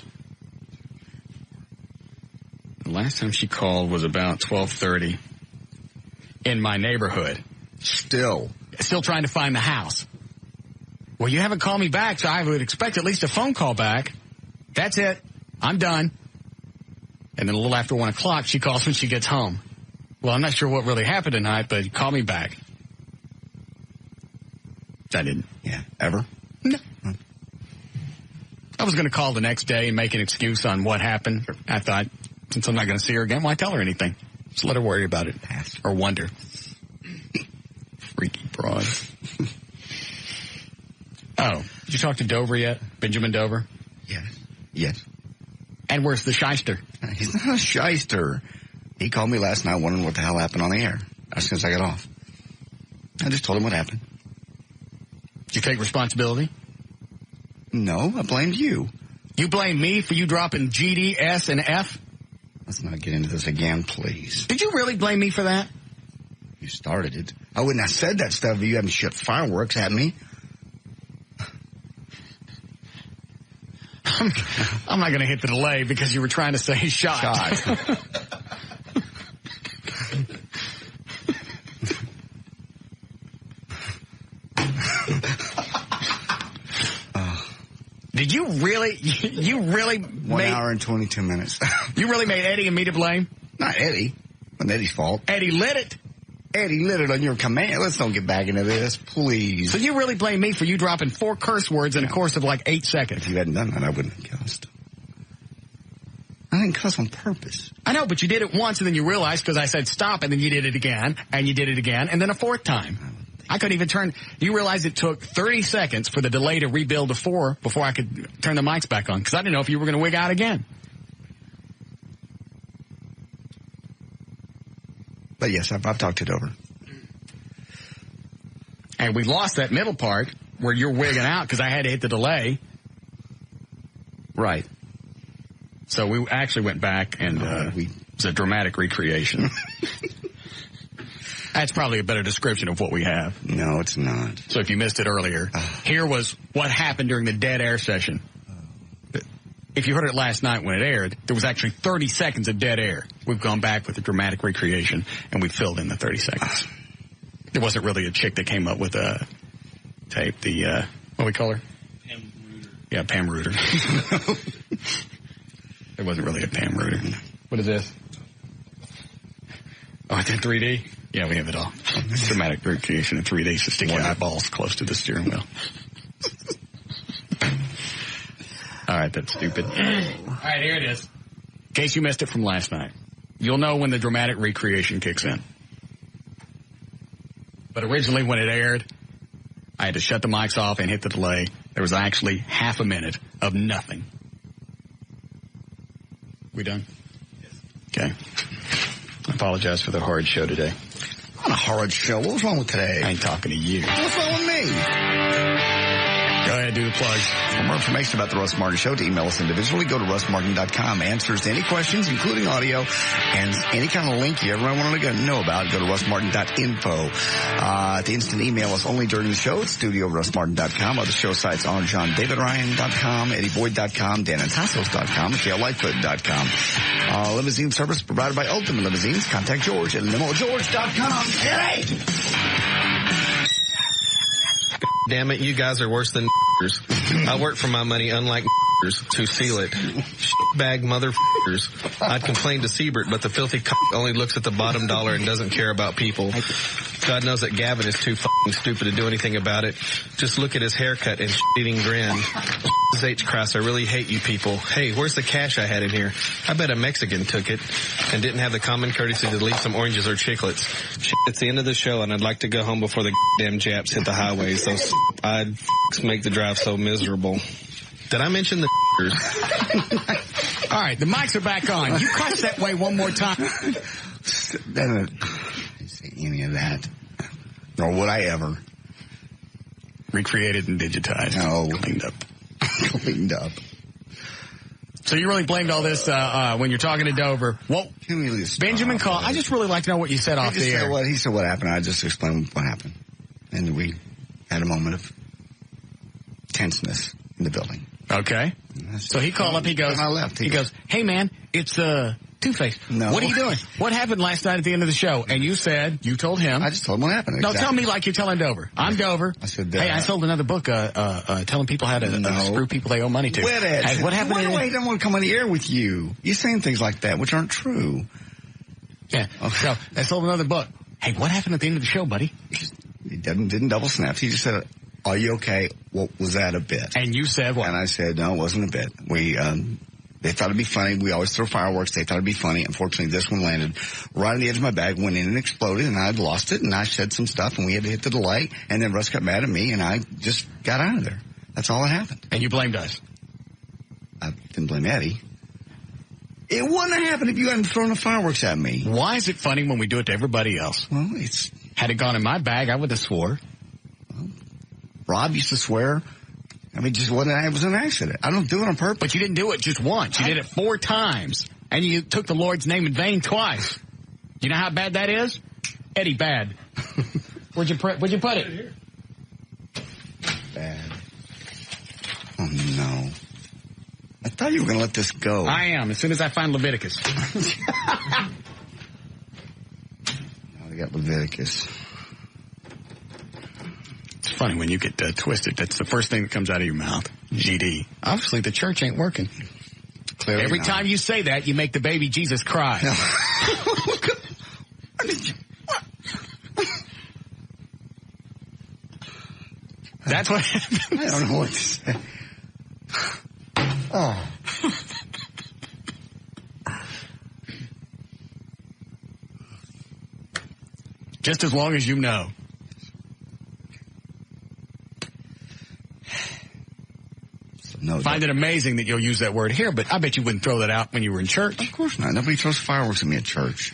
The last time she called was about 12:30 in my neighborhood. Still trying to find the house. Well, you haven't called me back, so I would expect at least a phone call back. That's it. I'm done. And then a little after 1 o'clock, she calls when she gets home. Well, I'm not sure what really happened tonight, but call me back. I didn't. Yeah. Ever? No. I was going to call the next day and make an excuse on what happened. Sure. I thought, since I'm not going to see her again, why tell her anything? Just let her worry about it. Or wonder. Freaky broad. Oh, did you talk to Dover yet? Benjamin Dover? Yes. And where's the shyster? He's not a shyster. He called me last night wondering what the hell happened on the air as soon as I got off. I just told him what happened. Did you take responsibility? No, I blamed you. You blame me for you dropping GD, S, and F? Let's not get into this again, please. Did you really blame me for that? You started it. I wouldn't have said that stuff if you hadn't shot fireworks at me. I'm not going to hit the delay because you were trying to say shot. Did you really? You really 1 hour and 22 minutes. You really made Eddie and me to blame? Not Eddie. Wasn't Eddie's fault. Eddie lit it. Eddie lit it on your command. Let's don't get back into this, please. So you really blame me for you dropping 4 curse words in a course of like 8 seconds? If you hadn't done that, I wouldn't have cussed. I didn't cuss on purpose. I know, but you did it once and then you realized because I said stop and then you did it again and you did it again and then a 4th time. I couldn't even turn. You realize it took 30 seconds for the delay to rebuild to 4 before I could turn the mics back on because I didn't know if you were going to wig out again. But yes, I've talked it over. And we lost that middle part where you're wigging out because I had to hit the delay. Right. So we actually went back and it's a dramatic recreation. That's probably a better description of what we have. No, it's not. So if you missed it earlier, here was what happened during the dead air session. If you heard it last night when it aired, there was actually 30 seconds of dead air. We've gone back with a dramatic recreation, and we filled in the 30 seconds. There wasn't really a chick that came up with a tape. What do we call her? Pam Reuter. Yeah, Pam Reuter. There wasn't really a Pam Reuter. What is this? Oh, it's in 3D? Yeah, we have it all. Dramatic recreation in 3D, so stick your eyeballs close to the steering wheel. All right, that's stupid. All right, here it is. In case you missed it from last night, you'll know when the dramatic recreation kicks in. But originally when it aired, I had to shut the mics off and hit the delay. There was actually half a minute of nothing. We done? Okay. I apologize for the horrid show today. Not a horrid show. What was wrong with today? I ain't talking to you. What's wrong with me? Go ahead, do the plugs. For more information about the Russ Martin Show, to email us individually, go to russmartin.com. Answers to any questions, including audio, and any kind of link you ever want to know about, go to russmartin.info. To instant email us only during the show, it's studio@russmartin.com. Other show sites are johndavidryan.com, eddieboyd.com, danantassos.com, and KLLI.com. Limousine service provided by Ultimate Limousines. Contact George at limogeorge.com. Hey! Damn it, you guys are worse than I work for my money, unlike who seal it. Bag motherfuckers. I'd complain to Siebert, but the filthy only looks at the bottom dollar and doesn't care about people. God knows that Gavin is too fucking stupid to do anything about it. Just look at his haircut and eating grin. H. Cross, I really hate you people. Hey, where's the cash I had in here? I bet a Mexican took it and didn't have the common courtesy to leave some oranges or chiclets. It's the end of the show, and I'd like to go home before the damn Japs hit the highways. Those I'd make the drive so miserable. Did I mention the All right, the mics are back on. You cuss that way one more time. Doesn't say any of that. Nor would I ever. Recreated and digitized. No. Cleaned up. Cleaned up. So you really blamed all this when you're talking to Dover. Well, Benjamin called. I just really like to know what you said off the air. He said what happened. I just explained what happened. And we had a moment of tenseness in the building. Okay. So he called up. He goes, I left. He goes, hey, man, it's Two-Face. No. What are you doing? What happened last night at the end of the show? And you said, you told him. I just told him what happened. No, tell me like you're telling Dover. I'm Dover. I said, hey, I sold another book telling people how to screw people they owe money to. Wait, hey, what happened? I don't want to come on the air with you. You're saying things like that, which aren't true. Yeah. Okay. So I sold another book. Hey, what happened at the end of the show, buddy? He didn't double snap. He just said, are you okay? What was that a bit? And you said what? And I said, no, it wasn't a bit. They thought it'd be funny. We always throw fireworks. They thought it'd be funny. Unfortunately, this one landed right on the edge of my bag, went in and exploded, and I lost it, and I said some stuff, and we had to hit the delay, and then Russ got mad at me, and I just got out of there. That's all that happened. And you blamed us? I didn't blame Eddie. It wouldn't have happened if you hadn't thrown the fireworks at me. Why is it funny when we do it to everybody else? Well, had it gone in my bag, I would have swore. Well, Rob used to swear. I mean, it was an accident. I don't do it on purpose. But you didn't do it just once. You did it 4 times. And you took the Lord's name in vain twice. You know how bad that is? Eddie, bad. Where'd you put it? Bad. Oh, no. I thought you were going to let this go. I am, as soon as I find Leviticus. Now we got Leviticus. It's funny when you get twisted. That's the first thing that comes out of your mouth. GD. Obviously, the church ain't working. Clearly Every not. time you say that, you make the baby Jesus cry. That's what happened. I don't know what to say. Oh. Just as long as you know. No, find it amazing that you'll use that word here, but I bet you wouldn't throw that out when you were in church. Of course not. Nobody throws fireworks at me at church.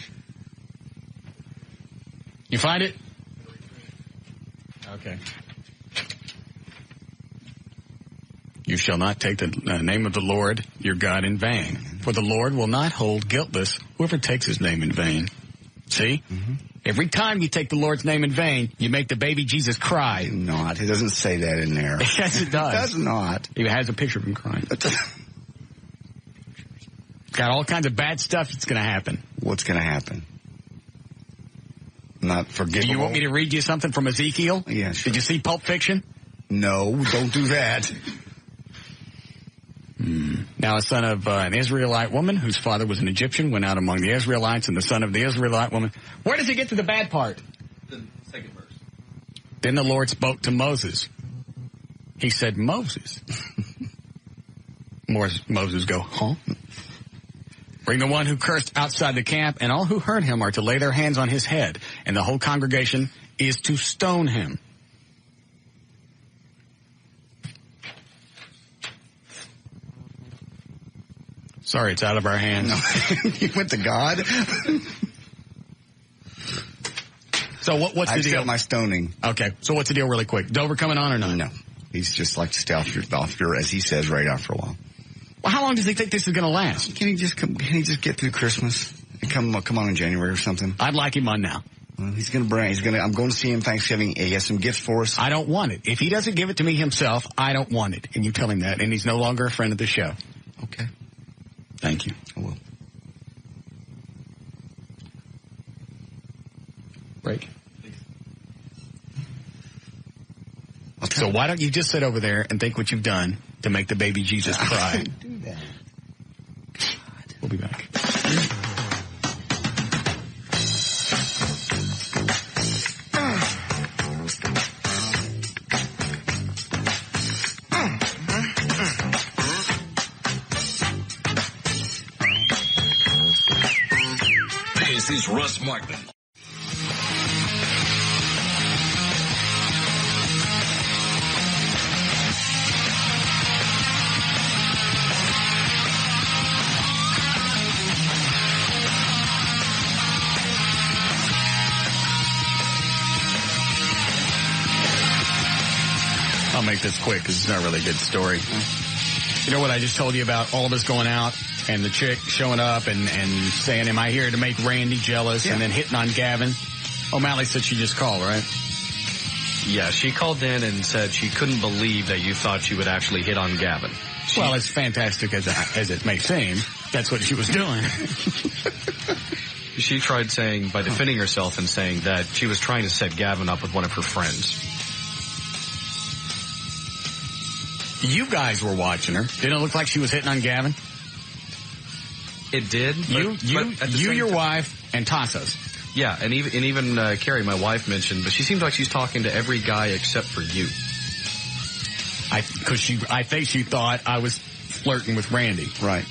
You find it? Okay. You shall not take the name of the Lord your God in vain, for the Lord will not hold guiltless whoever takes his name in vain. See? Mm-hmm. Every time you take the Lord's name in vain, you make the baby Jesus cry. Not. It doesn't say that in there. Yes, it does. It does not. It has a picture of him crying. Got all kinds of bad stuff that's going to happen. What's going to happen? Not forgivable. Do you want me to read you something from Ezekiel? Yeah, sure. Did you see Pulp Fiction? No, don't do that. Now a son of an Israelite woman whose father was an Egyptian went out among the Israelites, and the son of the Israelite woman. Where does he get to the bad part? The second verse. Then the Lord spoke to Moses. He said, Moses. Moses go, huh? Bring the one who cursed outside the camp, and all who heard him are to lay their hands on his head, and the whole congregation is to stone him. Sorry, it's out of our hands. No. You went to God? So what's the deal? I my stoning. Okay, so what's the deal really quick? Dover coming on or not? No. He's just like to stay off your, as he says, radar for a while. Well, how long does he think this is going to last? Can he just get through Christmas and come on in January or something? I'd like him on now. Well, I'm going to see him Thanksgiving. He has some gifts for us. I don't want it. If he doesn't give it to me himself, I don't want it. And you tell him that. And he's no longer a friend of the show. Okay. Thank you. I will. Break. So why don't you just sit over there and think what you've done to make the baby Jesus cry? I do that. God. We'll be back. This is Russ Martin. I'll make this quick because it's not really a good story. You know what I just told you about all of us going out and the chick showing up and saying, am I here to make Randy jealous? Yeah. And then hitting on Gavin. O'Malley said she just called, right? Yeah, she called in and said she couldn't believe that you thought she would actually hit on Gavin. Well, as fantastic as it may seem, that's what she was doing. She tried saying, by defending herself and saying that she was trying to set Gavin up with one of her friends. You guys were watching her. Didn't it look like she was hitting on Gavin? It did. Your wife, and Tassos. Yeah, and even Carrie, my wife, mentioned, but she seems like she's talking to every guy except for you. I think she thought I was flirting with Randy. Right.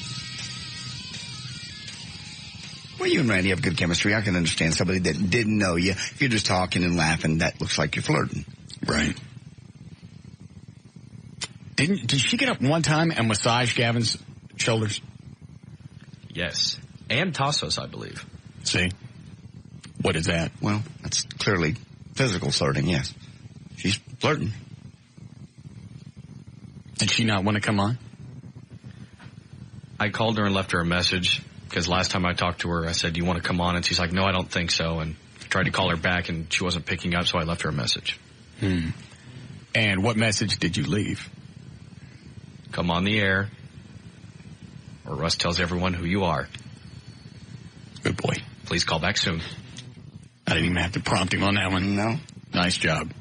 Well, you and Randy have good chemistry. I can understand somebody that didn't know you. If you're just talking and laughing, that looks like you're flirting. Right. Did she get up one time and massage Gavin's shoulders? Yes. And Tassos, I believe. See? What is that? Well, that's clearly physical flirting, yes. She's flirting. Did she not want to come on? I called her and left her a message because last time I talked to her, I said, do you want to come on? And she's like, no, I don't think so. And tried to call her back and she wasn't picking up, so I left her a message. And what message did you leave? Come on the air, or Russ tells everyone who you are. Good boy. Please call back soon. I didn't even have to prompt him on that one. No. Nice job.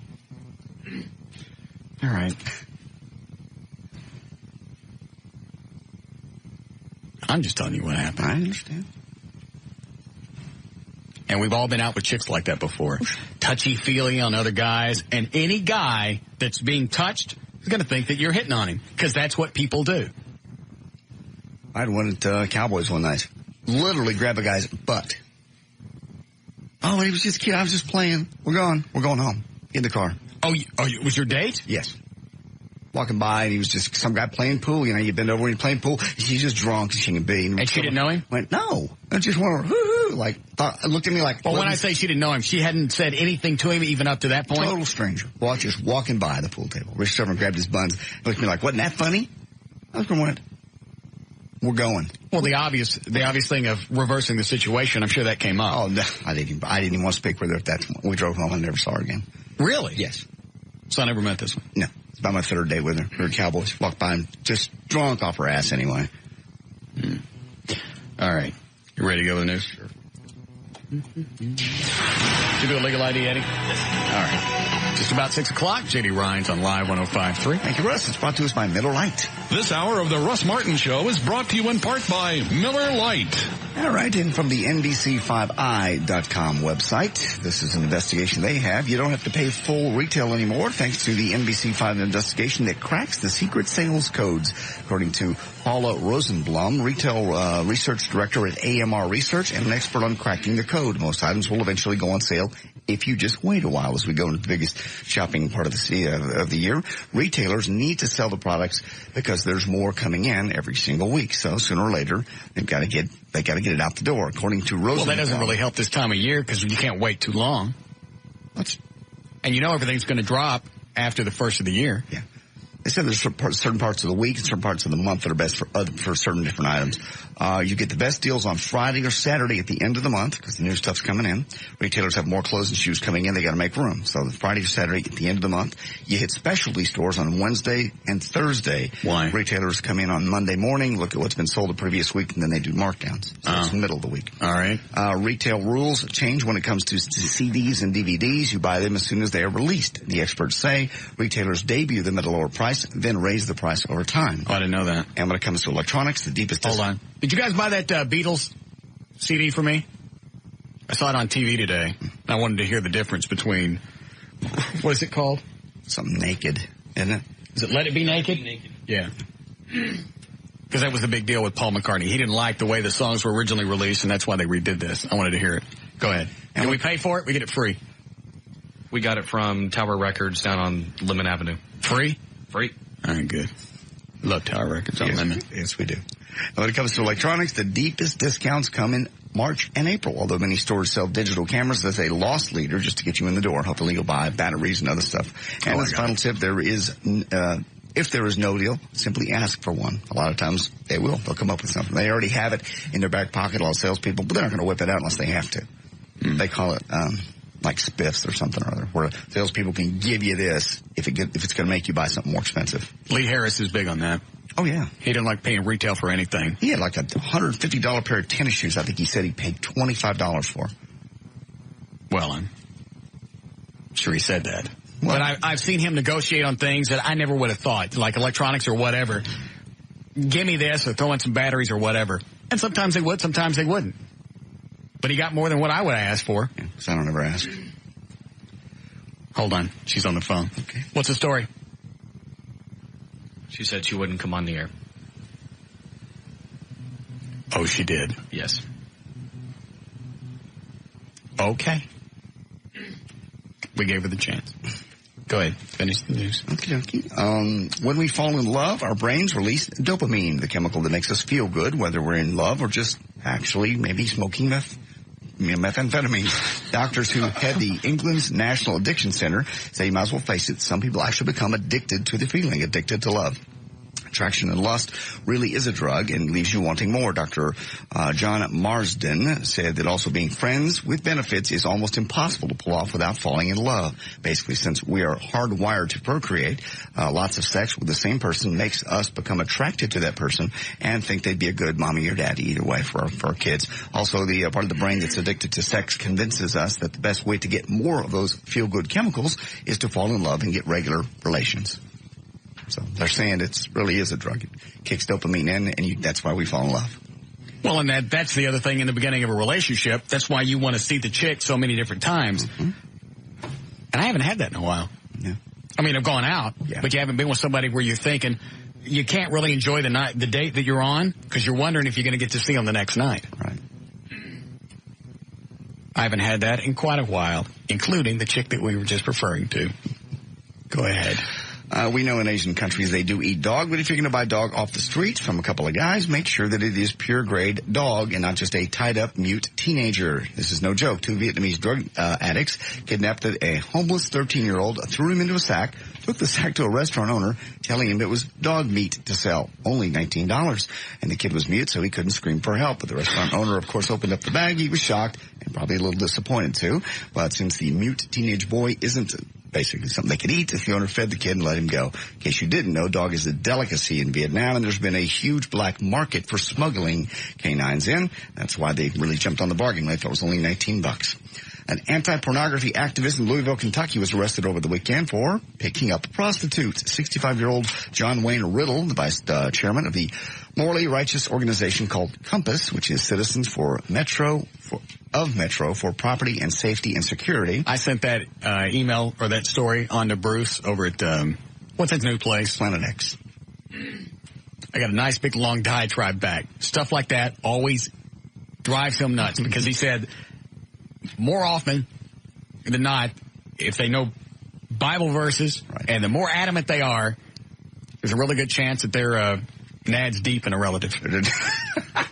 All right. I'm just telling you what happened. I understand. And we've all been out with chicks like that before. Touchy-feely on other guys. And any guy that's being touched is going to think that you're hitting on him. Because that's what people do. I had one at Cowboys one night. Literally grab a guy's butt. Oh, he was just a kid. I was just playing. We're going home. Get in the car. Oh, it was your date? Yes. Walking by, and he was just some guy playing pool. You know, you bend over and you're playing pool. He's just drunk as she can be. And she didn't know him? Went, no. I just went, hoo-hoo. Like, looked at me like... Well, when I say she didn't know him, she hadn't said anything to him even up to that point? Total stranger. Just walking by the pool table. Reached over and grabbed his buns. Looked at me like, wasn't that funny? I was going, we're going. Well, the obvious thing of reversing the situation, I'm sure that came up. Oh, no, I didn't even want to speak with her at that point. We drove home and never saw her again. Really? Yes. So I never met this one? No. It's about my third date with her. Her Cowboys. Walked by and just drunk off her ass anyway. All right. You ready to go with the news? Sure. Did you do a legal ID, Eddie? Yes. All right. Just about 6 o'clock. J.D. Rhines on Live 105.3. Thank you, Russ. It's brought to us by Miller Lite. This hour of the Russ Martin Show is brought to you in part by Miller Lite. All right, and from the NBC5i.com website, this is an investigation they have. You don't have to pay full retail anymore thanks to the NBC5 investigation that cracks the secret sales codes, according to Paula Rosenblum, retail research director at AMR Research and an expert on cracking the code. Most items will eventually go on sale if you just wait a while as we go into the biggest shopping part of the year. Retailers need to sell the products because there's more coming in every single week. So sooner or later, they got to get it out the door. According to Rosenthal. Well, that doesn't really help this time of year because you can't wait too long. And you know everything's going to drop after the first of the year. Yeah. They said there's certain parts of the week and certain parts of the month that are best for certain different items. You get the best deals on Friday or Saturday at the end of the month because the new stuff's coming in. Retailers have more clothes and shoes coming in. They got to make room. So the Friday or Saturday at the end of the month. You hit specialty stores on Wednesday and Thursday. Why? Retailers come in on Monday morning, look at what's been sold the previous week, and then they do markdowns. So it's the middle of the week. All right. Retail rules change when it comes to CDs and DVDs. You buy them as soon as they are released. The experts say retailers debut them at a lower price, then raise the price over time. Oh, I didn't know that. And when it comes to electronics, the deepest... Hold on. Did you guys buy that Beatles CD for me? I saw it on TV today. I wanted to hear the difference between... What is it called? Something Naked, isn't it? Is it Let It Be Naked? Naked. Yeah. Because that was the big deal with Paul McCartney. He didn't like the way the songs were originally released, and that's why they redid this. I wanted to hear it. Go ahead. And we pay for it? We get it free? We got it from Tower Records down on Lemon Avenue. Free? Free. All right, good. Love Tower Records on Lemon. Yes, we do. And when it comes to electronics, the deepest discounts come in March and April, although many stores sell digital cameras as a loss leader just to get you in the door. Hopefully you'll buy batteries and other stuff. And as a final tip, if there is no deal, simply ask for one. A lot of times they will. They'll come up with something. They already have it in their back pocket, a lot of salespeople, but they're not going to whip it out unless they have to. They call it like spiffs or something or other, where salespeople can give you this if it's going to make you buy something more expensive. Lee Harris is big on that. Oh, yeah. He didn't like paying retail for anything. He had like a $150 pair of tennis shoes I think he said he paid $25 for. Well, I'm sure he said that. Well, but I've seen him negotiate on things that I never would have thought, like electronics or whatever. Give me this or throw in some batteries or whatever. And sometimes they would, sometimes they wouldn't. But he got more than what I would have asked for. Yeah, so I don't ever ask. Hold on. She's on the phone. Okay. What's the story? She said she wouldn't come on the air. Oh, she did? Yes. Okay. We gave her the chance. Go ahead. Finish the news. Okay. When we fall in love, our brains release dopamine, the chemical that makes us feel good, whether we're in love or just actually maybe smoking methamphetamine. Doctors who head the England's National Addiction Center say you might as well face it. Some people actually become addicted to the feeling, addicted to love. Attraction and lust really is a drug and leaves you wanting more. Dr. John Marsden said that also being friends with benefits is almost impossible to pull off without falling in love. Basically, since we are hardwired to procreate, lots of sex with the same person makes us become attracted to that person and think they'd be a good mommy or daddy either way for our kids. Also, the part of the brain that's addicted to sex convinces us that the best way to get more of those feel-good chemicals is to fall in love and get regular relations. So they're saying it really is a drug. It kicks dopamine in, and that's why we fall in love. Well, and that's the other thing in the beginning of a relationship. That's why you want to see the chick so many different times. Mm-hmm. And I haven't had that in a while. Yeah. I mean, I've gone out, but you haven't been with somebody where you're thinking you can't really enjoy the date that you're on because you're wondering if you're going to get to see them the next night. Right. I haven't had that in quite a while, including the chick that we were just referring to. Go ahead. We know in Asian countries they do eat dog, but if you're going to buy dog off the streets from a couple of guys, make sure that it is pure grade dog and not just a tied-up mute teenager. This is no joke. 2 Vietnamese drug addicts kidnapped a homeless 13-year-old, threw him into a sack, took the sack to a restaurant owner, telling him it was dog meat to sell, only $19. And the kid was mute, so he couldn't scream for help. But the restaurant owner, of course, opened up the bag. He was shocked and probably a little disappointed, too. But since the mute teenage boy isn't basically something they could eat, the owner fed the kid and let him go. In case you didn't know, dog is a delicacy in Vietnam, and there's been a huge black market for smuggling canines in. That's why they really jumped on the bargain. They thought it was only $19. An anti-pornography activist in Louisville, Kentucky was arrested over the weekend for picking up a prostitute. 65-year-old John Wayne Riddle, the vice chairman of the morally righteous organization called Compass, which is Citizens for Metro for Property and Safety and Security. I sent that email or that story on to Bruce over at, what's his new place? Planet X. I got a nice big long diatribe back. Stuff like that always drives him nuts because he said more often than not, if they know Bible verses, and the more adamant they are, there's a really good chance that they're nads deep in a relative.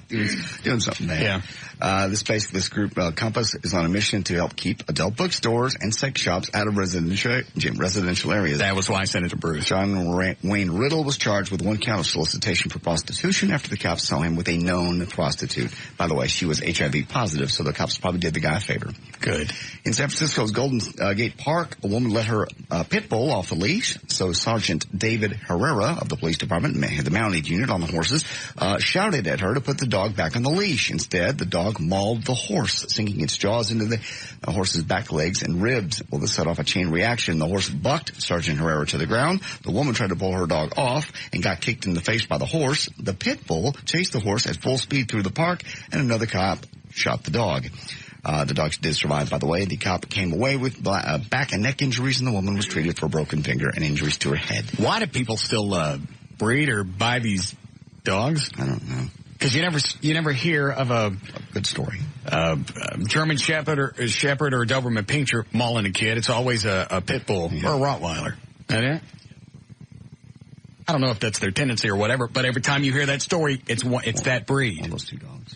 Doing something bad. Yeah. This group, Compass, is on a mission to help keep adult bookstores and sex shops out of residential areas. That was why I sent it to Bruce. John Wayne Riddle was charged with 1 count of solicitation for prostitution after the cops saw him with a known prostitute. By the way, she was HIV positive, so the cops probably did the guy a favor. Good. In San Francisco's Golden Gate Park, a woman let her pit bull off the leash, so Sergeant David Herrera of the police department, the mounted unit on the horses, shouted at her to put the dog back on the leash. Instead, the dog mauled the horse, sinking its jaws into the horse's back legs and ribs. Well, this set off a chain reaction. The horse bucked Sergeant Herrera to the ground. The woman tried to pull her dog off and got kicked in the face by the horse. The pit bull chased the horse at full speed through the park, and another cop shot the dog. The dog did survive, by the way. The cop came away with back and neck injuries, and the woman was treated for a broken finger and injuries to her head. Why do people still breed or buy these dogs? I don't know. Because you never hear of a good story. German Shepherd or a Doberman Pinscher mauling a kid. It's always a pit bull or a Rottweiler. I don't know if that's their tendency or whatever, but every time you hear that story, it's that breed. All those 2 dogs.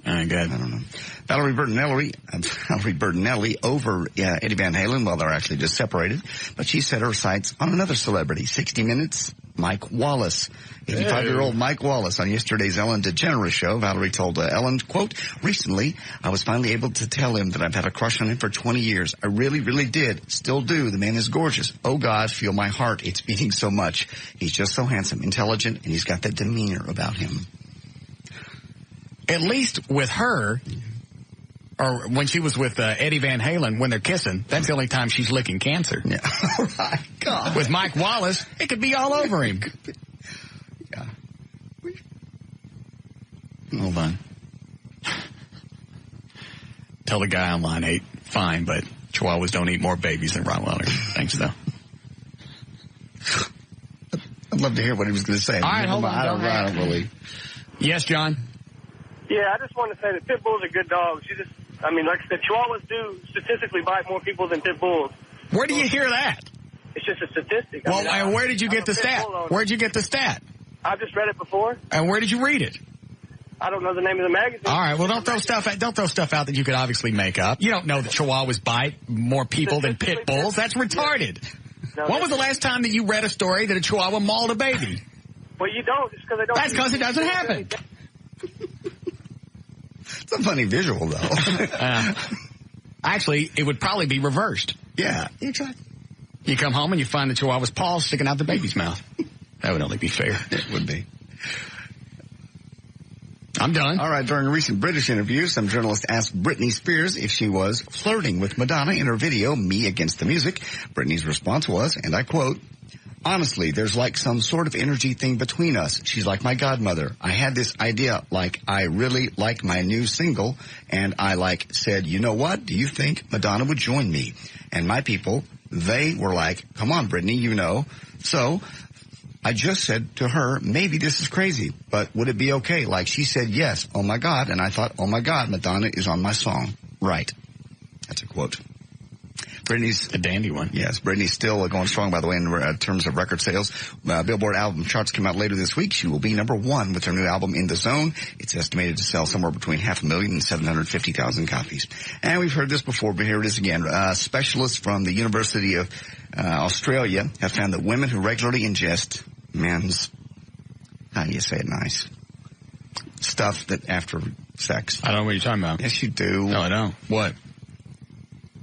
I don't know. Valerie Bertinelli over Eddie Van Halen. Well, they're actually just separated, but she set her sights on another celebrity. 60 Minutes, Mike Wallace. 85-year-old Mike Wallace on yesterday's Ellen DeGeneres show. Valerie told Ellen, quote, "Recently, I was finally able to tell him that I've had a crush on him for 20 years. I really, really did. Still do. The man is gorgeous. Oh, God, feel my heart. It's beating so much. He's just so handsome, intelligent, and he's got that demeanor about him." At least with her, or when she was with Eddie Van Halen, when they're kissing, that's the only time she's licking cancer. Yeah. Right. God. With Mike Wallace, it could be all over him. Yeah. Hold on. Tell the guy on line 8, fine, but Chihuahuas don't eat more babies than Rottweilers. Thanks, though. I'd love to hear what he was going to say. All right, hold on. I don't believe. Yes, John? Yeah, I just wanted to say that pit bulls are good dogs. Like I said, Chihuahuas do statistically bite more people than pit bulls. Where do you hear that? It's just a statistic. Well, where did you get the stat? Where'd you get the stat? I've just read it before. And where did you read it? I don't know the name of the magazine. All right, well, don't throw stuff out that you could obviously make up. You don't know that Chihuahuas bite more people than pit bulls. That's retarded. No, when was the last time that you read a story that a Chihuahua mauled a baby? Well, you don't, just because they don't. That's because it doesn't happen. It's a funny visual, though. Actually, it would probably be reversed. Yeah, exactly. You come home and you find the Chihuahua's paws sticking out the baby's mouth. That would only be fair. It would be. I'm done. All right. During a recent British interview, some journalists asked Britney Spears if she was flirting with Madonna in her video, Me Against the Music. Britney's response was, and I quote, "Honestly, there's like some sort of energy thing between us. She's like my godmother. I had this idea, like I really like my new single, and I said, you know what? Do you think Madonna would join me? And my people, they were like, come on, Britney, you know. So I just said to her, maybe this is crazy, but would it be okay? Like she said, yes. Oh my God. And I thought, oh my God, Madonna is on my song. Right." That's a quote. Britney's a dandy one. Yes, Britney's still going strong, by the way, in terms of record sales. Billboard album charts come out later this week. She will be #1 with her new album, In the Zone. It's estimated to sell somewhere between 500,000 and 750,000 copies. And we've heard this before, but here it is again. Specialists from the University of Australia have found that women who regularly ingest men's, how do you say it nice, stuff that after sex. I don't know what you're talking about. Yes, you do. No, I don't. What?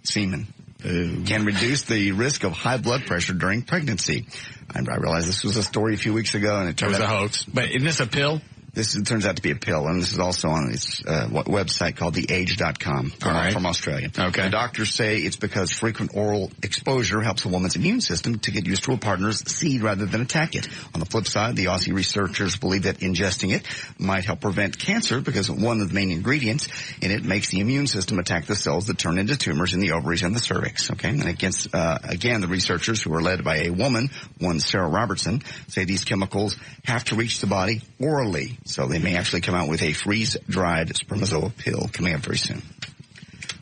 Semen. Can reduce the risk of high blood pressure during pregnancy. I realized this was a story a few weeks ago, and it was a hoax. But isn't this a pill? It turns out to be a pill, and this is also on its website called theage.com from Australia. Okay. The doctors say it's because frequent oral exposure helps a woman's immune system to get used to a partner's seed rather than attack it. On the flip side, the Aussie researchers believe that ingesting it might help prevent cancer because one of the main ingredients in it makes the immune system attack the cells that turn into tumors in the ovaries and the cervix. Okay. And again, the researchers, who are led by a woman, one Sarah Robertson, say these chemicals have to reach the body orally. So they may actually come out with a freeze-dried spermazoa pill coming up very soon.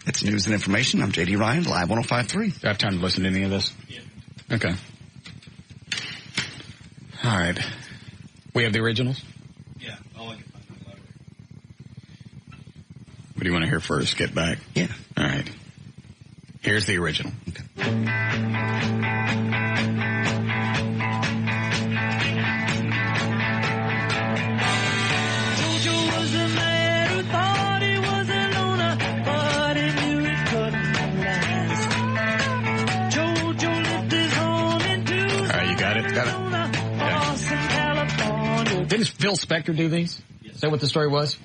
It's news and information. I'm J.D. Ryan, Live 105.3. Do I have time to listen to any of this? Yeah. Okay. All right. We have the originals? Yeah. All I can find in the library. What do you want to hear first? Get Back? Yeah. All right. Here's the original. Okay. Didn't Phil Spector do these? Is that what the story was?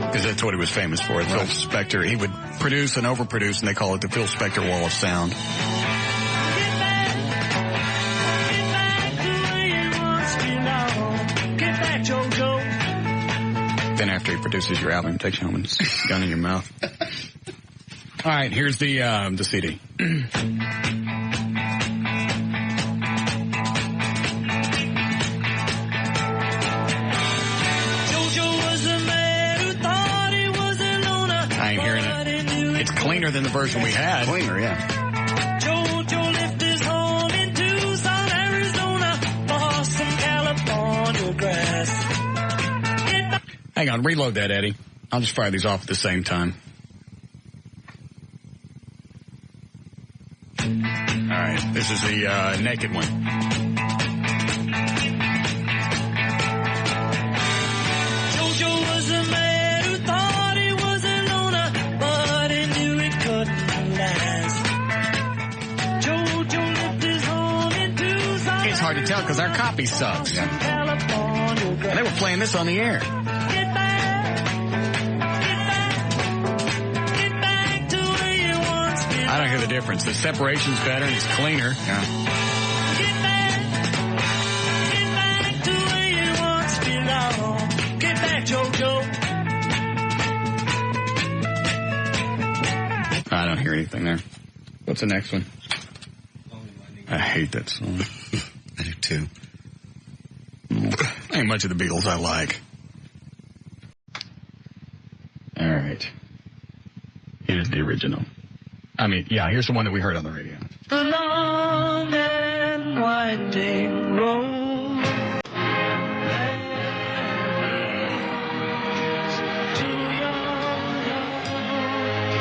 Because that's what he was famous for. Right. Phil Spector. He would produce and overproduce, and they call it the Phil Spector Wall of Sound. Then after he produces your album, he takes you home and sticks a gun in your mouth. All right, here's the CD. Cleaner than the version we had. Cleaner, yeah. Jojo left his home in Tucson, Arizona, for some California grass. Hang on, reload that, Eddie. I'll just fire these off at the same time. All right, this is the naked one. Hard to tell because our copy sucks. Yeah. And they were playing this on the air. I don't hear the difference. The separation's better and it's cleaner. Yeah. Get back, Jojo. I don't hear anything there. What's the next one? I hate that song. I do too. Ain't much of the Beatles I like. All right. Here's the original. I mean, yeah, here's the one that we heard on the radio. The long and winding road.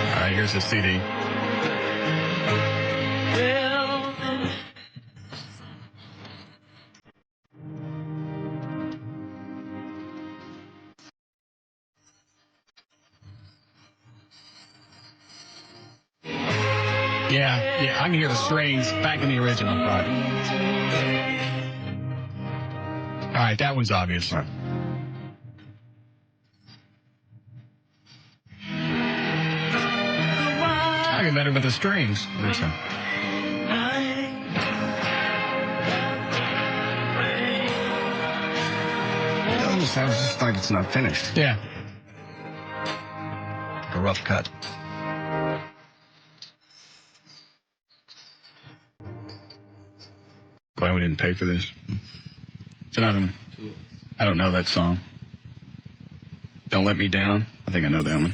All right, here's the CD. Yeah, I can hear the strings back in the original. Right. All right, that one's obvious. Right. I get better with the strings. Listen. It almost sounds just like it's not finished. Yeah. A rough cut. Glad we didn't pay for this. It's another one. I don't know that song. Don't Let Me Down. I think I know that one.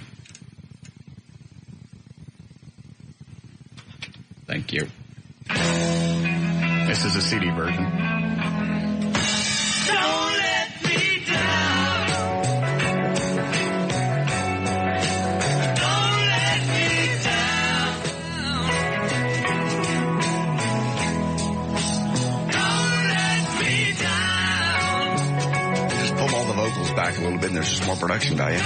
Thank you. This is a CD version. Don't let me down. Don't let me down. Don't let me down. Just pull all the vocals back a little bit and there's just more production value.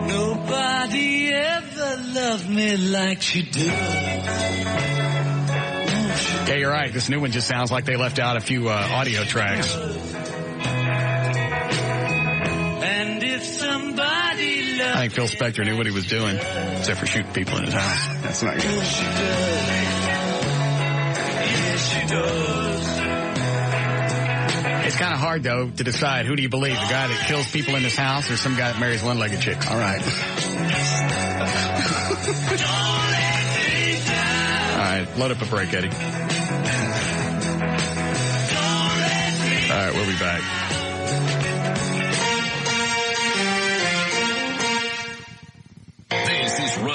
Nobody ever loved me like she did. Yeah, you're right. This new one just sounds like they left out a few audio tracks. And if somebody loved I think Phil Spector knew what he was doing, except for shooting people in his house. That's not good. she does. Yes, she does. It's kind of hard, though, to decide who do you believe, the guy that kills people in his house or some guy that marries one-legged chicks. All right. All right, load up a break, Eddie. All right, we'll be back.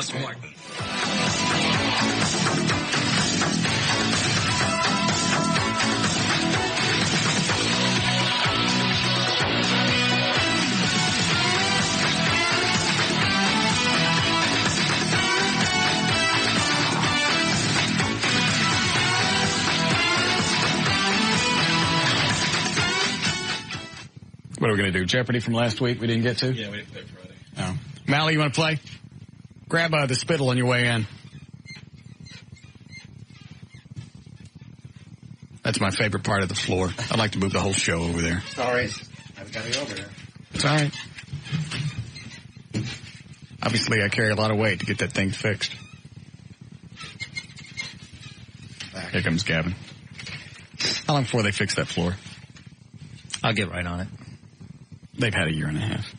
Russ Martin. What are we going to do? Jeopardy from last week we didn't get to? Yeah, we didn't play Friday. Oh. Mally, you want to play? Grab the spittle on your way in. That's my favorite part of the floor. I'd like to move the whole show over there. Sorry. I've got to go over there. It's all right. Obviously, I carry a lot of weight to get that thing fixed. Here comes Gavin. How long before they fix that floor? I'll get right on it. They've had a year and a half.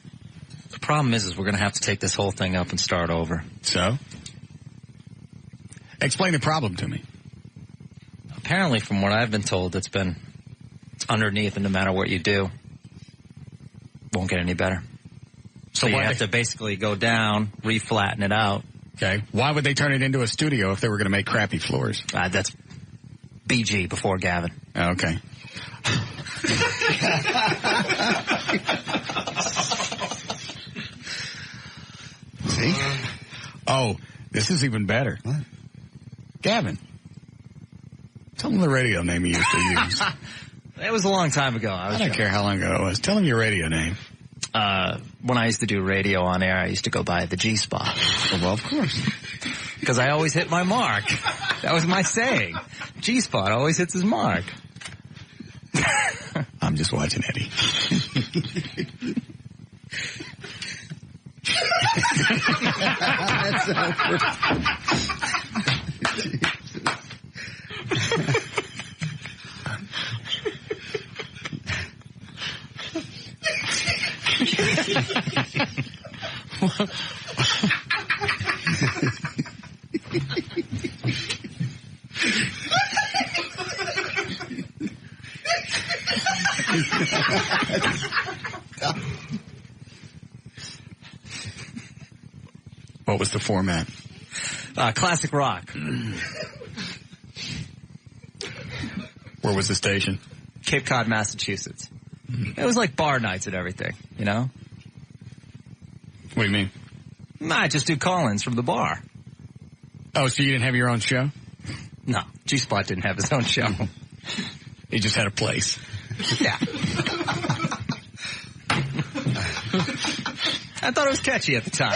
The problem is we're going to have to take this whole thing up and start over. So? Explain the problem to me. Apparently, from what I've been told, it's underneath, and no matter what you do, it won't get any better. So you have to basically go down, re-flatten it out. Okay. Why would they turn it into a studio if they were going to make crappy floors? That's BG before Gavin. Okay. See? Oh, this is even better. What? Gavin. Tell them the radio name you used to use. It was a long time ago. I don't care how long ago it was. Tell them your radio name. When I used to do radio on air, I used to go by the G-spot. Oh, well, of course. Because I always hit my mark. That was my saying. G-spot always hits his mark. I'm just watching Eddie. That's awkward. What was the format? Classic rock. Where was the station? Cape Cod, Massachusetts. It was like bar nights and everything, you know? What do you mean? I just do call-ins from the bar. Oh, so you didn't have your own show? No, G-Spot didn't have his own show. He just had a place. Yeah. I thought it was catchy at the time.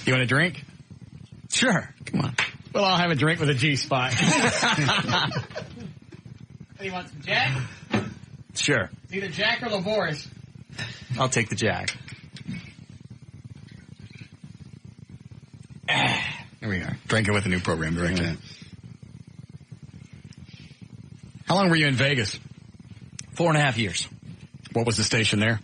You want a drink? Sure. Come on. Well, I'll have a drink with a G-spot. You want some Jack? Sure. It's either Jack or Laboris. I'll take the Jack. There we are. Drinking with the new program director. Yeah. How long were you in Vegas? 4.5 years. What was the station there?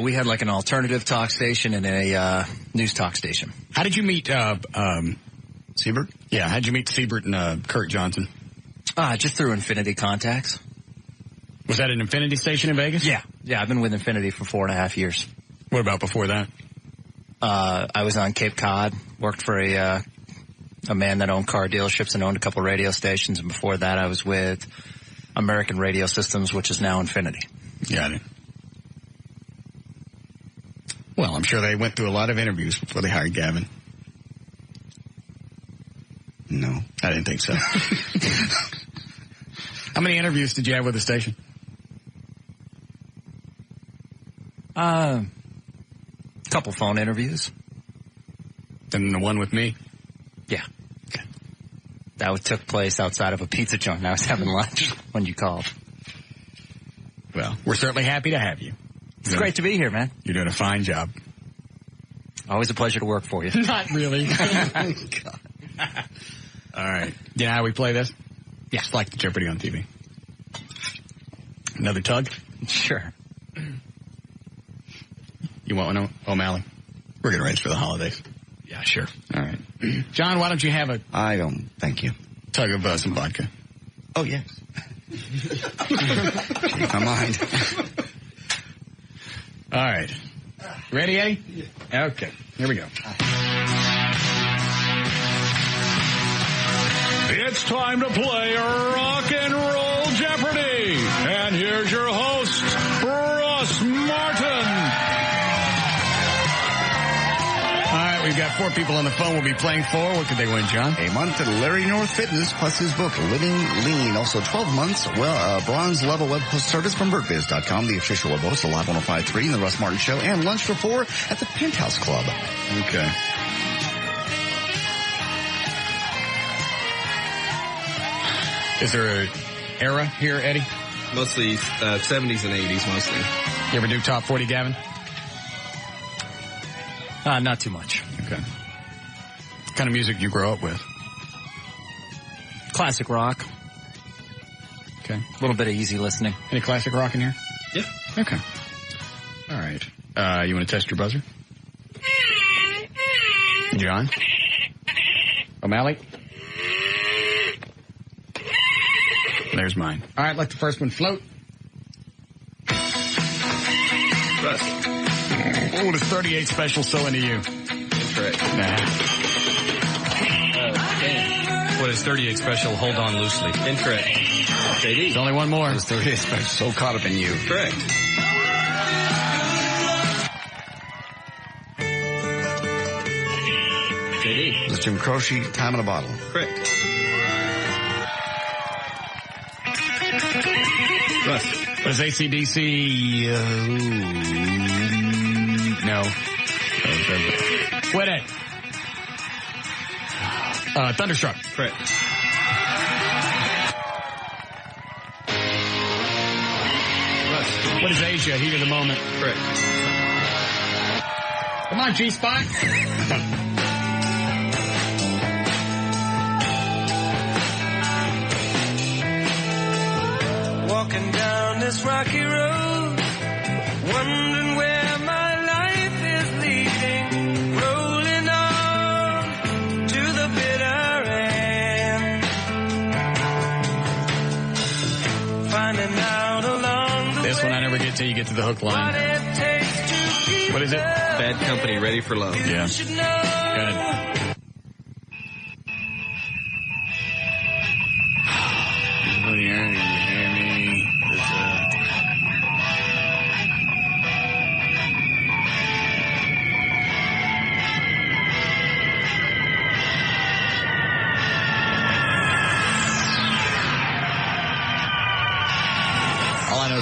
We had like an alternative talk station and a news talk station. How did you meet Siebert? Yeah, how'd you meet Siebert and Kurt Johnson? Just through Infinity contacts. Was that an Infinity station in Vegas? Yeah. Yeah, I've been with Infinity for 4.5 years. What about before that? I was on Cape Cod, worked for a man that owned car dealerships and owned a couple radio stations, and before that I was with American Radio Systems, which is now Infinity. Got it. Well, I'm sure they went through a lot of interviews before they hired Gavin. No. I didn't think so. How many interviews did you have with the station? Couple phone interviews. And the one with me? Yeah. Okay. That took place outside of a pizza joint. I was having lunch when you called. Well, we're certainly happy to have you. It's great to be here, man. You're doing a fine job. Always a pleasure to work for you. Not really. God. All right. You know how we play this? Yeah. It's like the Jeopardy on TV. Another tug? Sure. You want one, O'Malley? We're getting ready for the holidays. Yeah, sure. All right. John, why don't you have a... I don't. Thank you. Tug of some vodka. Oh, yes. Change my mind. All right. Ready, Eddie? Yeah. Okay. Here we go. It's time to play Rock and Roll Jeopardy! And here's your host, Russ Martin. All right, we've got 4 people on the phone we'll be playing for. What could they win, John? A month at Larry North Fitness plus his book, Living Lean. Also 12 months, bronze level web host service from BurtBiz.com, the official web host of Live 105.3 and the Russ Martin Show, and lunch for 4 at the Penthouse Club. Okay. Is there an era here, Eddie? Mostly 70s and 80s, mostly. You ever do top 40, Gavin? Not too much. Okay. What kind of music do you grow up with? Classic rock. Okay. A little bit of easy listening. Any classic rock in here? Yeah. Okay. All right. You want to test your buzzer? John? O'Malley? There's mine. All right, let the first one float. Russ. What is 38 special so into you? Incorrect. Nah. What is 38 special? Hold on loosely. Incorrect. JD. There's only one more. What is 38 special so caught up in you? Correct. JD. It's Jim Croce, Time in a Bottle. Correct. Russ. What is AC/DC? No. Quit it. Thunderstruck. Correct. Russ. What is Asia? Heat of the moment. Correct. Come on, G-Spot. Walking down this rocky road, wondering where my life is leading, rolling on to the bitter end, finding out along the This one I never get till you get to the hook line. What is it? Bad Company, Ready for Love. Yeah. Good.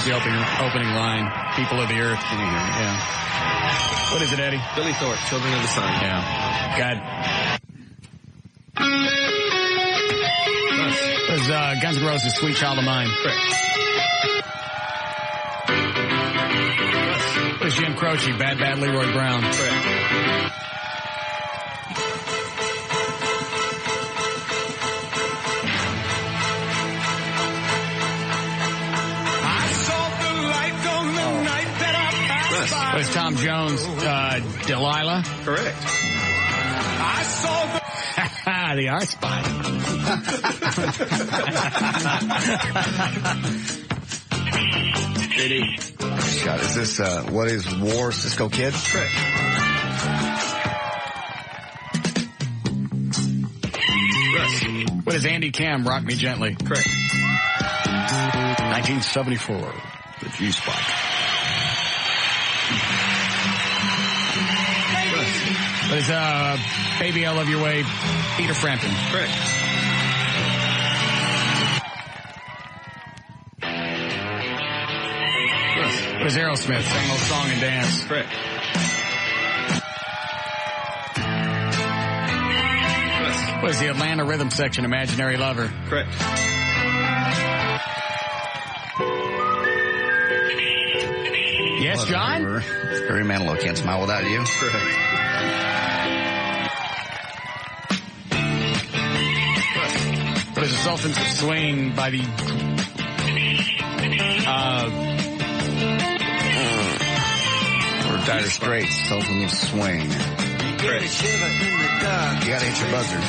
The opening line, People of the Earth. Can you hear me? Yeah. What is it, Eddie? Billy Thorpe, Children of the Sun. Yeah. God. What is Guns N' Roses, Sweet Child of Mine? Correct. What is Jim Croce, Bad Bad Leroy Brown? Correct. What is Tom Jones, Delilah? Correct. I saw the R Spy. God, is this, what is War, Cisco Kid? Correct. Russ. What is Andy Cam, Rock Me Gently? Correct. 1974, the G-Spot. What is, Baby I Love Your Way, Peter Frampton? Correct. What is Aerosmith, Same Old Song and Dance? Correct. What is the Atlanta Rhythm Section, Imaginary Lover? Correct. Yes, John? Barry Manilow, Can't Smile Without You. Correct. What is the Sultans of Swing by the or Dire Straits, Sultans of Swing. Correct. You gotta hit your buzzer.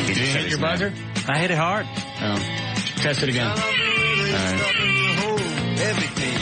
Did you hit your buzzer? I hit it hard. Oh. Test it again. All right. Everything.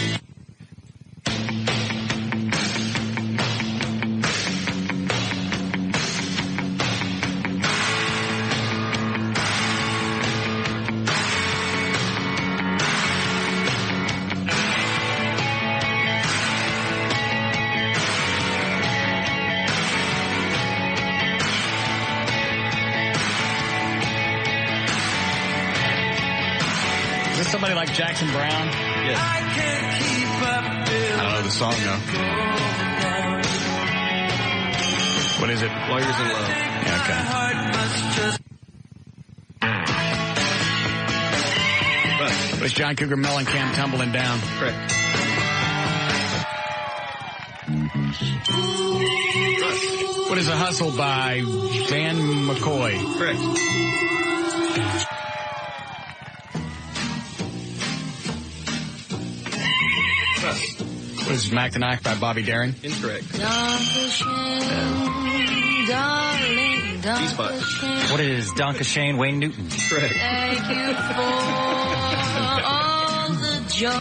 Somebody like Jackson Brown? Yes. I can't keep up. I don't know the song, though. What is it? Lawyers in Love. Yeah, okay. What is John Cougar Mellencamp tumbling down? Correct. What is A Hustle by Dan McCoy? Correct. What is Mac the Knife by Bobby Darin? Incorrect. G-Spot. What is Donka Shane, Wayne Newton? Correct. Thank you for all the joy.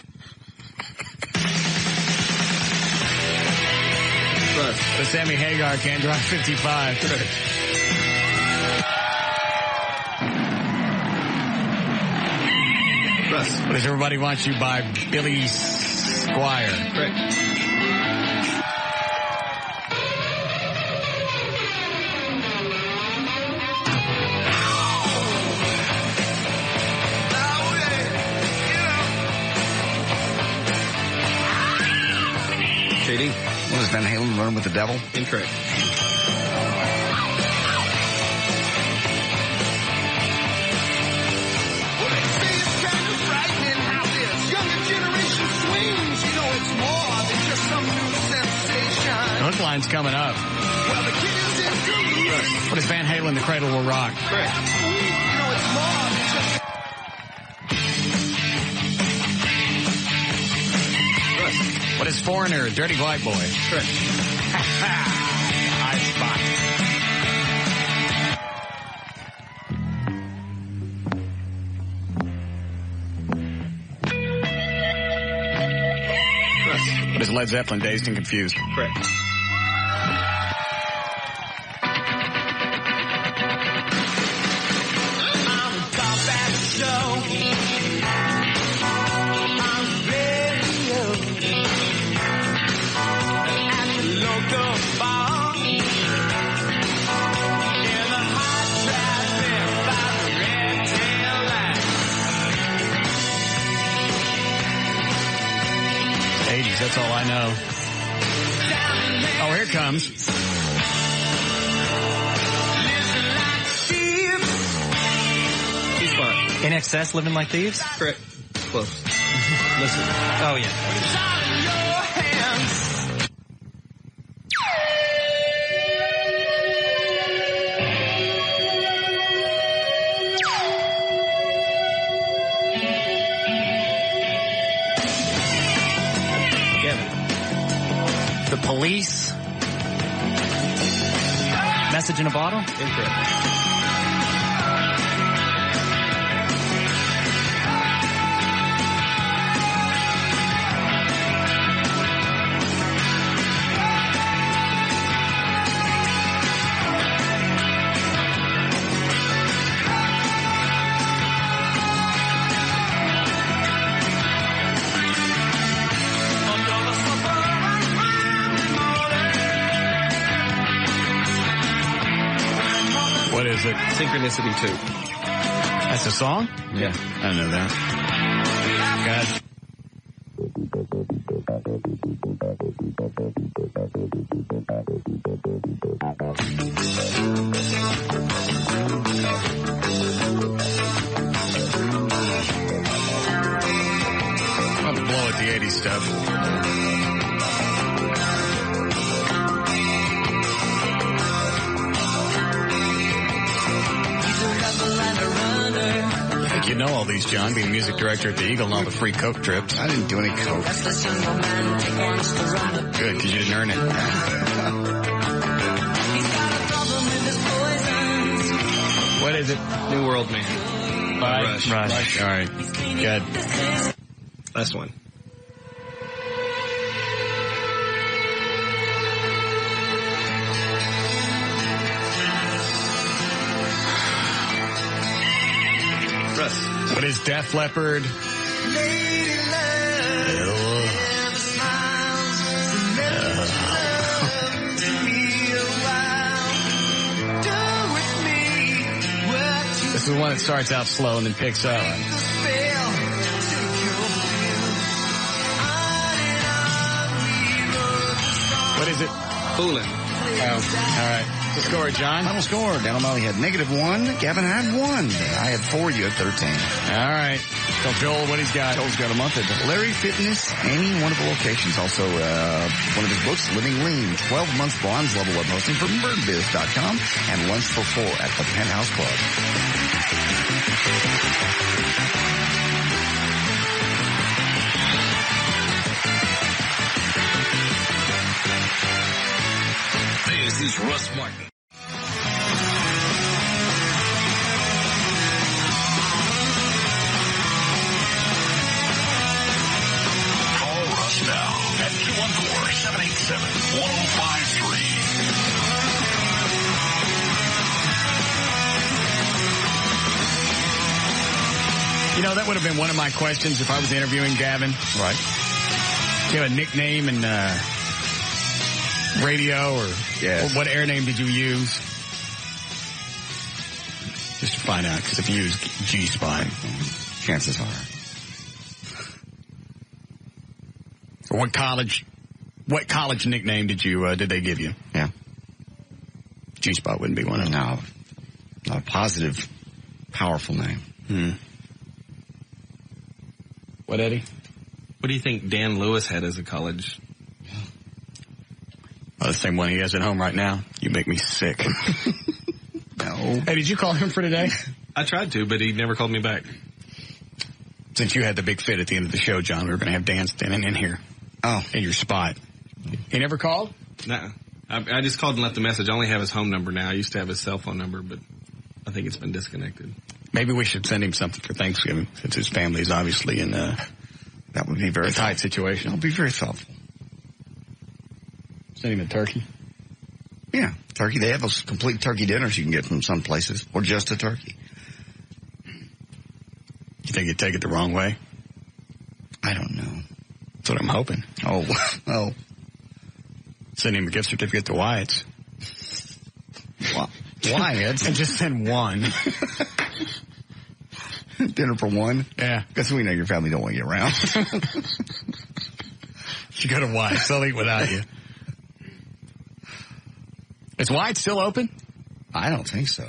The Sammy Hagar Can't Drive 55. Correct. Russ. What is Everybody Wants You by Billy Squire? Correct. JD. What is Van Halen, Run with the Devil? Incorrect. Hook line's coming up. What is Van Halen, The Cradle Will Rock? Correct. What is Foreigner, Dirty White Boy? Correct. High spot. What is Led Zeppelin, Dazed and Confused? Correct. That's all I know. Oh, here it comes. In Excess, Living Like Thieves? Correct. Close. Listen. Oh, yeah. The Police. Message in a Bottle? Incorrect. What is it? Synchronicity 2. That's a song? Yeah. I don't know that. God. I'm gonna blow at the 80s stuff. You know all these, John, being music director at the Eagle and all the free Coke trips. I didn't do any Coke. Good, because you didn't earn it. What is it? New World Man. Rush. Rush. All right. Good. Last one. Russ. What is Def Leppard? This is the one that starts out slow and then picks up. What is it? Foolin'. Oh, all right. The score, John? Final score. Dan O'Malley had -1. Gavin had 1. I had 4. You had 13. All right. So Joel, what he's got? Joel's got a month at Larry Fitness, any wonderful locations. Also, one of his books, Living Lean, 12 months bronze level web hosting for birdbiz.com, and lunch for 4 at the Penthouse Club. This is Russ Martin. Call Russ now at 214-787-1053. You know, that would have been one of my questions if I was interviewing Gavin. Right. Do you have a nickname and radio or what air name did you use? Just to find out, because if you use G-Spot, chances are. Or what college nickname did they give you? Yeah. G-Spot wouldn't be one of them. No. Not a positive, powerful name. What, Eddie? What do you think Dan Lewis had as a college? Oh, the same one he has at home right now. You make me sick. No. Hey, did you call him for today? I tried to, but he never called me back. Since you had the big fit at the end of the show, John, we were going to have Dan standing in here. Oh. In your spot. He never called? No. I just called and left a message. I only have his home number now. I used to have his cell phone number, but I think it's been disconnected. Maybe we should send him something for Thanksgiving, since his family is obviously in that would be very tight situation. That would be very thoughtful. Send him a turkey? Yeah, turkey. They have those complete turkey dinners you can get from some places, or just a turkey. You think he'd take it the wrong way? I don't know. That's what I'm hoping. Oh. Send him a gift certificate to Wyatt's. Wyatt's? And just send one. Dinner for one? Yeah. Because we know your family don't want you around. You go to Wyatt's. They'll eat without you. Is Wyatt's still open? I don't think so.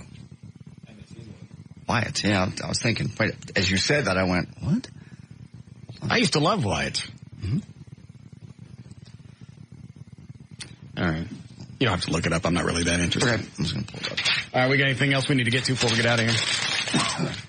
Wyatt's, yeah. I was thinking, wait, as you said that, I went, what? I used to love Wyatt's. Mm-hmm. All right. You don't have to look it up. I'm not really that interested. Okay. I'm just going to pull it up. All right, we got anything else we need to get to before we get out of here?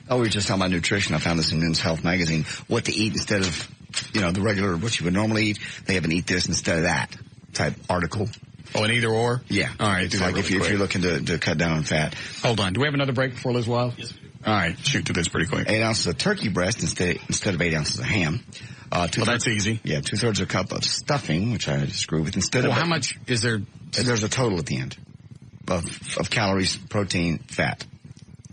Oh, we were just talking about nutrition. I found this in Men's Health magazine. What to eat instead of, the regular, what you would normally eat. They have an eat this instead of that type article. Oh, an either or? Yeah. All right. It's like if you're looking to cut down on fat. Hold on. Do we have another break before Liz Wild? Yes, we do. All right. Shoot through this pretty quick. 8 ounces of turkey breast instead of 8 ounces of ham. Well, that's easy. Yeah, 2/3 a cup of stuffing, which I just agree with. How much is there? There's a total at the end of calories, protein, fat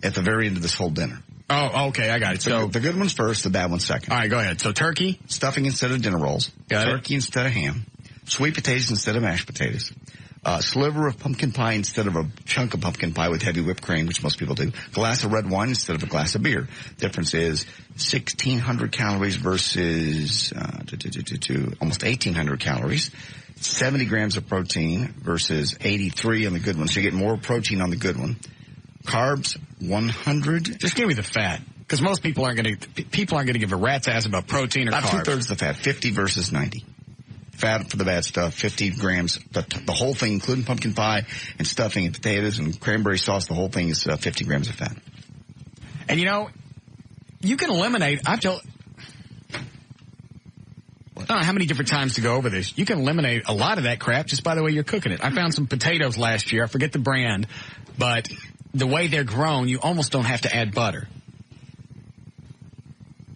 at the very end of this whole dinner. Oh, okay, I got it. So the good one's first, the bad one's second. All right, go ahead. So turkey, stuffing instead of dinner rolls. Turkey instead of ham. Sweet potatoes instead of mashed potatoes. Sliver of pumpkin pie instead of a chunk of pumpkin pie with heavy whipped cream, which most people do. Glass of red wine instead of a glass of beer. Difference is 1,600 calories versus almost 1,800 calories. 70 grams of protein versus 83 on the good one. So you get more protein on the good one. Carbs, 100. Just give me the fat. Because most people aren't going to give a rat's ass about protein or about carbs. 2/3 the fat, 50 versus 90. Fat for the bad stuff, 50 grams. The whole thing, including pumpkin pie and stuffing and potatoes and cranberry sauce, the whole thing is 50 grams of fat. And you can eliminate, I don't know how many different times to go over this. You can eliminate a lot of that crap just by the way you're cooking it. I found some potatoes last year. I forget the brand, but the way they're grown, you almost don't have to add butter.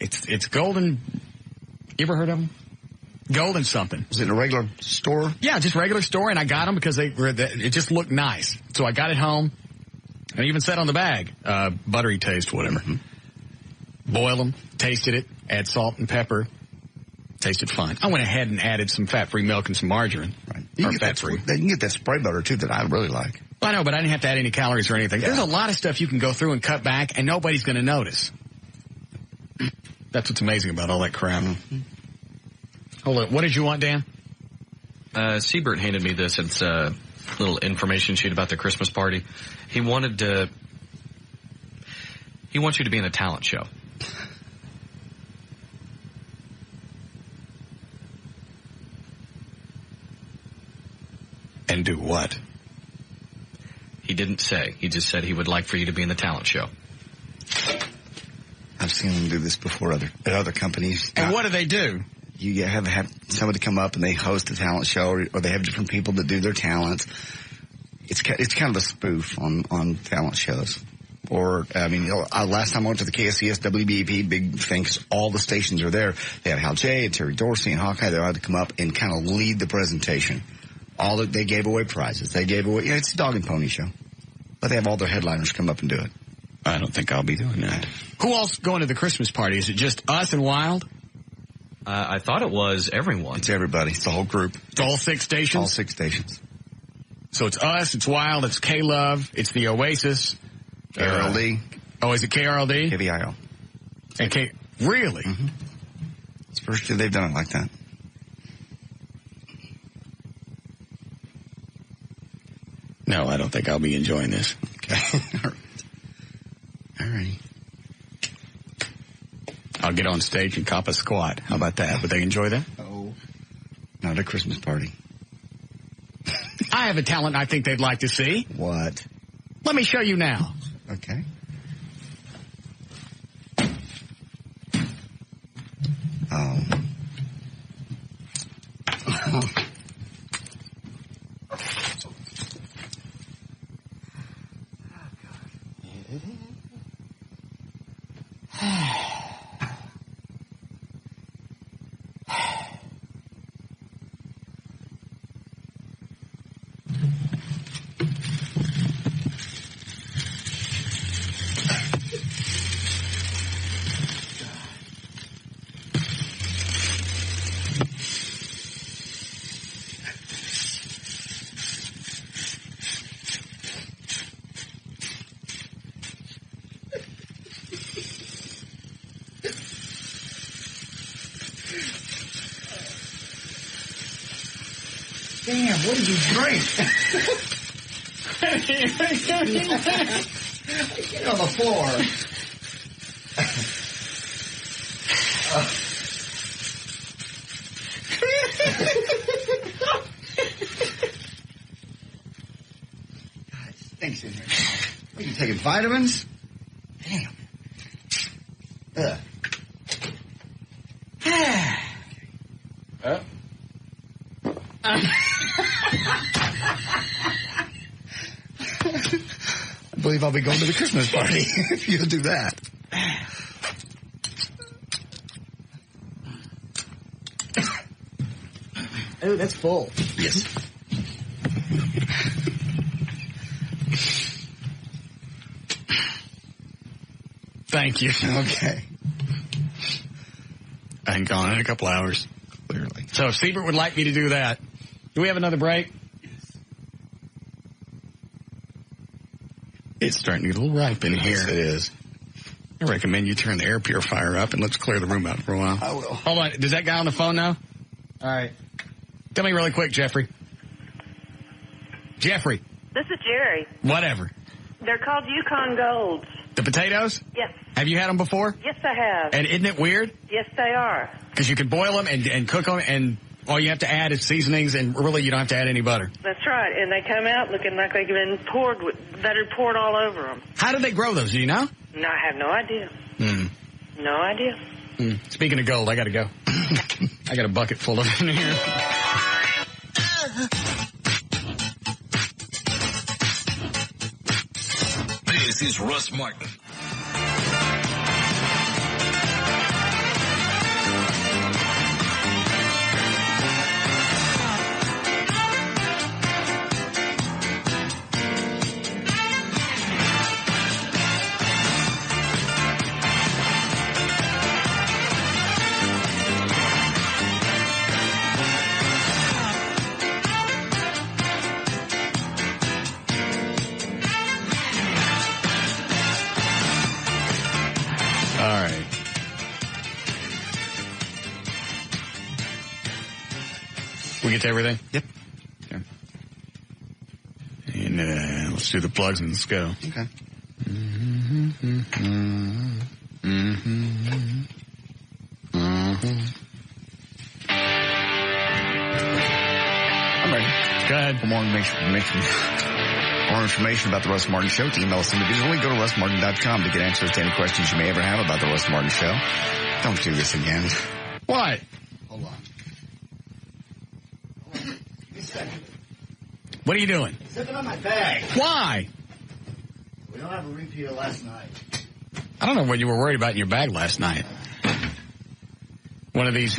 It's Golden. You ever heard of them? Golden something. Was it in a regular store? Yeah, just regular store, and I got them because it just looked nice. So I got it home, and even said on the bag, buttery taste, whatever. Mm-hmm. Boil them, tasted it, add salt and pepper. Tasted fine. I went ahead and added some fat-free milk and some margarine. Right. You can get that spray butter, too, that I really like. Well, I know, but I didn't have to add any calories or anything. Yeah. There's a lot of stuff you can go through and cut back, and nobody's going to notice. That's what's amazing about all that crap. Mm-hmm. Hold on. What did you want, Dan? Siebert handed me this. It's a little information sheet about the Christmas party. He wants you to be in a talent show. And do what? He didn't say. He just said he would like for you to be in the talent show. I've seen them do this before at other companies. And what do they do? You have somebody come up and they host a talent show, or they have different people that do their talents. It's kind of a spoof on talent shows. Or, I mean, last time I went to the KSCS WBEP big thing, 'cause all the stations are there. They have Hal J and Terry Dorsey and Hawkeye. They all had to come up and kind of lead the presentation. They gave away prizes. They gave away, it's a dog and pony show. But they have all their headliners come up and do it. I don't think I'll be doing that. Who else going to the Christmas party? Is it just us and Wild? I thought it was everyone. It's everybody. It's the whole group. It's all 6 stations? All 6 stations. So it's us, it's Wild, it's K-Love, it's the Oasis. KRLD. Is it KRLD? KVIL. And really? Mm-hmm. It's the first year they've done it like that. No, I don't think I'll be enjoying this. Okay. All right. I'll get on stage and cop a squat. How about that? Would they enjoy that? Oh, not a Christmas party. I have a talent I think they'd like to see. What? Let me show you now. Okay. Oh. Damn, what did you drink? Get on the floor. God, it stinks in here. Are you taking vitamins? Damn. I believe I'll be going to the Christmas party if you'll do that. Oh, that's full. Yes. Thank you. Okay. I ain't gone in a couple hours. Clearly. So if Siebert would like me to do that, do we have another break? Yes. It's starting to get a little ripe in here. Yes, it is. I recommend you turn the air purifier up and let's clear the room out for a while. I will. Hold on. Does that guy on the phone know? All right. Tell me really quick, Jeffrey. Jeffrey. This is Jerry. Whatever. They're called Yukon Golds. The potatoes? Yes. Have you had them before? Yes, I have. And isn't it weird? Yes, they are. Because you can boil them and cook them, and all you have to add is seasonings, and really you don't have to add any butter. That's right. And they come out looking like they've been poured with butter poured all over them. How do they grow those? Do you know? No, I have no idea. No idea. Speaking of gold, I got to go. I got a bucket full of it in here. This is Russ Martin. We get to everything? Yep. Okay. And let's do the plugs and let's go. Okay. I'm ready. Go ahead. For more information about the Russ Martin Show, to email us individually, go to russmartin.com to get answers to any questions you may ever have about the Russ Martin Show. Don't do this again. What? Hold on. What are you doing? Zipping on my bag. Why? We don't have a repeat of last night. I don't know what you were worried about in your bag last night. One of these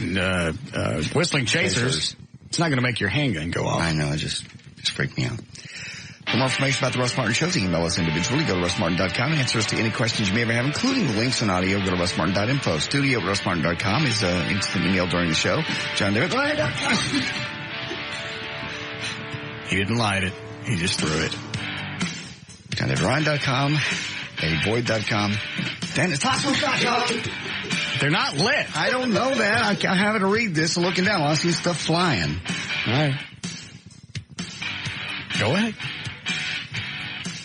whistling chasers. It's not going to make your handgun go off. I know. It just freaked me out. For more information about the Russ Martin Show, email us individually. Go to russmartin.com. Answers to any questions you may ever have, including the links and audio. Go to russmartin.info. Studio at russmartin.com is instant email during the show. John David. He didn't light it. He just threw it. JohnDavidRyan.com. EddieBoyd.com. DennisTossos.com. They're not lit. I don't know that. I have to read this and looking down. I see stuff flying. All right. Go ahead.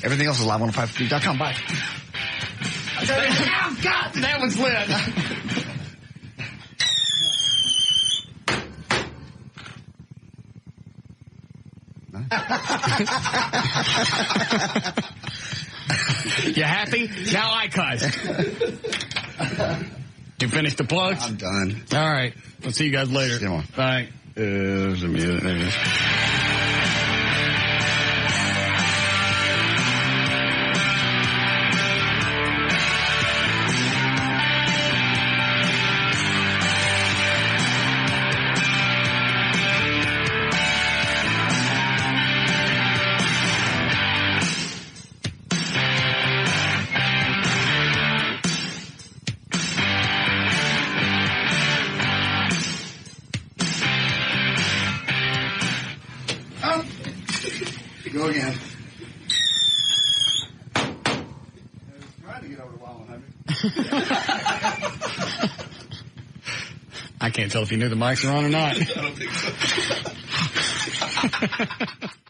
Everything else is live105.com. Bye. Oh, God, that one's lit. You happy? Now I cuss. You finished the plugs? I'm done. All right. We'll see you guys later. Come on. Bye. There's a music. There it is. Go again. I was trying to get over to 100. I can't tell if you knew the mics are on or not. I don't think so.